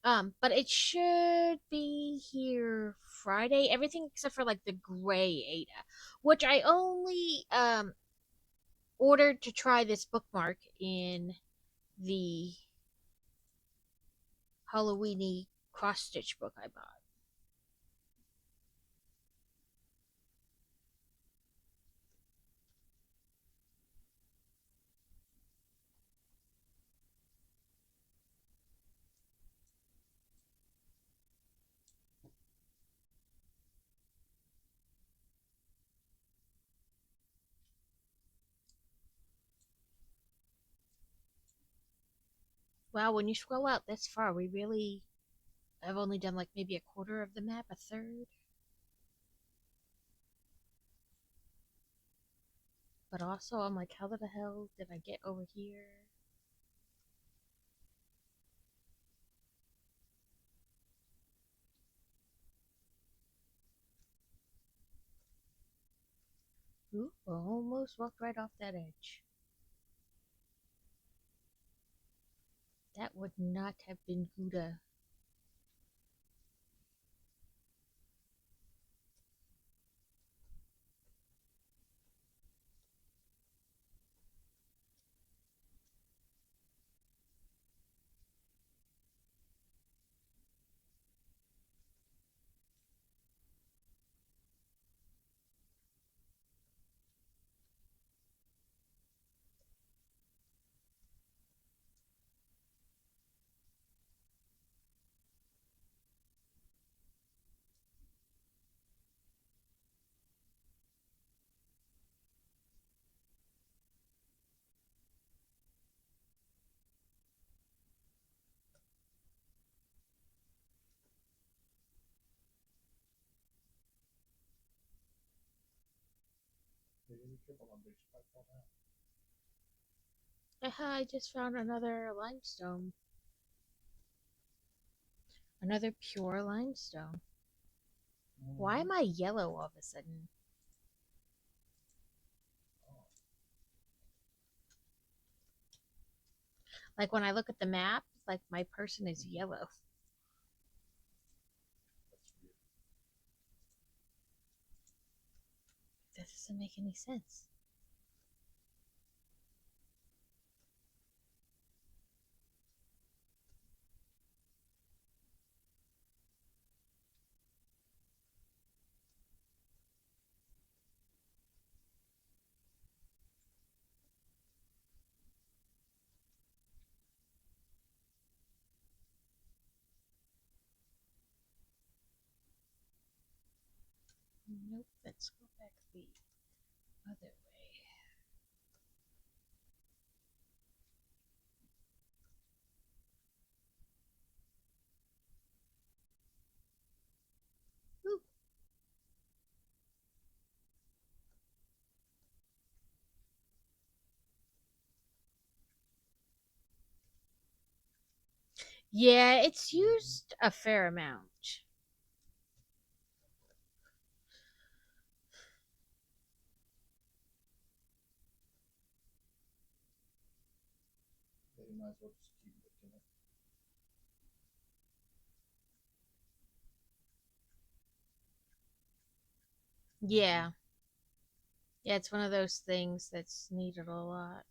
But it should be here Friday. Everything except for like the gray Ada, which I only ordered to try this bookmark in the Halloweeny cross stitch book I bought. Wow, when you scroll out this far, we really I've only done like maybe a quarter of the map, a third. But also, I'm like, how the hell did I get over here? Ooh, almost walked right off that edge. That would not have been Gouda. Yeah, you triple on base back on that. Aha, I just found another limestone. Another pure limestone. Why Mm-hmm. am I yellow all of a sudden? Oh, Like when I look at the map, like my person is yellow. that's weird. That doesn't make any sense. Nope, let's go back the other way. Ooh. Yeah, it's Mm-hmm. used a fair amount. Yeah, you might as well just keep looking at. Mm-hmm. Yeah. Yeah, it's one of those things that's needed a lot.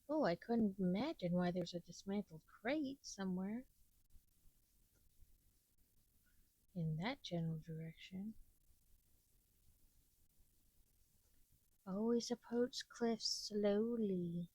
Oh, I couldn't imagine why there's a dismantled crate somewhere in that general direction. Always approach cliffs slowly.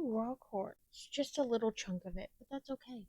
raw quartz. Just a little chunk of it, but that's okay.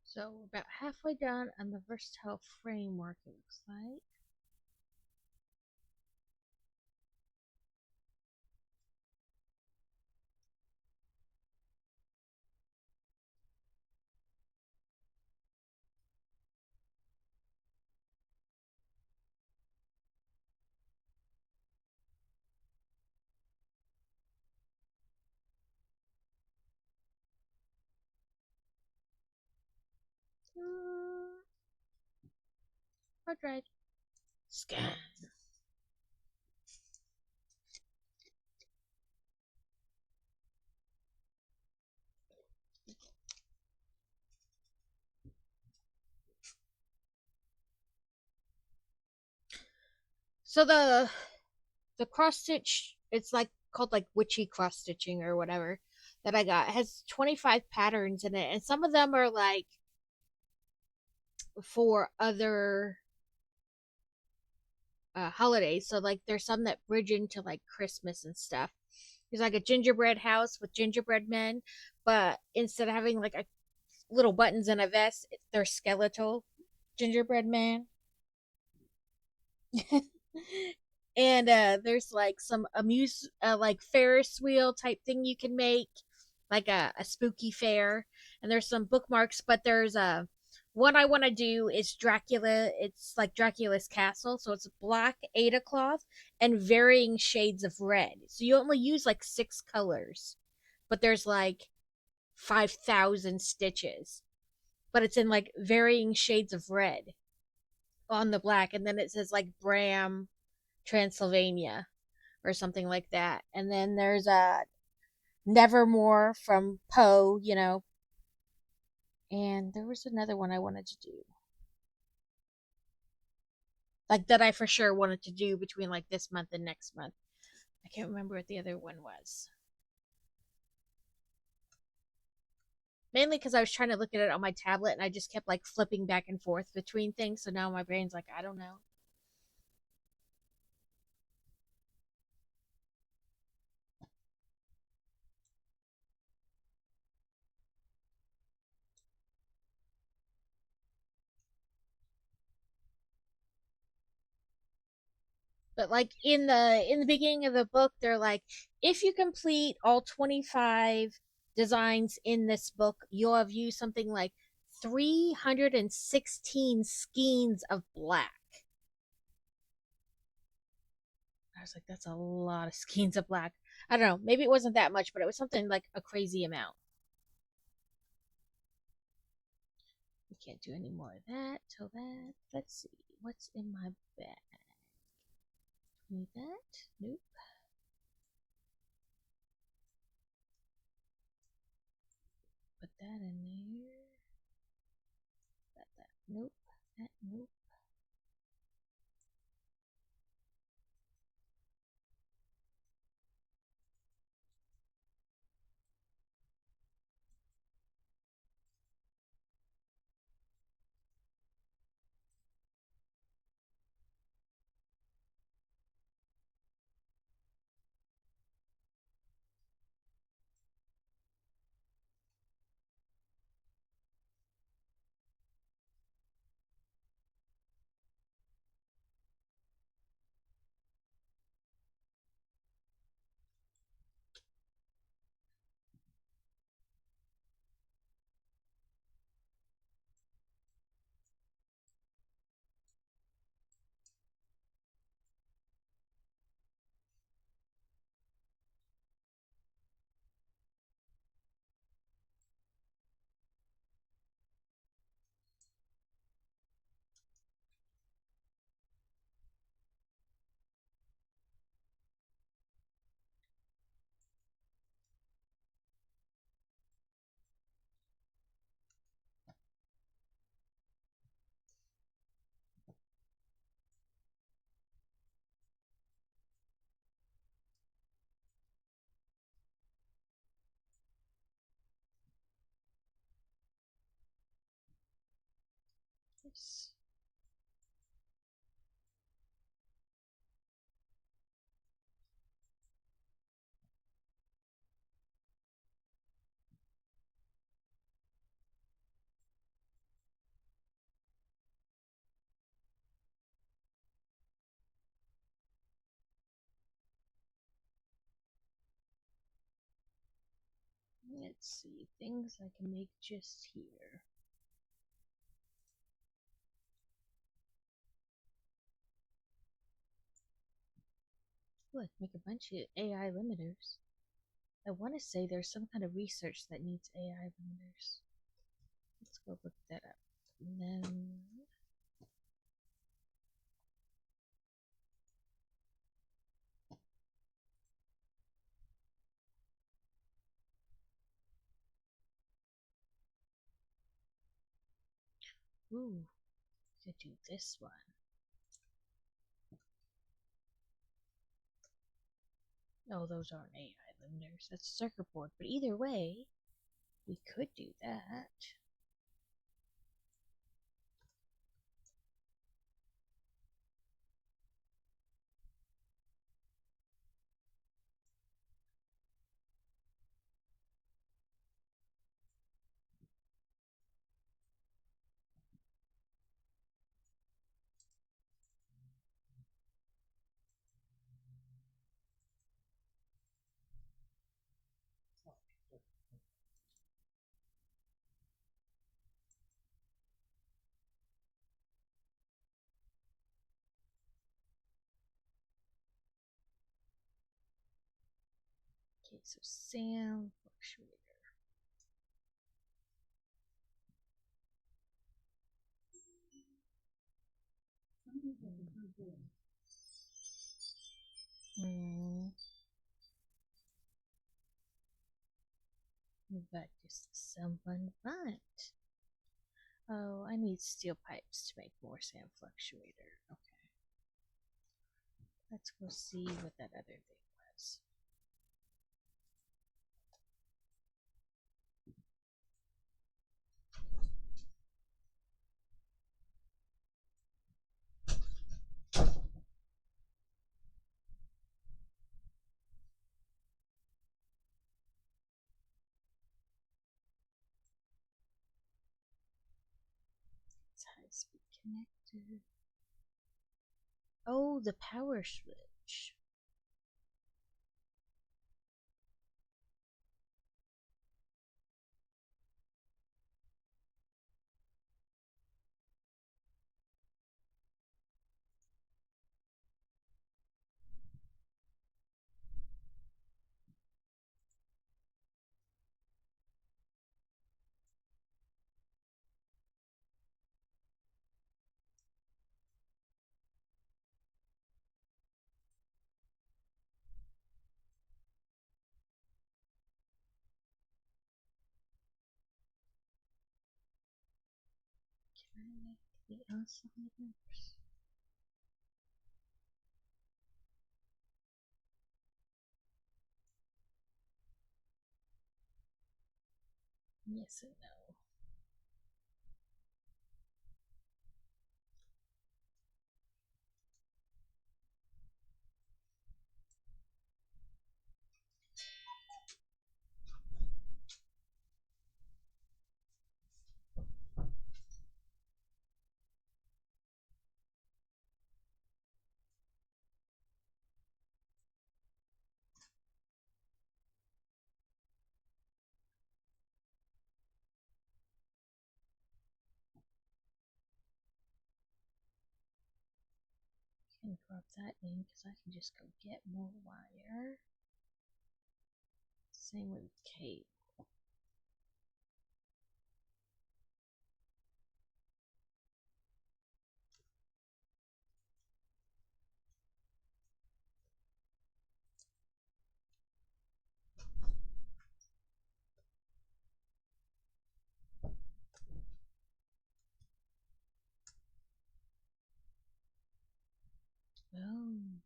So we're about halfway done on the versatile framework, it looks like. Hard drive. Scan. So the cross stitch, it's like called like witchy cross stitching or whatever that I got. It has 25 patterns in it, and some of them are like for other holidays. So like there's some that bridge into like Christmas and stuff. There's like a gingerbread house with gingerbread men, but instead of having like a little buttons and a vest, they're skeletal gingerbread man. And there's like some amuse like Ferris wheel type thing you can make, like a spooky fair. And there's some bookmarks, but there's a what I want to do is Dracula. It's like Dracula's castle, so it's black Ada cloth and varying shades of red. So you only use like 6 colors, but there's like 5,000 stitches, but it's in like varying shades of red on the black, and then it says like Bram Transylvania or something like that. And then there's a Nevermore from Poe, and there was another one I wanted to do. Like that I for sure wanted to do between like this month and next month. I can't remember what the other one was. Mainly because I was trying to look at it on my tablet and I just kept like flipping back and forth between things. So now my brain's like, I don't know. But like in the beginning of the book, they're like, if you complete all 25 designs in this book, you'll have used something like 316 skeins of black. I was like, that's a lot of skeins of black. I don't know, maybe it wasn't that much, but it was something like a crazy amount. We can't do any more of that till that. Let's see what's in my bag. Need that? Nope. Put that in there. That. Nope. That. Nope. limbs. Let's see, things I can make just here. Look, make a bunch of AI limiters. I want to say there's some kind of research that needs AI limiters. Let's go look that up. And then ooh, we could do this one. No, those aren't AI limiters. That's circuit board. But either way, we could do that. Okay, so Sam fluctuator. Hmm. But just someone want. Oh, I need steel pipes to make more sand fluctuator. Okay. Let's go see what that other thing was. It's high speed connector. Oh, the power switch. Can I make the oscillators? Yes and no. I can drop that in because I can just go get more wire. Same with cable. Oh,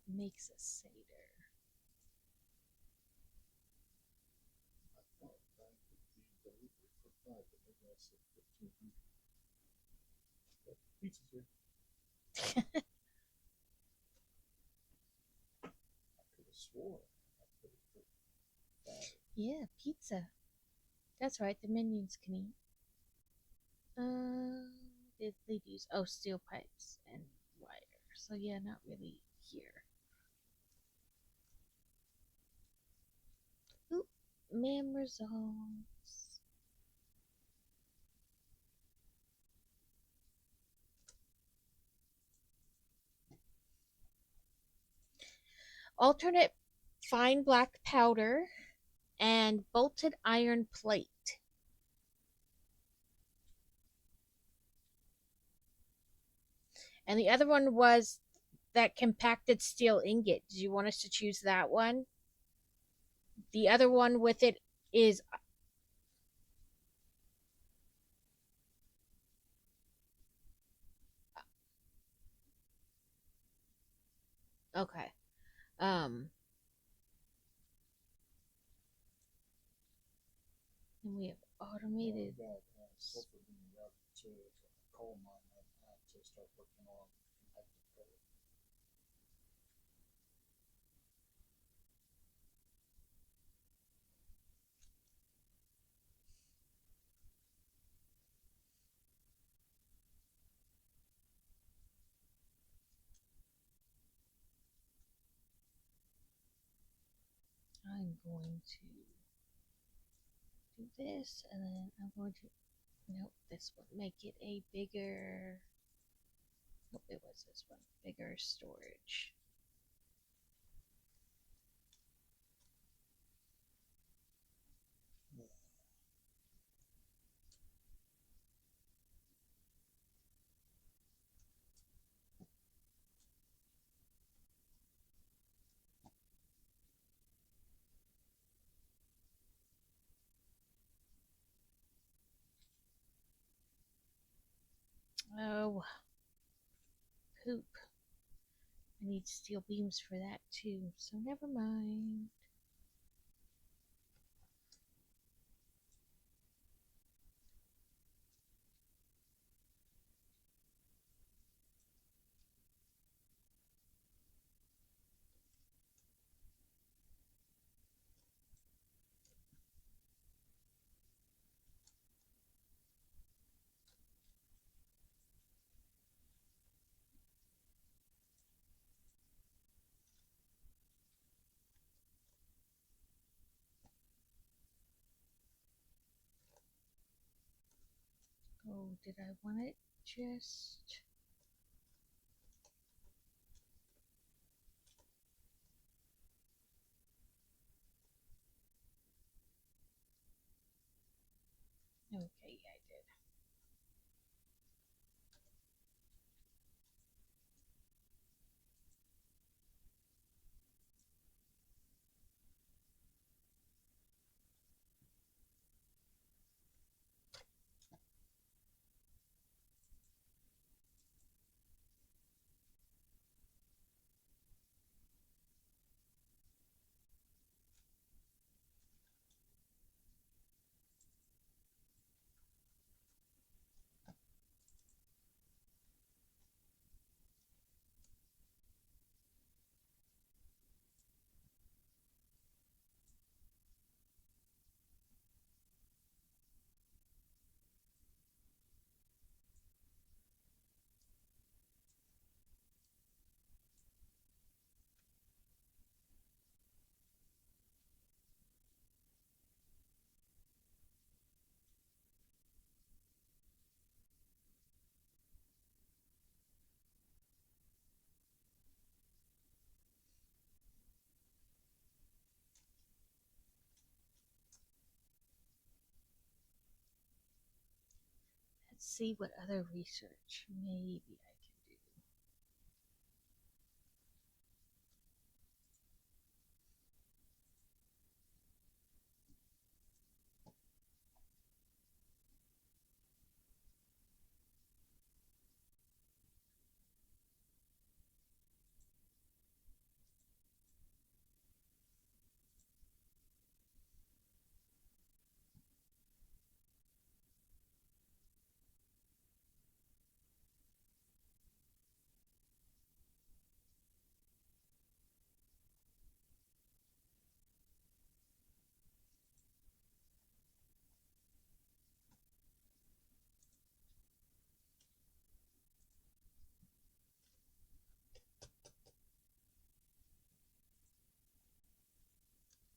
makes a satyr? I thought that would be delivered for five, but maybe I said 1500. But pizza's here. I could have swore I put it for five. Yeah, pizza. That's right. The minions can eat. Um, they'd use steel pipes and wire. So yeah, not really here. Oop, man resolves. Alternate fine black powder and bolted iron plate. And the other one was that compacted steel ingot. Do you want us to choose that one? The other one with it is okay. Um, and we have Well, automated. I got sulfur being routed to a coal mine right now to start working on compacted coal. I'm going to do this, and then I'm going to nope this one. Make it a bigger. Nope, it was this one. Bigger storage. Oh, poop. I need steel beams for that too, so never mind. Oh, did I want it just. Okay, yeah, I did. Let's see what other research maybe I can do.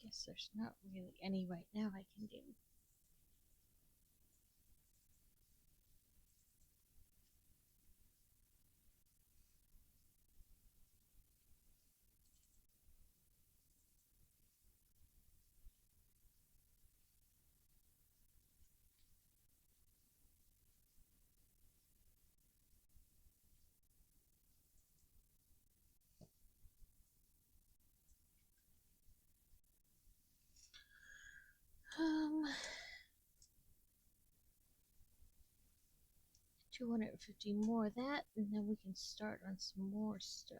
Guess there's not really any right now I can do. Um, 250 more of that, and then we can start on some more stuff.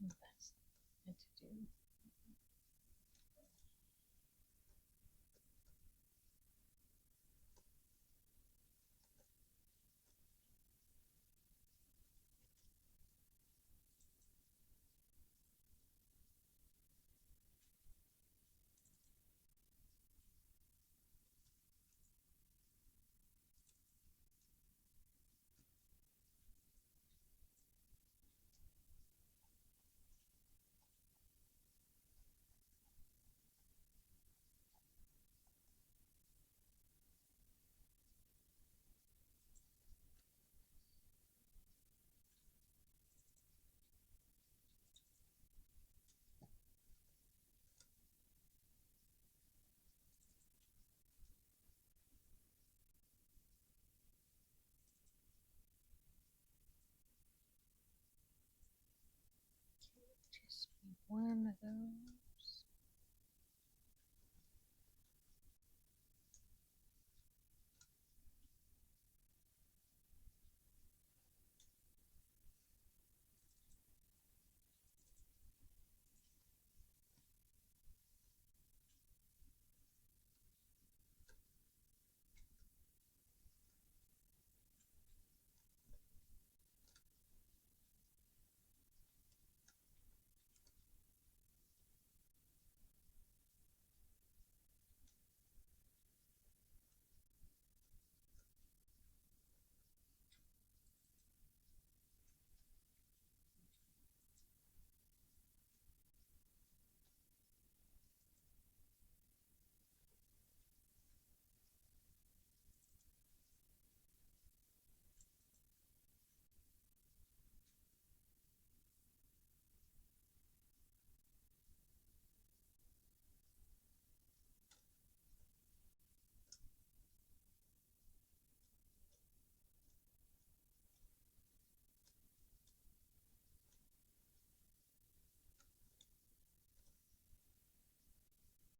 That's meant to do. Just be one of those.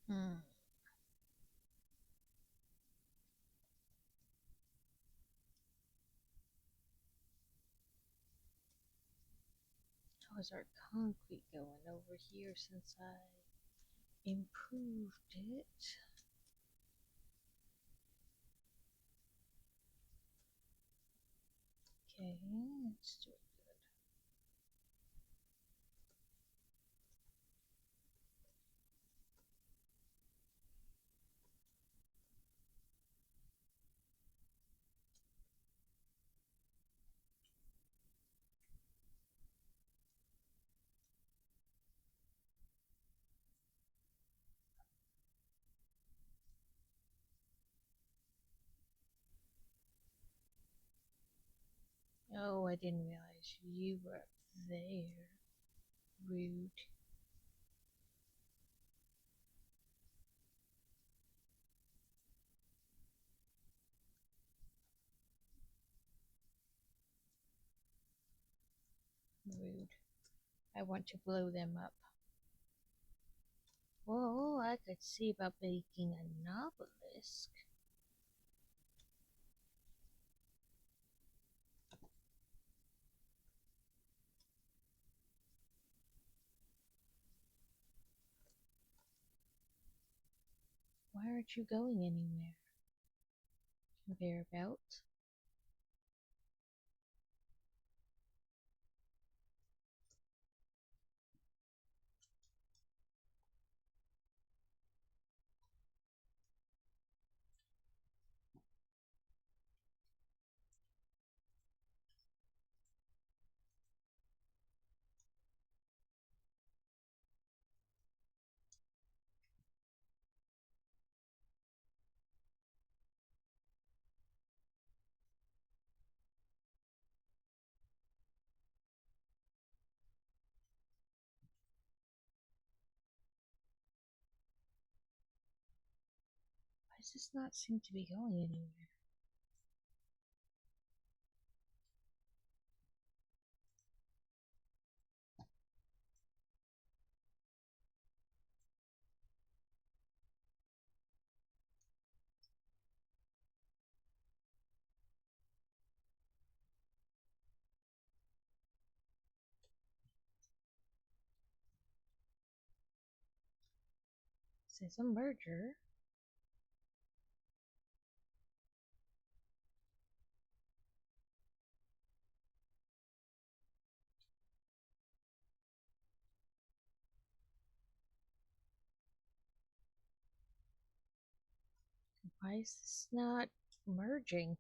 Hmm. How's our concrete going over here since I improved it? Okay, let's do it good. Oh, I didn't realize you were up there. Rude. Rude. I want to blow them up. Whoa, I could see about making an obelisk. Why aren't you going anywhere? Thereabouts? does this not seem to be going anywhere? It says a merger. Why is this not merging?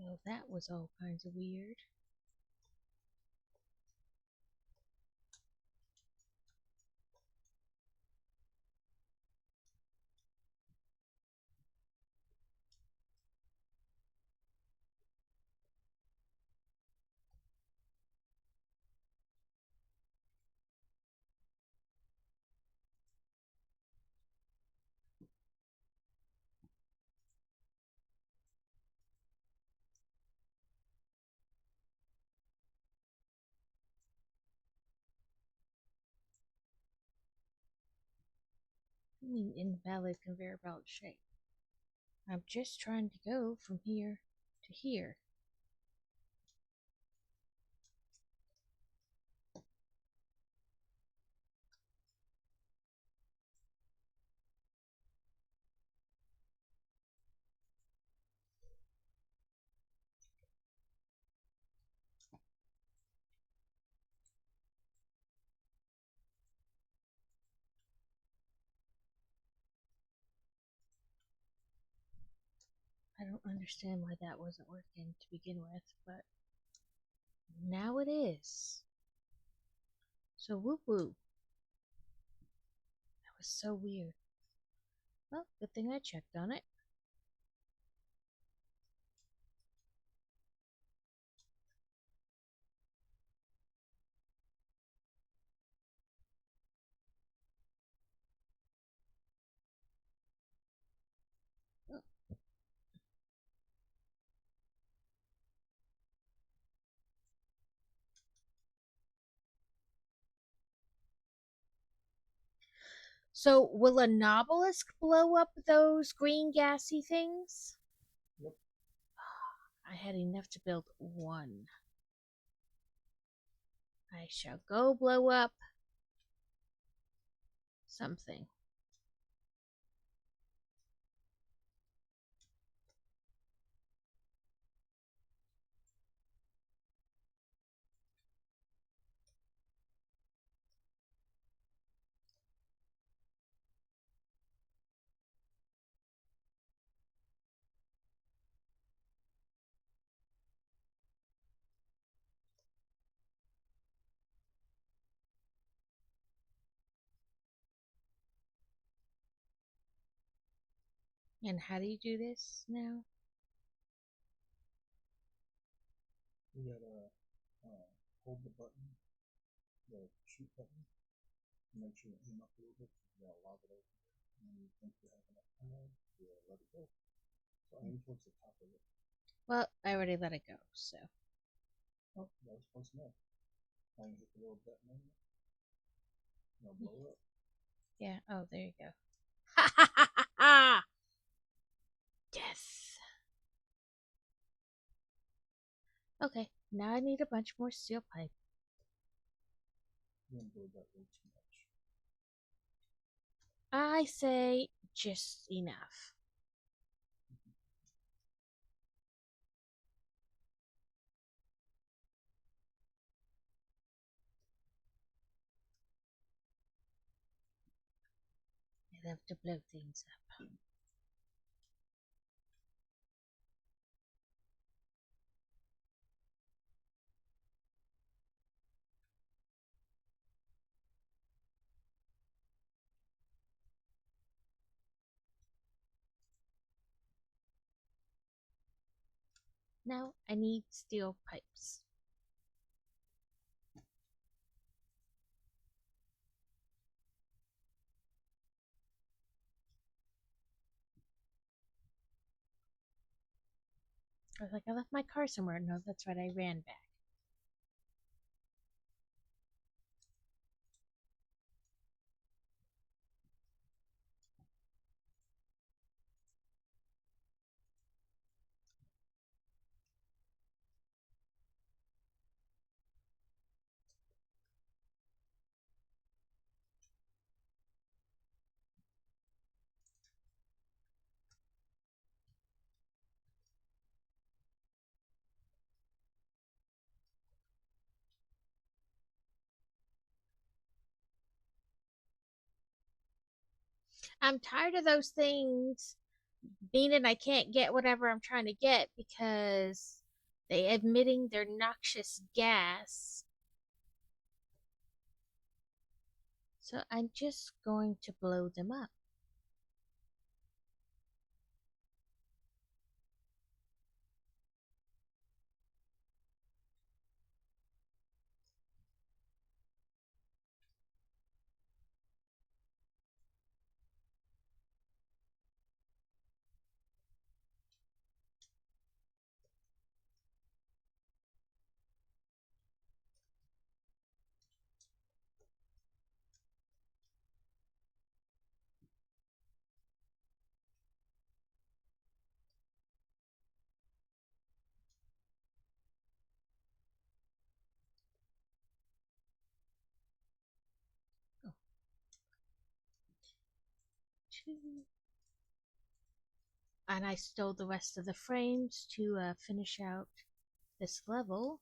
Well, that was all kinds of weird. I mean, invalid conveyor belt shape. I'm just trying to go from here to here. I don't understand why that wasn't working to begin with, but now it is. So whoop whoop. That was so weird. Well, good thing I checked on it. So will a Nobelisk blow up those green gassy things? Yep. I had enough to build one. I shall go blow up something. And how do you do this now? You gotta hold the button, the shoot button, Make sure you heat up a little bit. You gotta lob it over there. And when you think you have enough time, you let it go. So aim towards the top of it. Well, I already let it go, so. Oh, that was close enough. Now you hit the little detonator. Now blow it up. Yeah, oh, there you go. Ha ha ha ha ha! Yes. Okay, now I need a bunch more steel pipe. You didn't blow that way too much. I say just enough. I love to blow things up. Now I need steel pipes. I was like, I left my car somewhere. No, that's right, I ran back. I'm tired of those things meaning I can't get whatever I'm trying to get because they emitting their noxious gas. So I'm just going to blow them up. Oh, two. And I stole the rest of the frames to finish out this level.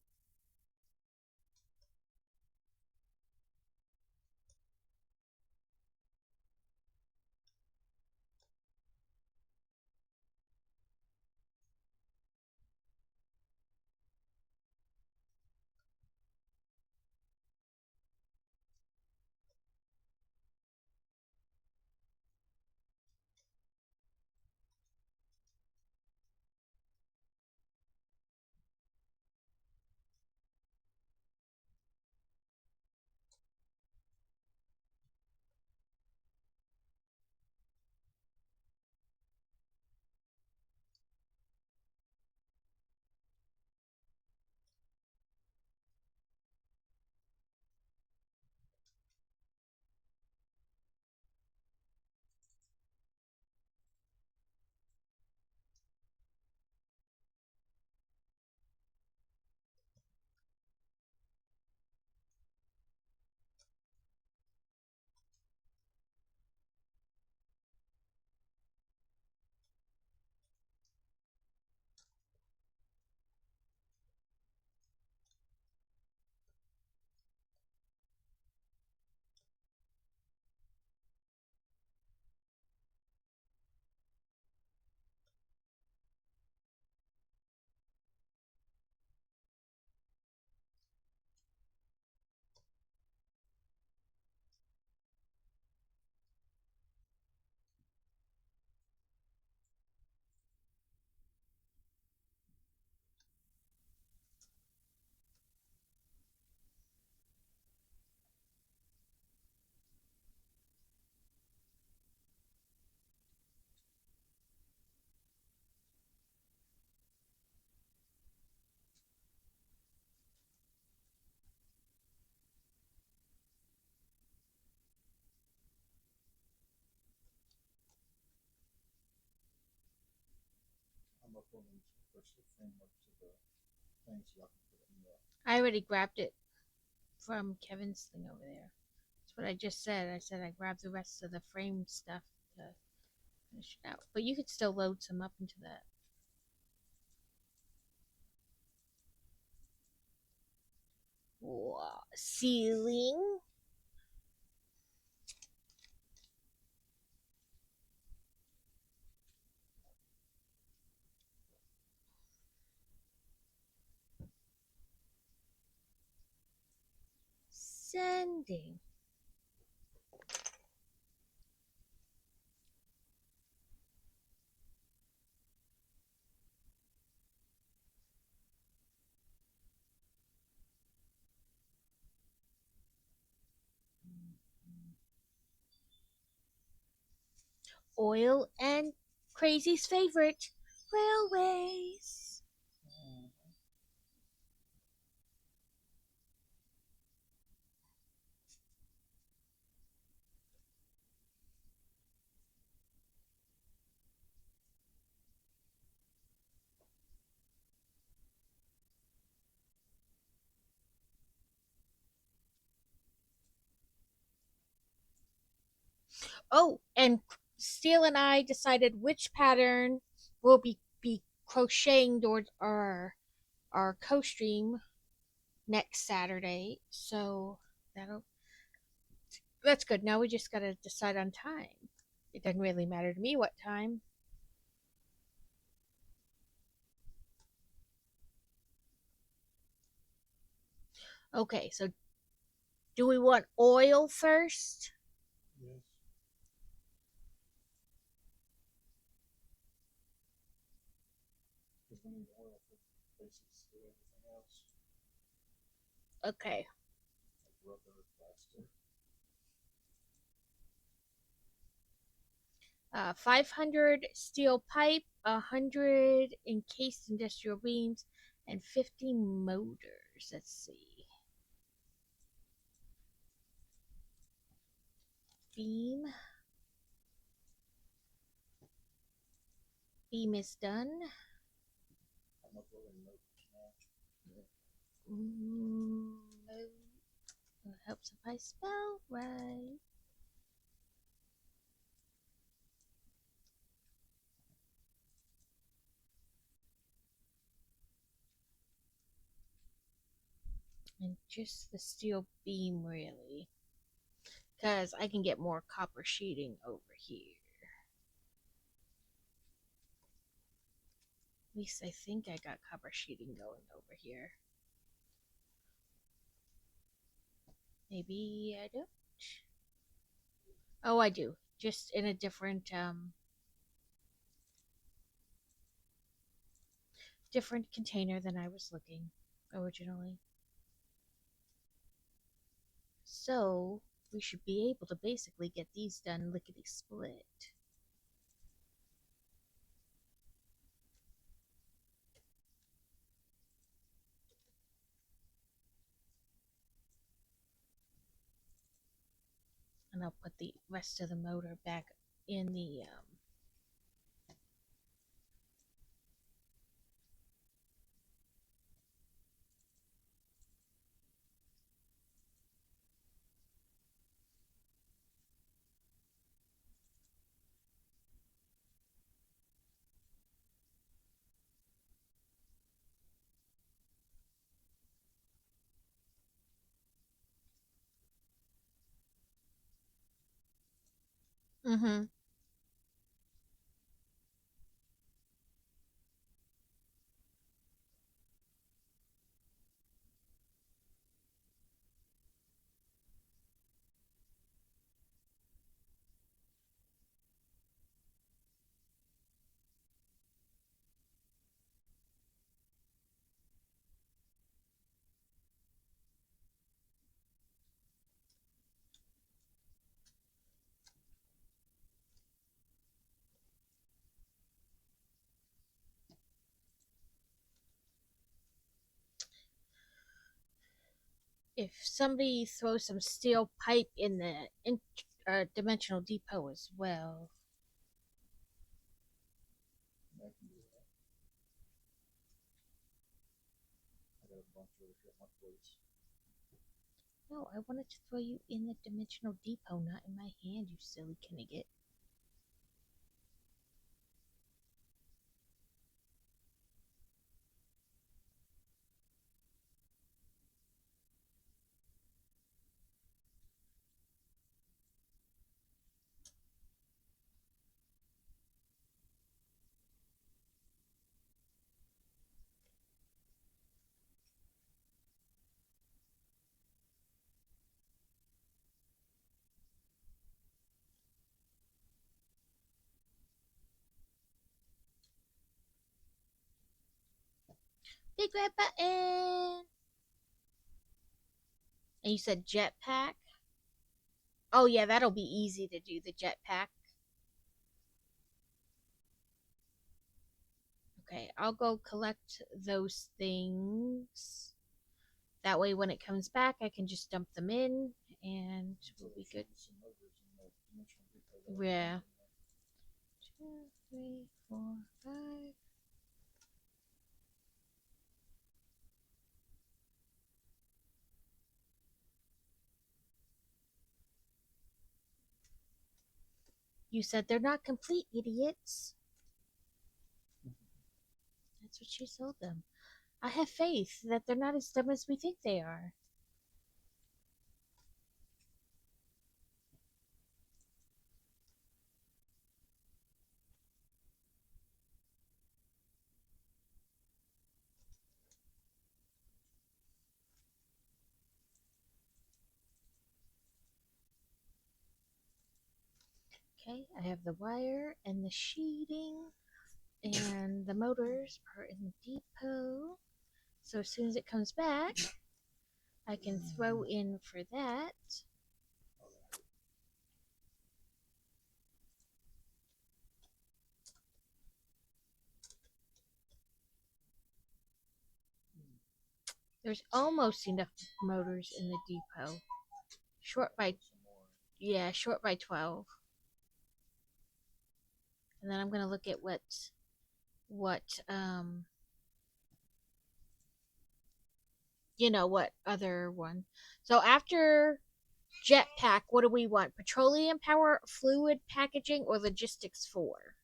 upload them to first the framework to the thing so I can put it in the. I already grabbed it from Kevin's thing over there. That's what I just said. I said I grabbed the rest of the frame stuff to finish it out. But you could still load some up into that. Wow. Ceiling. Sending. Oil and Crazy's favorite, railways. Oh, and Steele and I decided which pattern will be crocheting towards our co-stream next Saturday. So that'll that's good. Now we just gotta decide on time. It doesn't really matter to me what time. Okay, so do we want oil first? Yes. Because we need oil for bases to do everything else, Okay. like rubber, plastic. 500 steel pipe, 100 encased industrial beams, and 50 motors. Let's see. Beam. Beam is done. I'm uploading motors now. Mm, it helps if I spell right. And just the steel beam, really. Because I can get more copper sheeting over here. At least I think I got copper sheeting going over here. Maybe I don't. Oh, I do. Just in a different container than I was looking originally. So we should be able to basically get these done lickety split. And I'll put the rest of the motor back in the Mm-hmm. If somebody throws some steel pipe in the dimensional depot as well. I can do that. my place. No, I wanted to throw you in the dimensional depot, not in my hand, you silly Kinnigat. Big red button! And you said jetpack? Oh, yeah, that'll be easy to do, the jetpack. Okay, I'll go collect those things. That way, when it comes back, I can just dump them in and So we'll there be should good. be some others in the dimensional depot that I Yeah. dumped in there. 2, 3, 4, 5. You said they're not complete, idiots. That's what she told them. I have faith that they're not as dumb as we think they are. Okay, I have the wire and the sheeting, and the motors are in the depot. So as soon as it comes back, I can throw in for that. There's almost enough motors in the depot. Short by, yeah, short by 12. And then I'm going to look at what what other one. So after jetpack, what do we want? Petroleum power, fluid packaging, or logistics 4?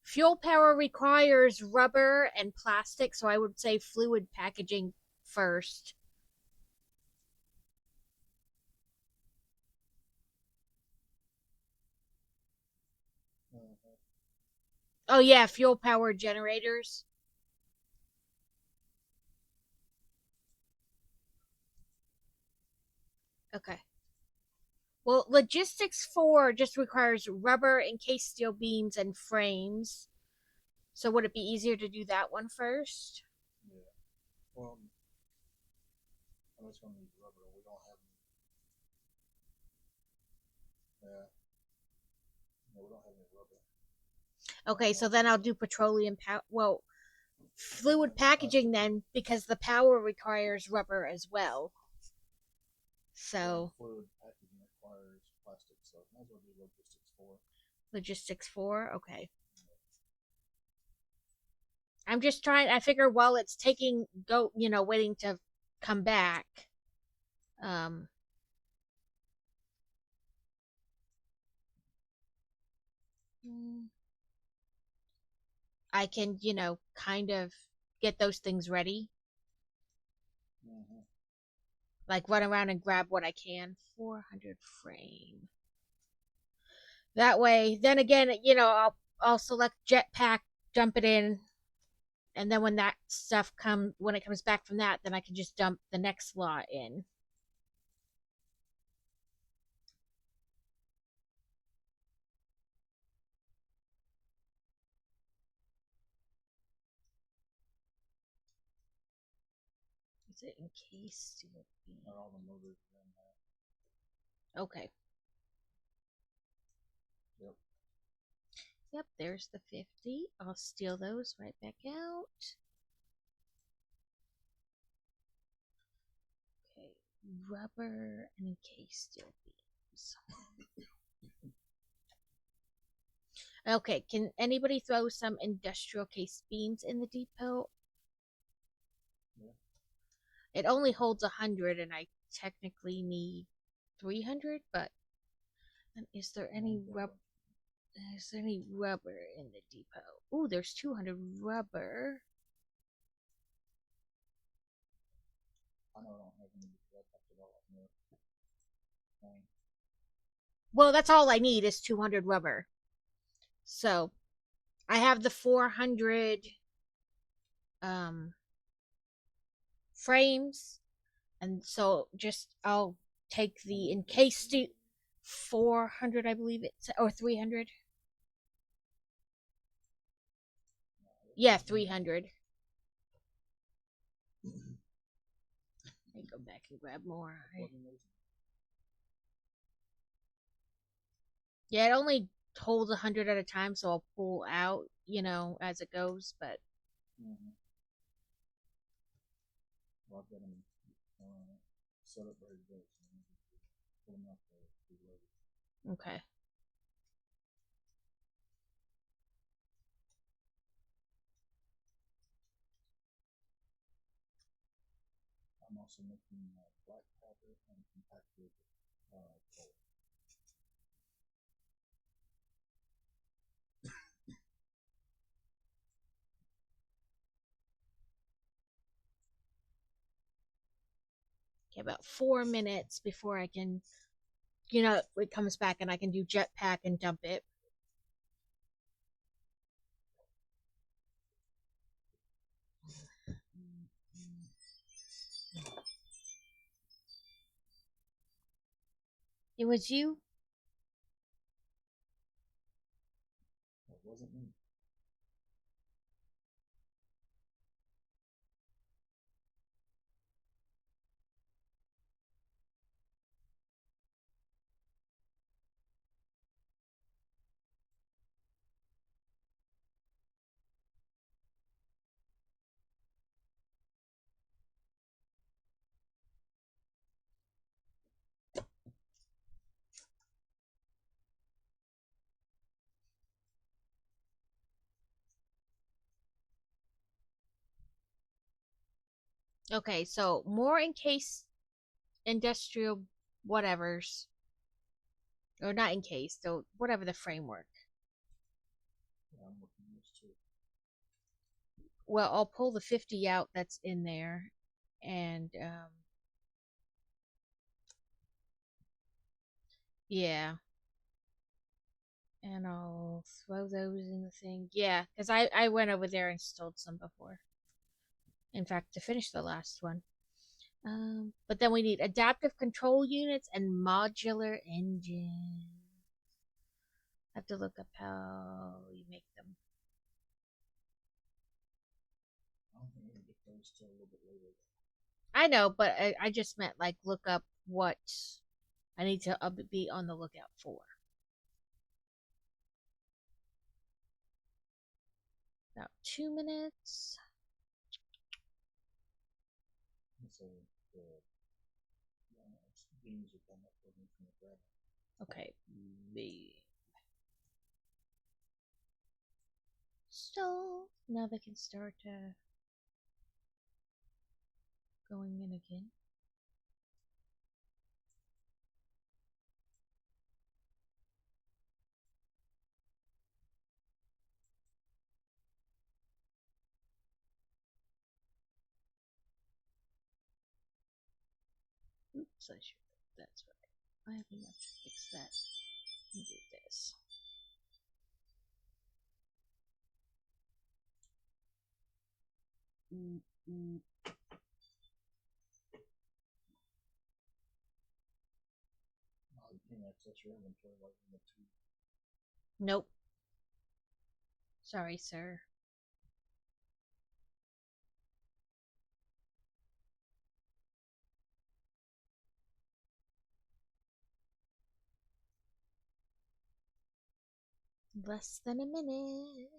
Fuel power requires rubber and plastic, so I would say fluid packaging first. Uh-huh. Oh yeah, fuel power generators. Okay. Well, logistics 4 just requires rubber, encased steel beams, and frames. So would it be easier to do that one first? Yeah. Well, I'm just gonna need rubber. We don't have any. Yeah. No, we don't have any rubber. Okay, so then I'll do petroleum power. Well, fluid packaging then, because the power requires rubber as well. So Fluid packaging requires plastic, so might as well do logistics 4. logistics 4, okay. I'm just trying. I figure while it's taking waiting to come back, um, I can kind of get those things ready, Mm-hmm. like run around and grab what I can. 400 frame. That way, then again, I'll select jetpack, dump it in, and then when it comes back from that, then I can just dump the next lot in. Is it encased? Not all the motors are in that. Okay. Yep. Yep, there's the 50. I'll steal those right back out. Okay. Rubber and encased steel beams. Okay, can anybody throw some industrial case beams in the depot? Yeah. It only holds 100, and I technically need 300. But is there any rubber? Is there any rubber in the depot? Oh, there's 200 rubber. I know I don't have any because I packed it all up in there. Well, that's all I need is 200 rubber. So I have the 400 um frames, and so just I'll take the encased 400, I believe it's, or 300. Yeah, 300. Let me go back and grab more. Yeah, it only holds 100 at a time, so I'll pull out, as it goes. But Well, I've got them set up ready to go. So pull them up to be ready. Okay. I'm also making black powder and compacted coal. Okay, about 4 minutes before I can, it comes back and I can do jetpack and dump it. It was you? It wasn't me. Okay, so more encased industrial whatevers. Or not encased, so whatever the framework. Yeah, I'm working this too. Well, I'll pull the 50 out that's in there. And, yeah. And I'll throw those in the thing. Yeah, because I went over there and stole some before. In fact, to finish the last one. But then we need adaptive control units and modular engine. I have to look up how you make them. I don't think we can get those till a little bit later. I know, but I just meant like look up what I need to be on the lookout for. About 2 minutes. So the beams are done up for me from the grab. Okay, B. So now they can start going in again. Oops, I should. That's right. I have enough to fix that. And do this. Mm-mm. You can't access your inventory like in the two. Nope. Sorry, sir. Less than a minute.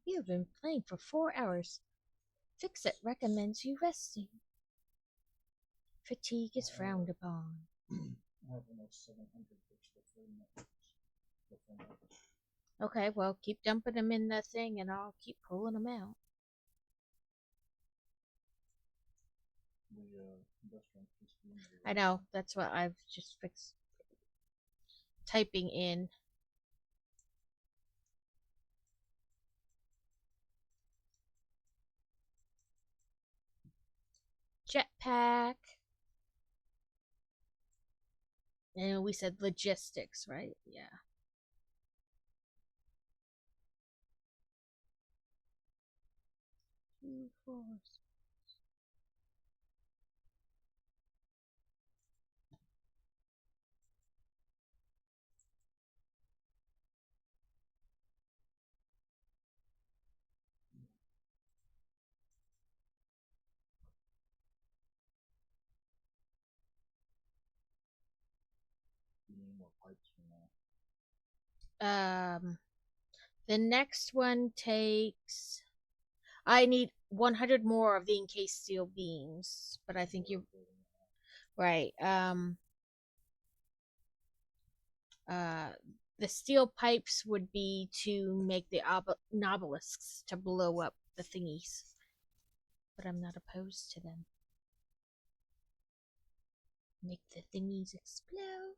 You've been playing for 4 hours. Fix it recommends you resting. Fatigue is frowned upon. I have almost 700 books before networks. Okay, well, keep dumping them in the thing and I'll keep pulling them out. The industrial just being I know, that's what I've just fixed typing in. Jetpack. And we said logistics, right? Yeah. Two, four, being more pipes from now. The next one takes. I need 100 more of the encased steel beams, but I think you're right. Uh, the steel pipes would be to make the nobelisks to blow up the thingies, but I'm not opposed to them. Make the thingies explode.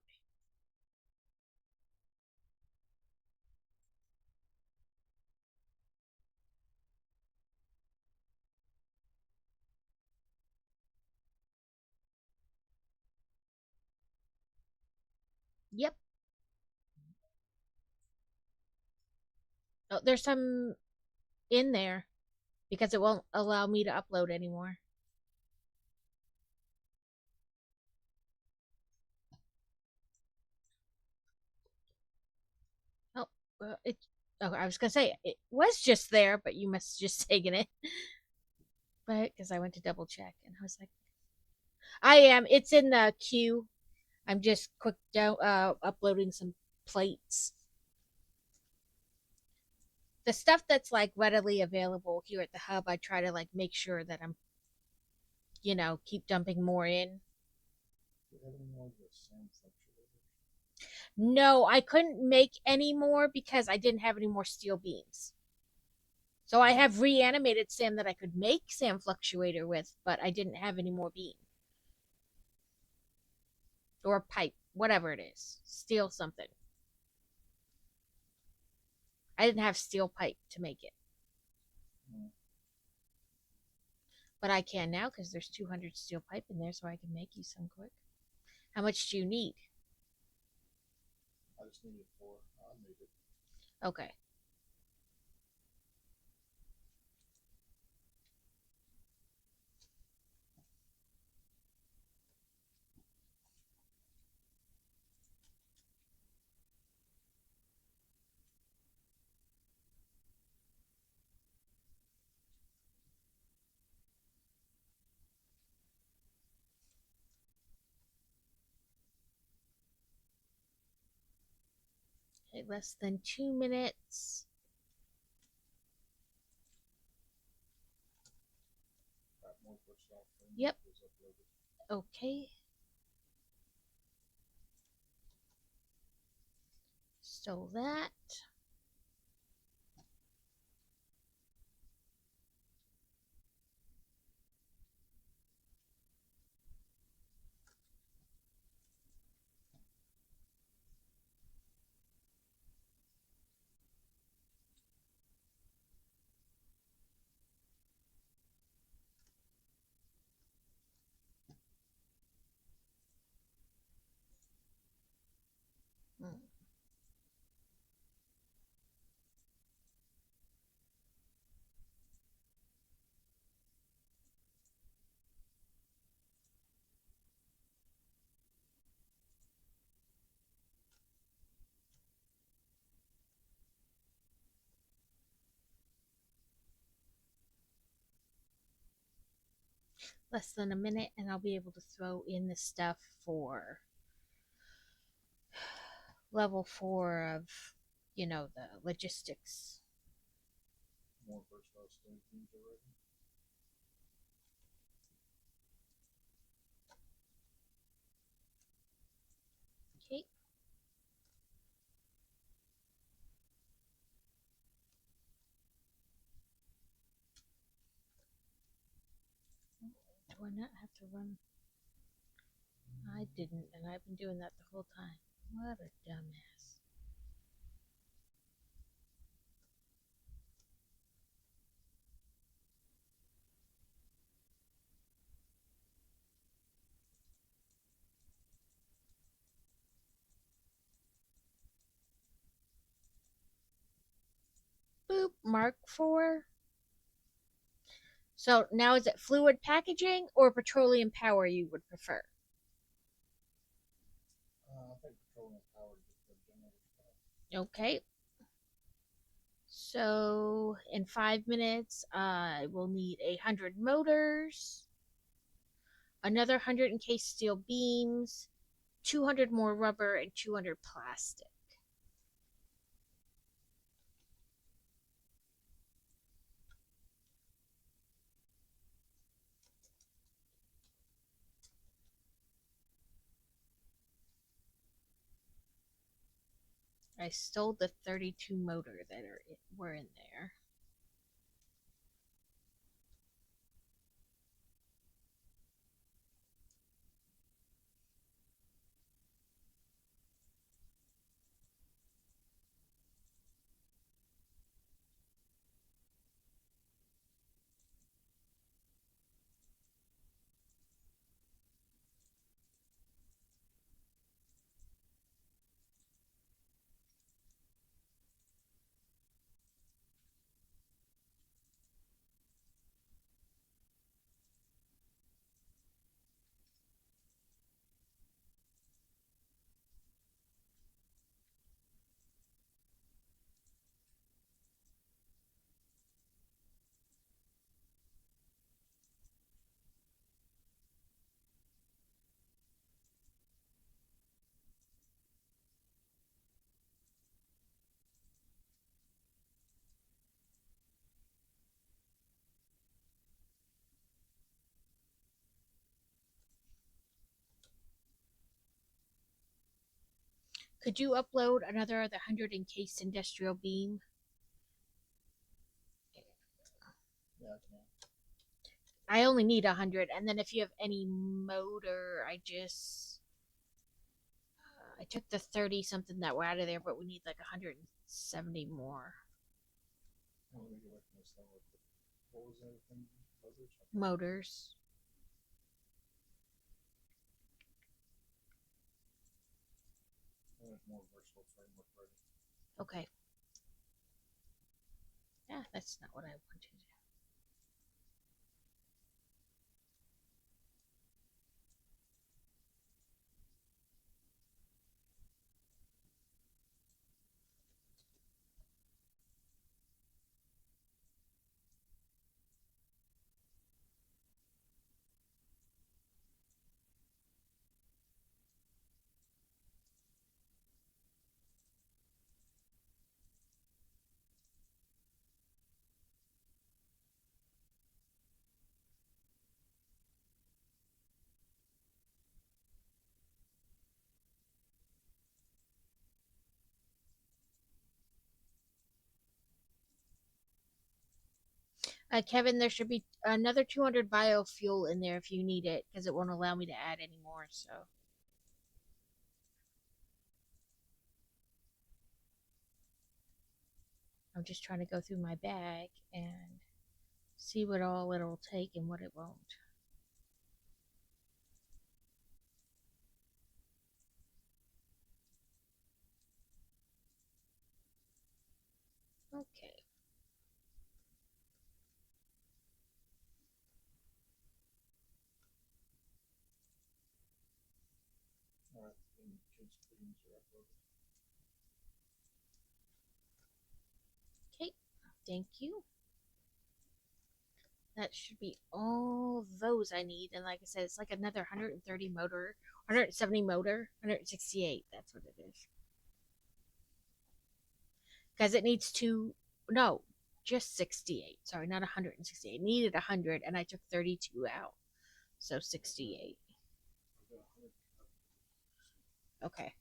Yep. Oh, there's some in there because it won't allow me to upload anymore. Oh, it. Oh, I was gonna say it was just there, but you must have just taken it. But because I went to double check and I was like, I am. It's in the queue. I'm just quick down uploading some plates. The stuff that's like readily available here at the hub, I try to like make sure that I'm, keep dumping more in. Do you have any more of the sand fluctuators? No, I couldn't make any more because I didn't have any more steel beams. So I have reanimated Sam that I could make Sam Fluctuator with, but I didn't have any more beam or pipe, whatever it is, steel something. I didn't have steel pipe to make it, Mm. but I can now because there's 200 steel pipe in there, so I can make you some quick. How much do you need? I just needed 4. I made it. Okay. Okay, less than 2 minutes. Got more versatile Yep. was uploaded. Okay. So that. Mm. Less than a minute, and I'll be able to throw in the stuff for level 4 of, the logistics. more versatile stove beams are ready. Okay. Do I not have to run? I didn't, and I've been doing that the whole time. What a dumbass. Boop. Mark 4. So now is it fluid packaging or petroleum power you would prefer? I think petroleum powered just for general stuff. Okay. So in 5 minutes, I will need 100 motors, another 100 encased steel beams, 200 more rubber, and 200 plastic. I stole the 32 motor that were in there. Could you upload another of the 100 encased industrial beam? Yeah, I can. I only need 100, and then if you have any motor, I took the 30 something that were out of there, but we need like 170 more Let me get back to my stuff. What was the other thing? Others? Okay. motors. More versatile framework ready. Okay. Yeah, that's not what I wanted. Kevin, there should be another 200 biofuel in there if you need it, because it won't allow me to add any more. So I'm just trying to go through my bag and see what all it'll take and what it won't. Okay. All right. And kids' beams are uploaded. Okay. Thank you. That should be all those I need. And like I said, it's like another 130 motor, 170 motor, 168. That's what it is. Because it needs two, no, just 68. Sorry, not 168. Needed 100, and I took 32 out. So 68. Okay.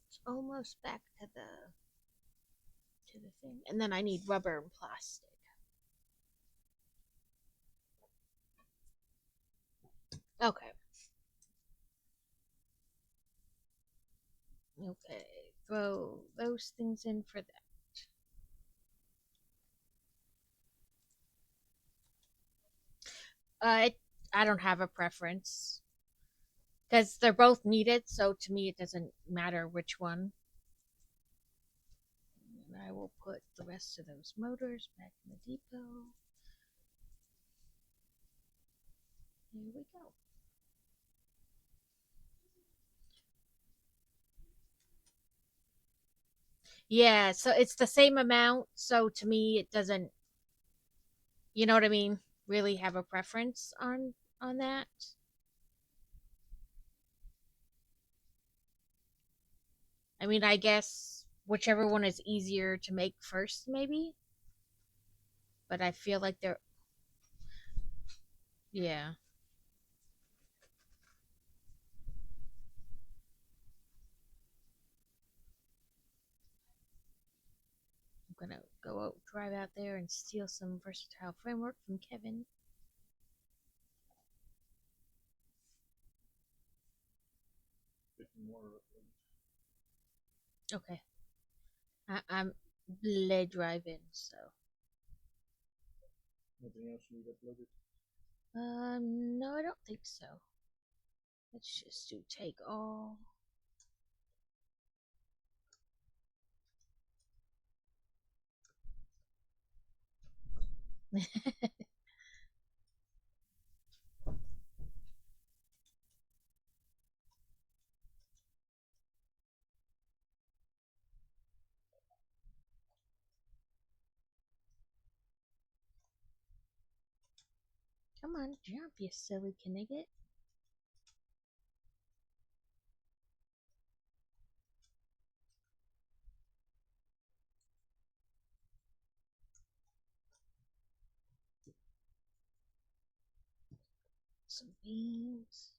It's almost back to the thing. And then I need rubber and plastic. Okay. Okay. Throw those things in for that. I don't have a preference because they're both needed, so to me it doesn't matter which one. And I will put the rest of those motors back in the depot. Here we go. Yeah, so it's the same amount, so to me it doesn't, you know what I mean, really have a preference on that. I mean, I guess whichever one is easier to make first maybe, but I feel like they're yeah. I'm gonna go out, drive out there and steal some versatile framework from Kevin. 50 more. Okay, I'm blade driving, so Anything else you need uploaded? no, I don't think so. Let's just do take all. Come on, jump, you silly Knigget. Some beans.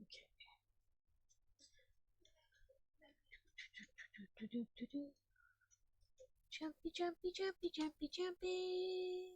Okay. Jumpy, jumpy, jumpy, jumpy, jumpy.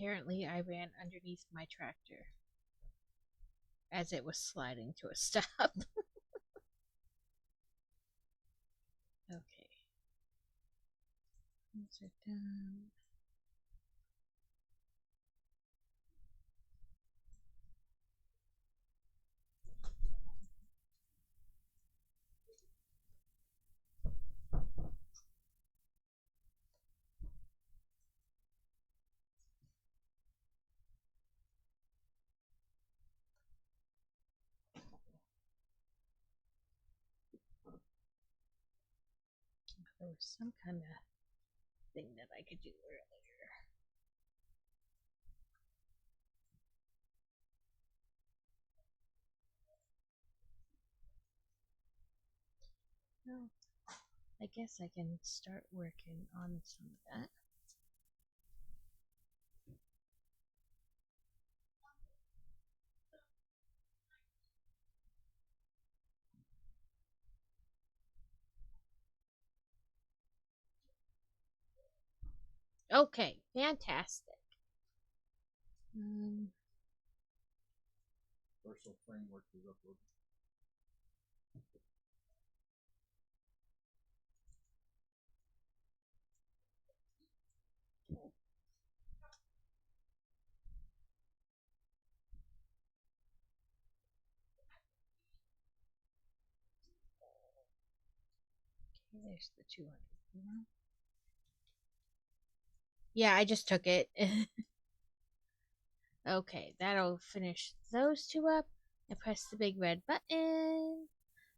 Apparently, I ran underneath my tractor as it was sliding to a stop. Okay. These are done. There was some kind of thing that I could do earlier. Well, I guess I can start working on some of that. Okay, fantastic. Um, Versal framework is uploaded. okay, there's the 200. Yeah, I just took it. Okay, that'll finish those two up. I press the big red button.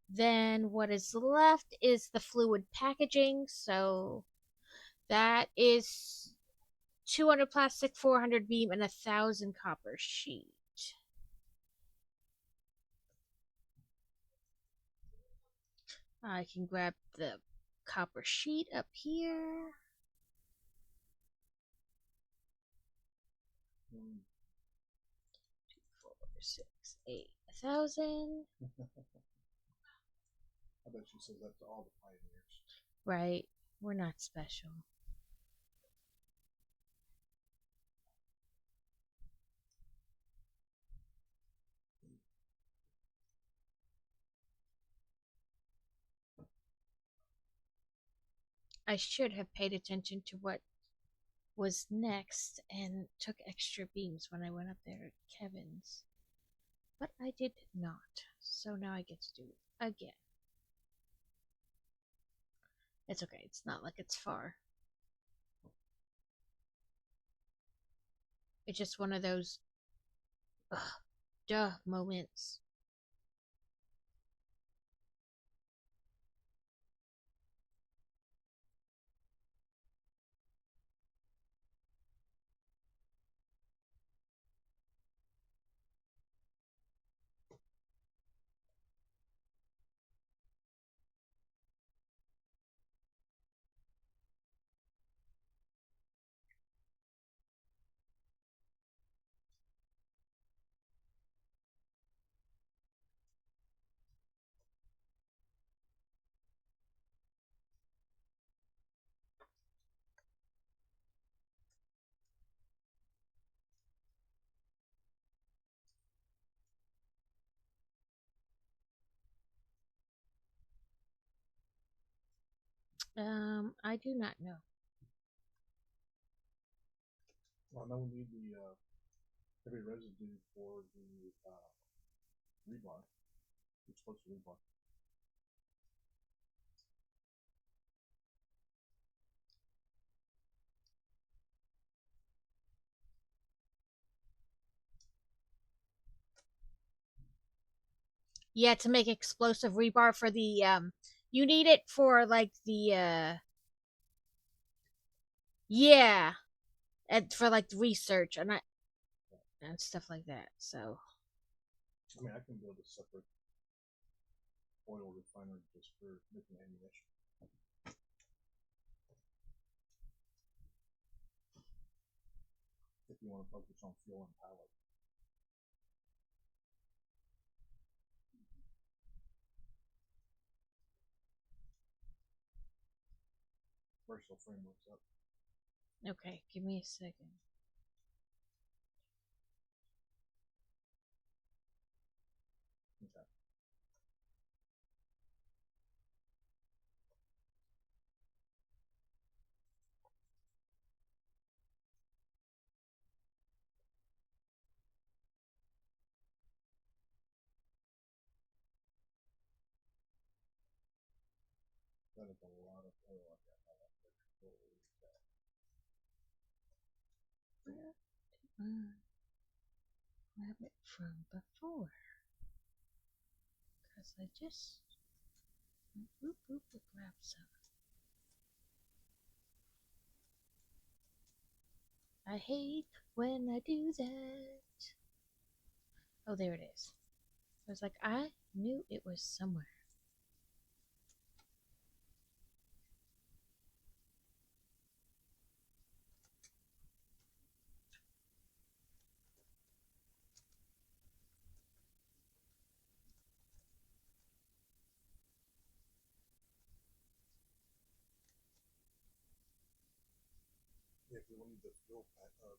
Then what is left is the fluid packaging. So that is 200 plastic, 400 beam, and 1,000 copper sheet. I can grab the copper sheet up here. 4, 6, 8, 1,000. I bet she says that to all the pioneers. Right. We're not special. I should have paid attention to what was next and took extra beams when I went up there at Kevin's. But I did not. So now I get to do it again. It's okay. It's not like it's far. It's just one of those ugh, duh moments. I do not know. Well, I know we need the heavy residue for the rebar. It's supposed to rebar. Yeah, to make explosive rebar for the you need it for like the yeah, and for like research and stuff like that. So I mean, I can build a separate oil refinery just for making ammunition. If you want to focus on fuel and power. Versal framework's up. okay, give me a second. Okay. That is a lot of oil I got now. Where did I grab it from before? Because I just boop boop grab some. I hate when I do that. Oh, there it is. I was like, I knew it was somewhere. Yeah, because we need the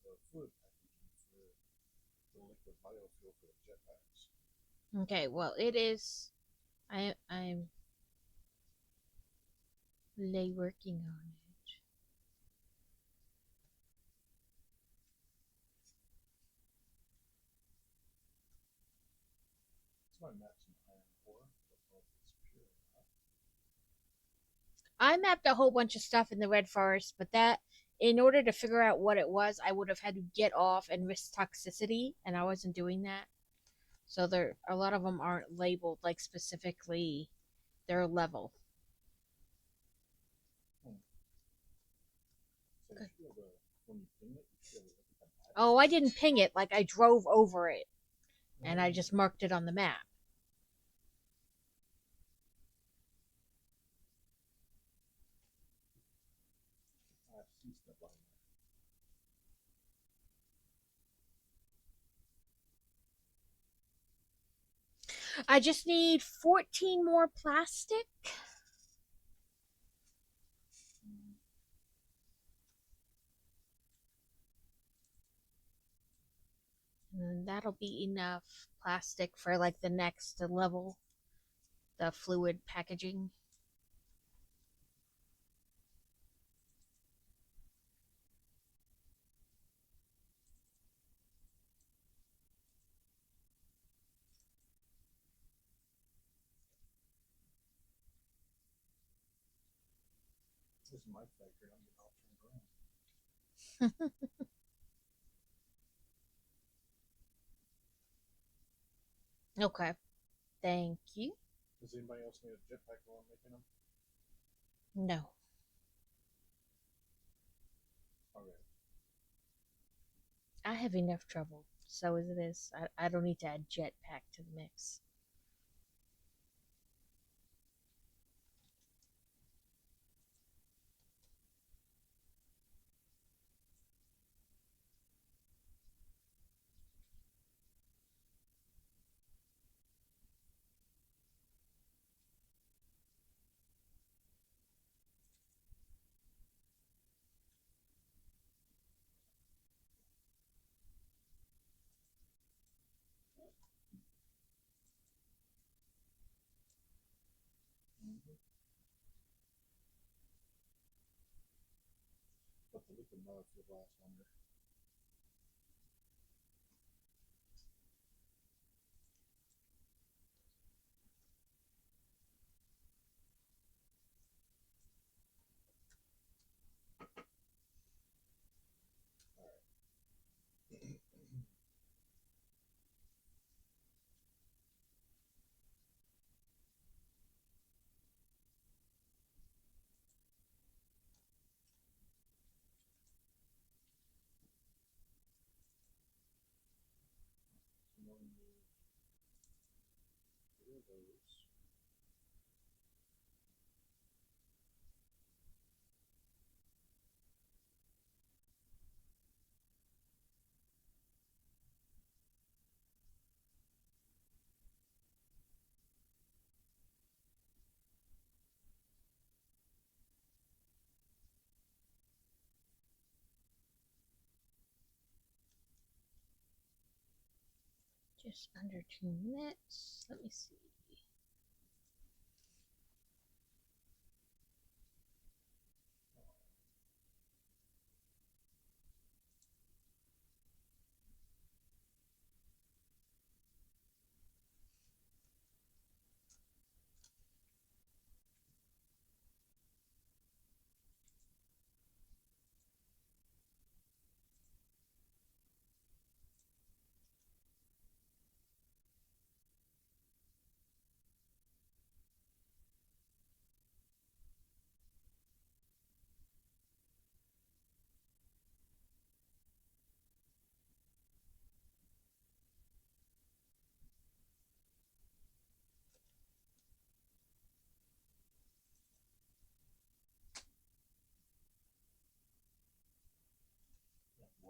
the fluid packaging for the liquid biofuel for the jetpacks. Okay, well, it is. I'm lay working on it. It's my match in iron ore. Don't know if it's pure or not. I mapped a whole bunch of stuff in the Red Forest, but that, in order to figure out what it was, I would have had to get off and risk toxicity, and I wasn't doing that. So there, a lot of them aren't labeled like specifically their level. Hmm. So you Okay. should be able to, when you ping it, you should be able to look at the map. Oh, I didn't ping it. Like I drove over it, and I Mm. just marked it on the map. I see stuff on there. I just need 14 more plastic, Mm. and that'll be enough plastic for like the next level, the fluid packaging. This is my factory. I'm getting all turned around. Okay, thank you. Does anybody else need a jetpack while I'm making them? No, Okay. I have enough trouble. So as it is, I don't need to add jetpack to the mix. Mm-hmm. But the liquid biofuel lasts longer. All right. So now we need three of those. Just under 2 minutes. Let me see.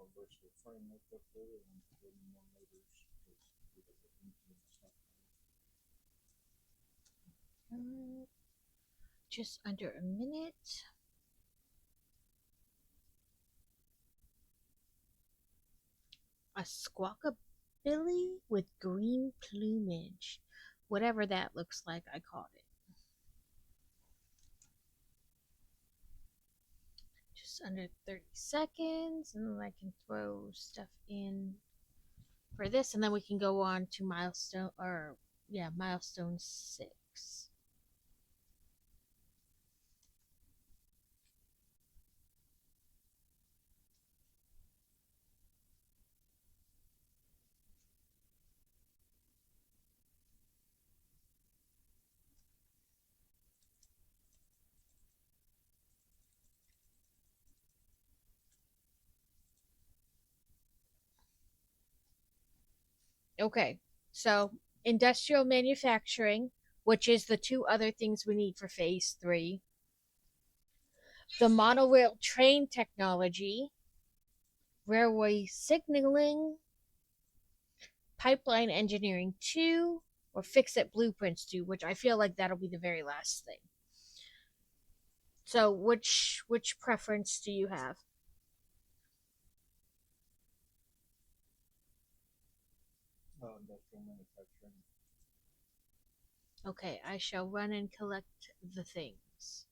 more versatile frame hooked up there and building more motors because we have the engine and stuff. Just under a minute. A squawkabilly with green plumage. Whatever that looks like, I caught it. Just under 30 seconds, and then I can throw stuff in for this, and then we can go on to milestone 6. Okay, so industrial manufacturing, which is the two other things we need for phase 3, the monorail train technology, railway signaling, pipeline engineering 2, or fix it blueprints 2, which I feel like that'll be the very last thing. So which preference do you have? Industrial manufacturing. Okay, I shall run and collect the things.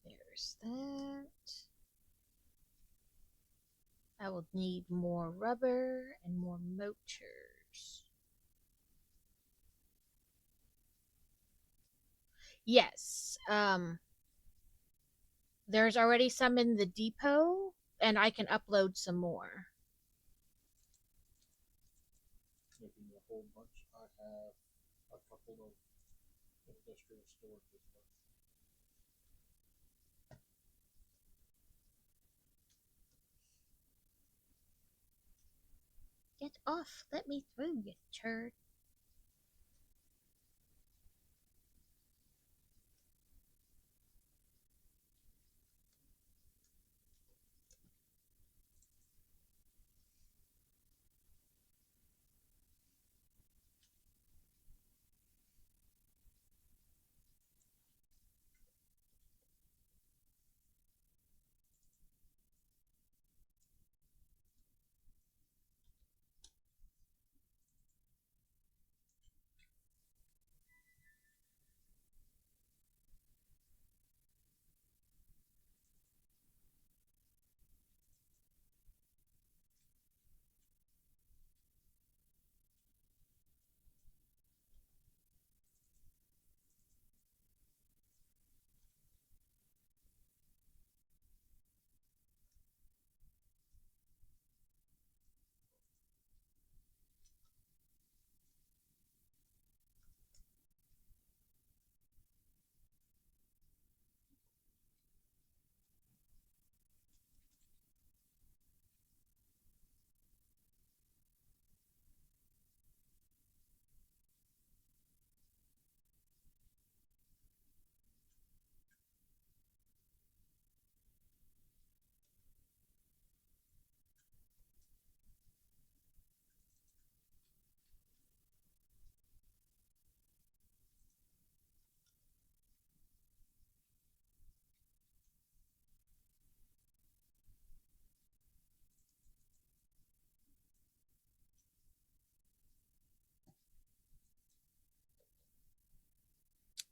There's that. I will need more rubber and more motors. Yes. There's already some in the depot, and I can upload some more. Making a whole bunch. I have a couple of industrial stores as well. Get off! Let me through, you turd.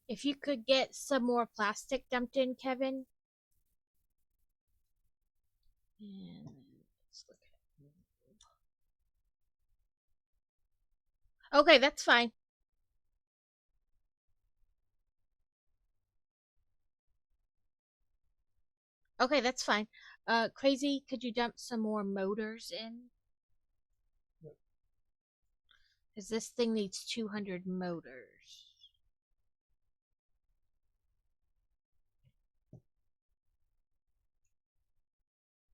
If you could get some more plastic dumped in, Kevin. And let's look at. Okay, that's fine. Okay, that's fine. Crazy, could you dump some more motors in? Yep. Because this thing needs 200 motors.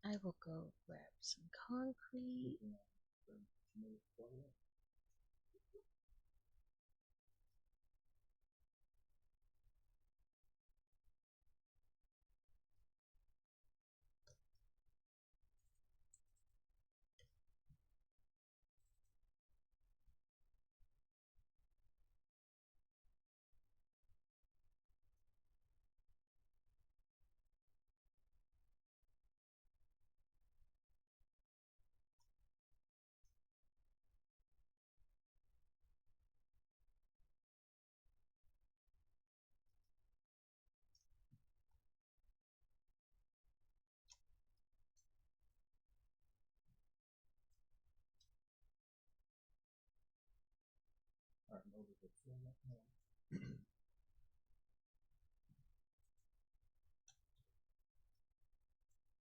I will go grab some concrete. All right, over the fill that now.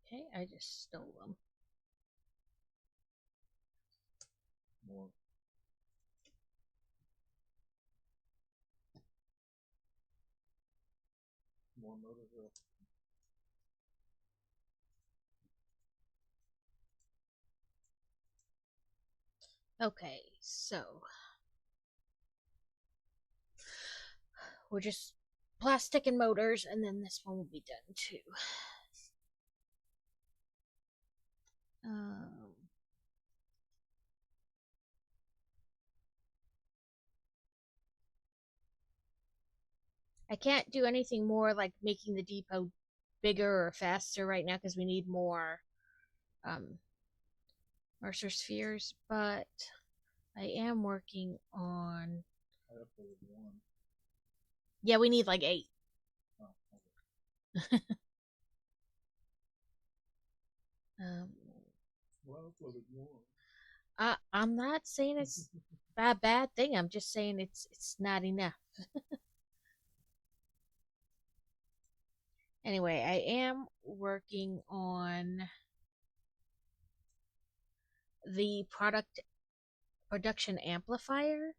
Okay, I just stole them. More. More motors are up. Okay, so we're just plastic and motors, and then this one will be done too. Um, I can't do anything more like making the depot bigger or faster right now because we need um, Mercer spheres, but I am working on. I uploaded one. Yeah, we need like 8. Oh, okay. Um, Well, I uploaded one. I'm not saying it's a bad thing. I'm just saying it's not enough. Anyway, I am working on the production amplifier.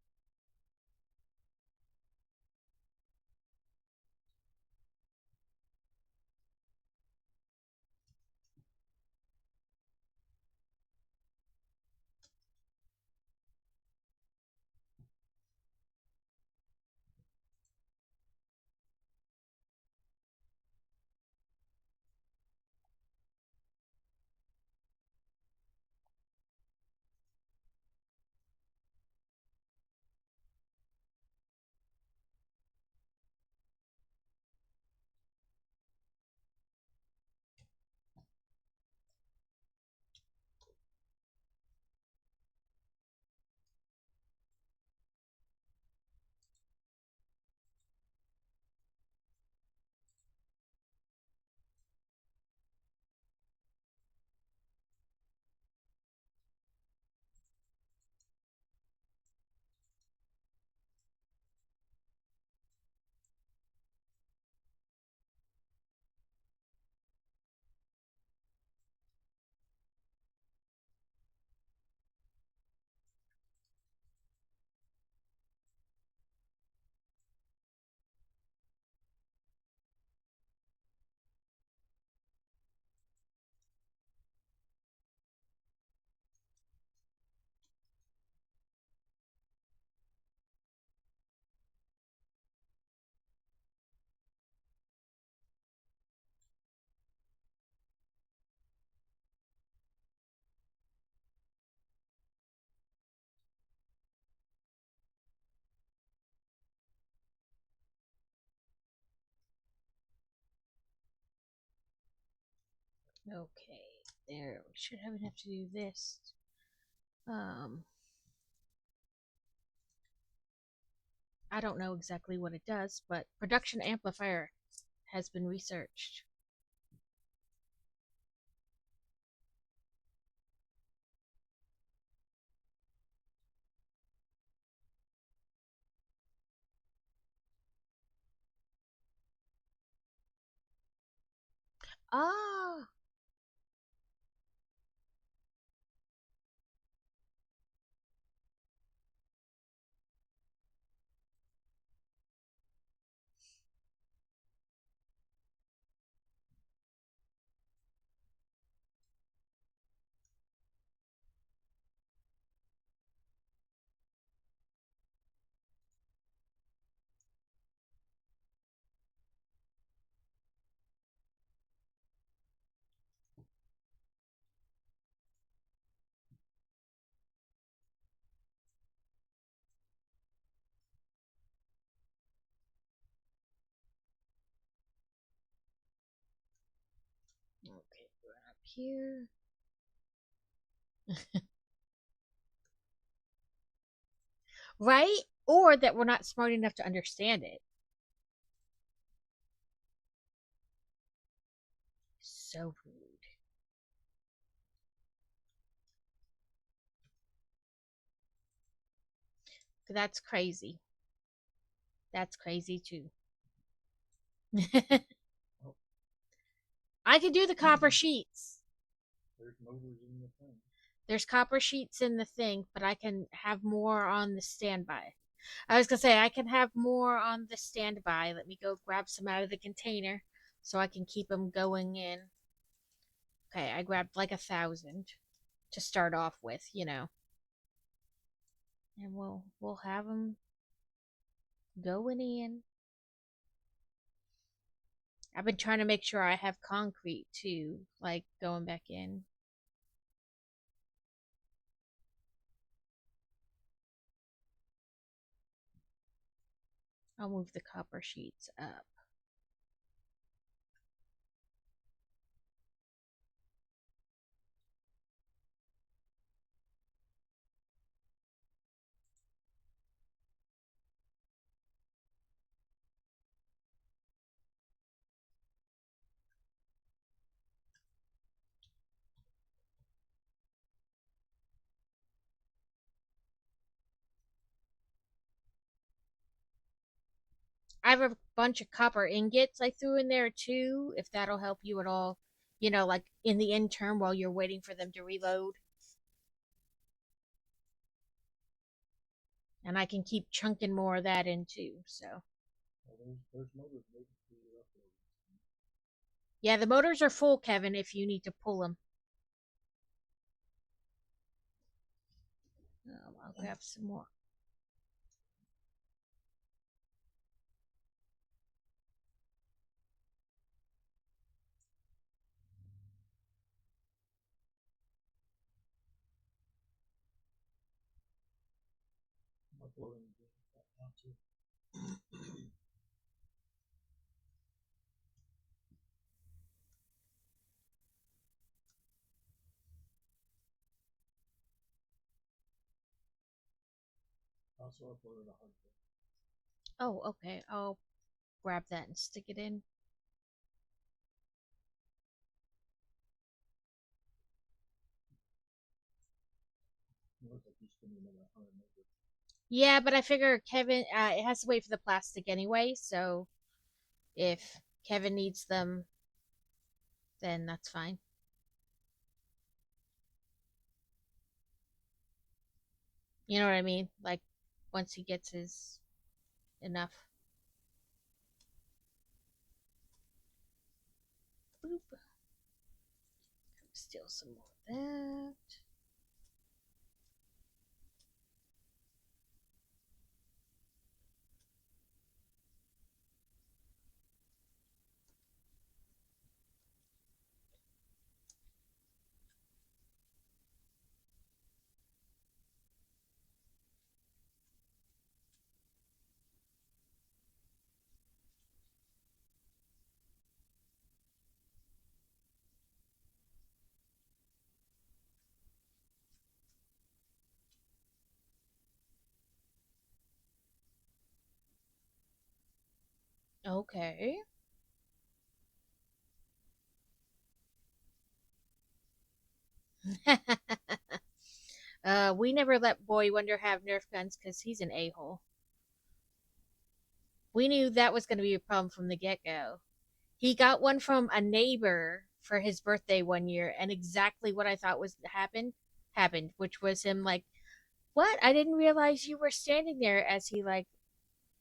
Okay, there. We should have enough to do this. Um, I don't know exactly what it does, but production amplifier has been researched. Ah, Okay, up here. Right? Or that we're not smart enough to understand it. So rude. That's crazy. That's crazy too. Oh, I could do the copper sheets. there's motors in the thing. There's copper sheets in the thing, but I can have more on the standby. I was gonna say I can have more on the standby. Let me go grab some out of the container so I can keep them going in. Okay, I grabbed like 1,000 to start off with, and we'll have them going in. I've been trying to make sure I have concrete too, like going back in. I'll move the copper sheets up. I have a bunch of copper ingots I threw in there too, if that'll help you at all. Like in the interim while you're waiting for them to reload. And I can keep chunking more of that in too. So, Well, there's motors waiting for you up there. yeah, the motors are full, Kevin, if you need to pull them. I'll grab some more. I'm uploading the right now too. Also uploaded a hard drive. Oh, okay. I'll grab that and stick it in. It looks like he's spending another 100 motors. Yeah, but I figure Kevin, it has to wait for the plastic anyway. So if Kevin needs them, then that's fine. You know what I mean? Like once he gets his enough. Boop. Steal some more of that. Okay. We never let Boy Wonder have Nerf guns because he's an a hole. We knew that was going to be a problem from the get go. He got one from a neighbor for his birthday one year, and exactly what I thought was happened, which was him like, "What? I didn't realize you were standing there." As he like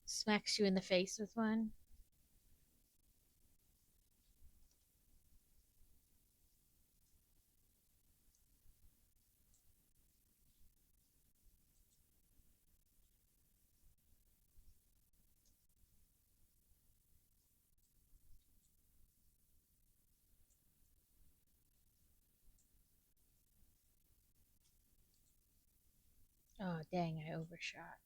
smacks you in the face with one. Oh dang! I overshot.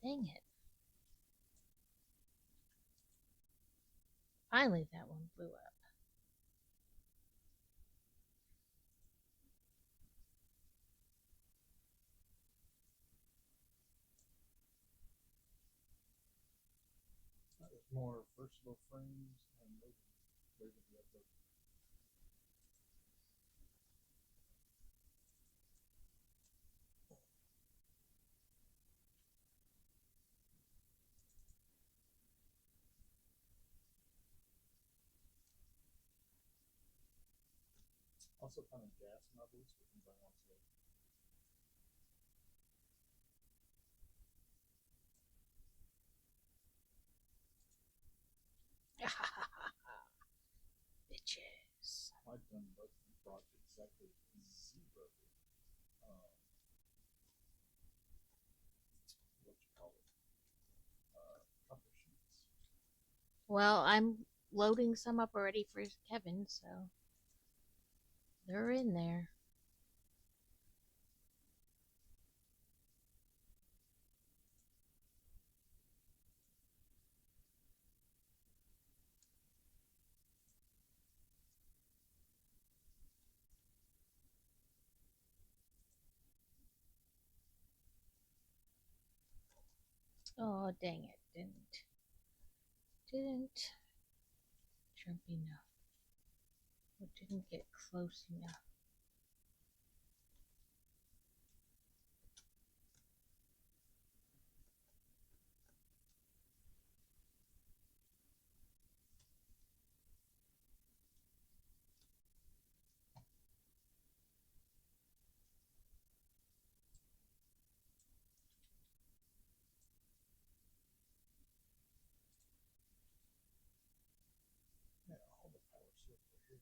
Dang it. Finally, that one blew up. There's more versatile frames and they can be uploaded. Also kind of gas levels for things I want to. Bitches. I've done both and brought exactly zero what you call it, cover sheets. Well, I'm loading some up already for Kevin, so they're in there. Oh, dang it. Didn't jump enough. Or didn't get close enough. Yeah, all the power circle here.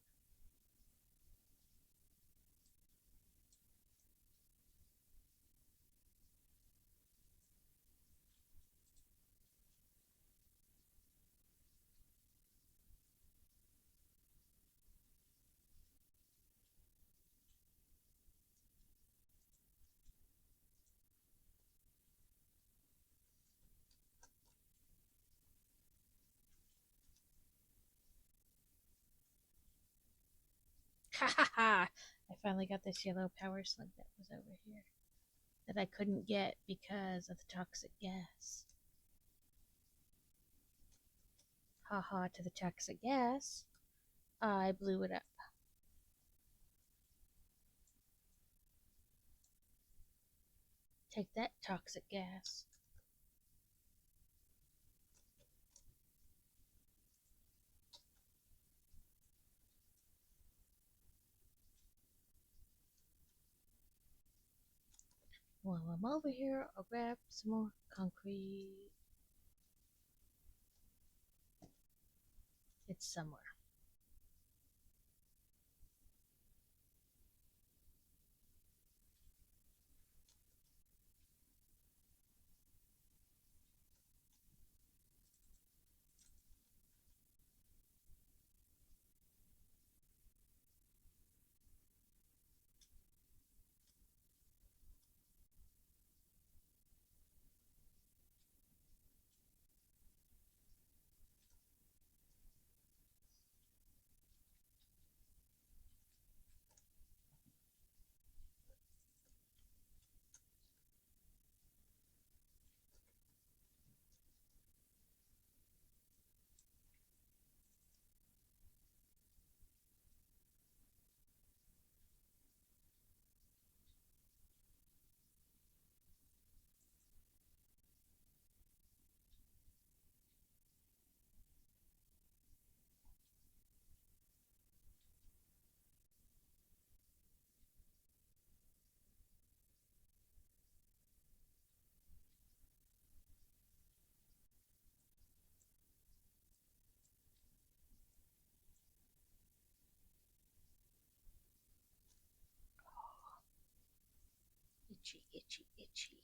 Ha ha ha! I finally got this yellow power slug that was over here that I couldn't get because of the toxic gas. Ha ha to the toxic gas. I blew it up. Take that toxic gas. While I'm over here, I'll grab some more concrete. It's somewhere. Itchy, itchy, itchy.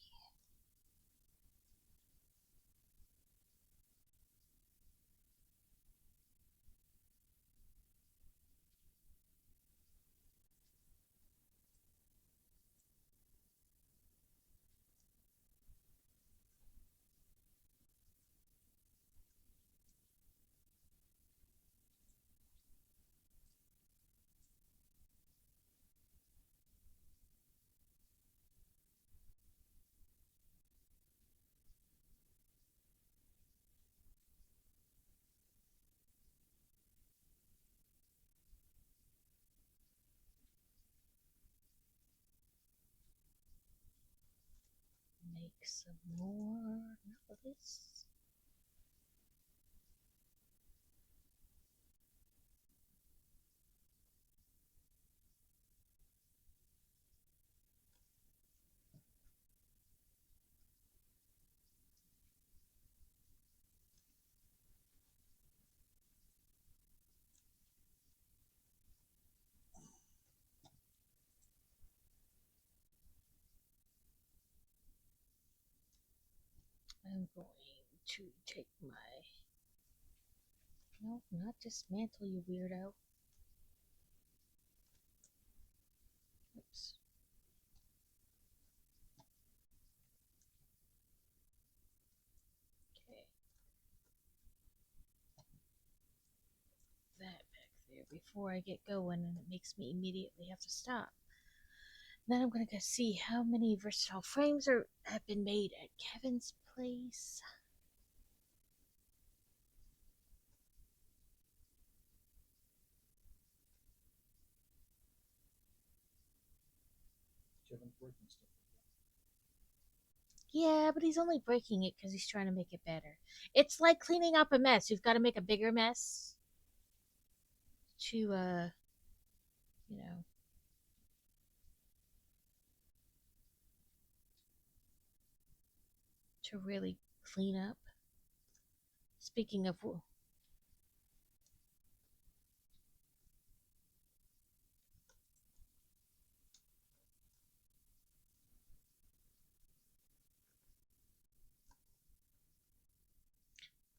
make some more of this. I'm going to take my. No, not dismantle, you weirdo. Oops. Okay. That back there before I get going, and it makes me immediately have to stop. Then I'm gonna go see how many versatile frames have been made at Kevin's place. Kevin's breaking stuff. Yeah, but he's only breaking it because he's trying to make it better. It's like cleaning up a mess. You've got to make a bigger mess to, you know, to really clean up. Speaking of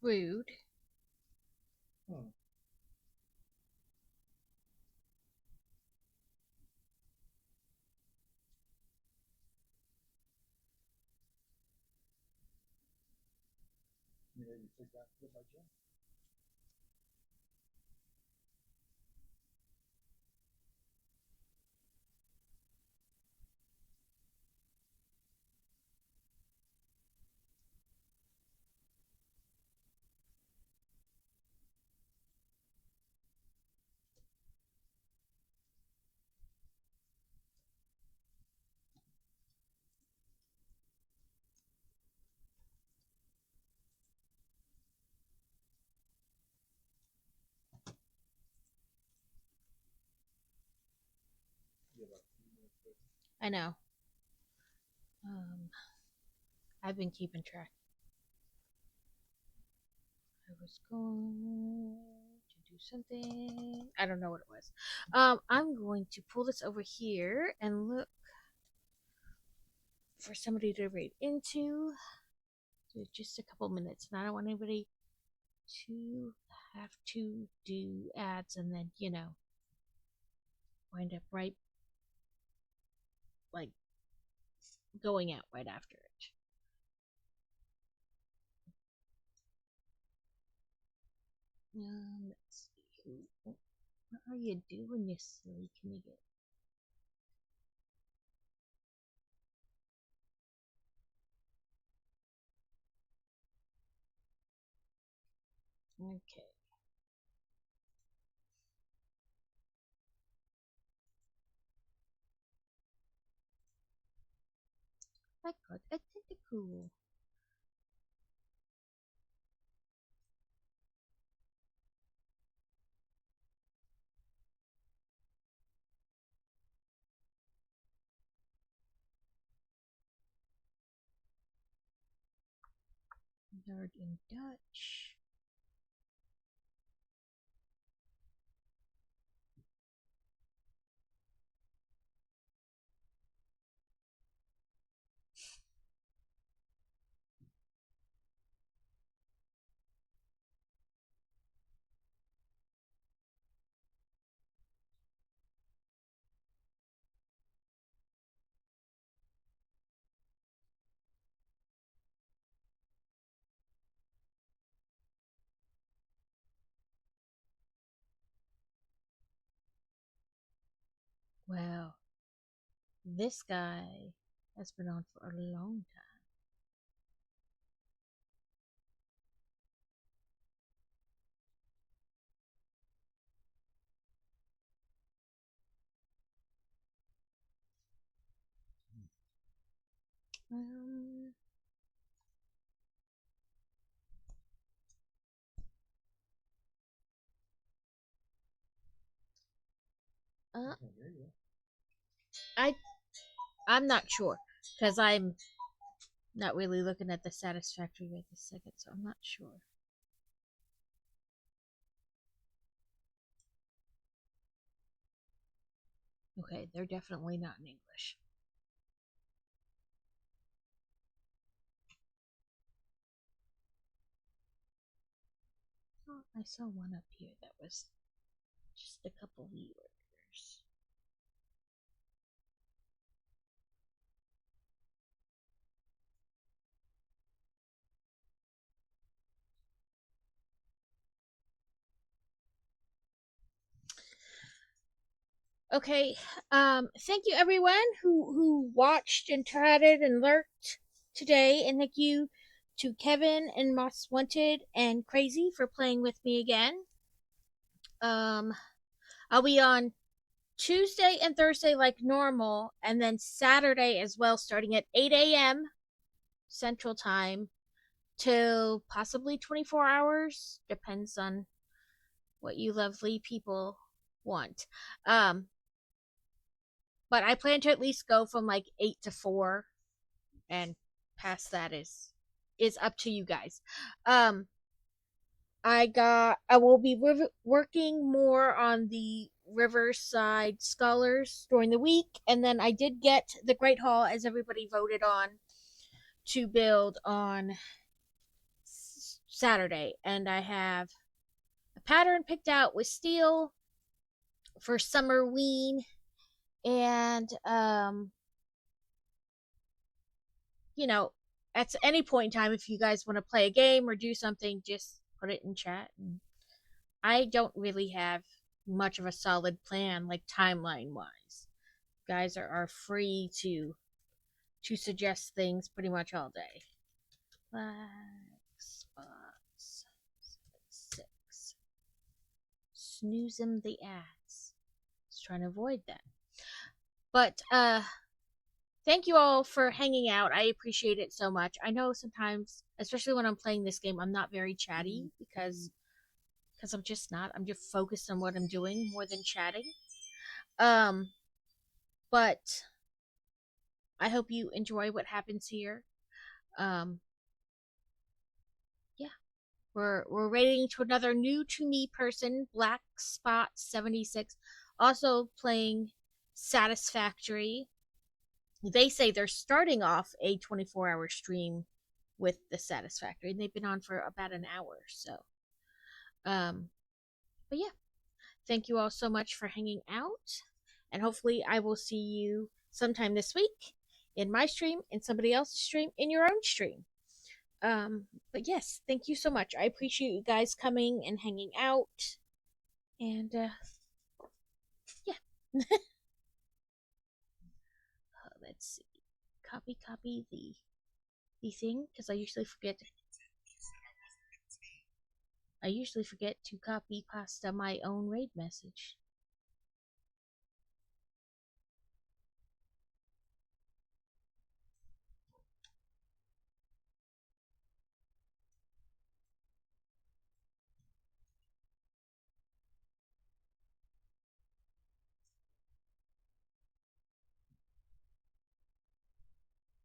rude, Hmm. Maybe take that to my gym. Yeah, about 2 minutes. I know. Um, I've been keeping track. I was going to do something. I don't know what it was. I'm going to pull this over here and look for somebody to read into. So just a couple minutes, and I don't want anybody to have to do ads and then wind up right like going out right after it. Let's see. What are you doing, you silly Kniggett? Okay. I got a tentacle. Yard in Dutch. Wow, this guy has been on for a long time. Okay, there you go. I I'm not sure because I'm not really looking at the Satisfactory right this second, so I'm not sure. Okay, they're definitely not in English. Oh, I saw one up here that was just a couple viewers. Okay, thank you everyone who watched and chatted and lurked today, and thank you to Kevin and Moss Wanted and Crazy for playing with me again. Um, I'll be on Tuesday and Thursday like normal, and then Saturday as well, starting at 8 a.m. Central Time till possibly 24 hours. Depends on what you lovely people want. Um, but I plan to at least go from like 8 to 4, and past that is up to you guys. Um, I will be working more on the Riverside Scholars during the week, and then I did get the Great Hall as everybody voted on to build on Saturday, and I have a pattern picked out with steel for Summerween, and you know, at any point in time, if you guys want to play a game or do something, just put it in chat. I don't really have much of a solid plan, like timeline wise. Guys are free to suggest things pretty much all day. Black spots. 6. Snooze them the ads. Just trying to avoid that. But thank you all for hanging out. I appreciate it so much. I know sometimes, especially when I'm playing this game, I'm not very chatty because I'm just not. I'm just focused on what I'm doing more than chatting. Um, but I hope you enjoy what happens here. Um, yeah, we're rating to another new to me person, Black Spot 76, also playing Satisfactory. They say they're starting off a 24-hour stream with the Satisfactory, and they've been on for about an hour. So, um, but yeah, thank you all so much for hanging out, and hopefully, I will see you sometime this week in my stream, in somebody else's stream, in your own stream. But yes, thank you so much. I appreciate you guys coming and hanging out, and yeah. Let's see. Copy the thing because I usually forget to copy pasta my own raid message.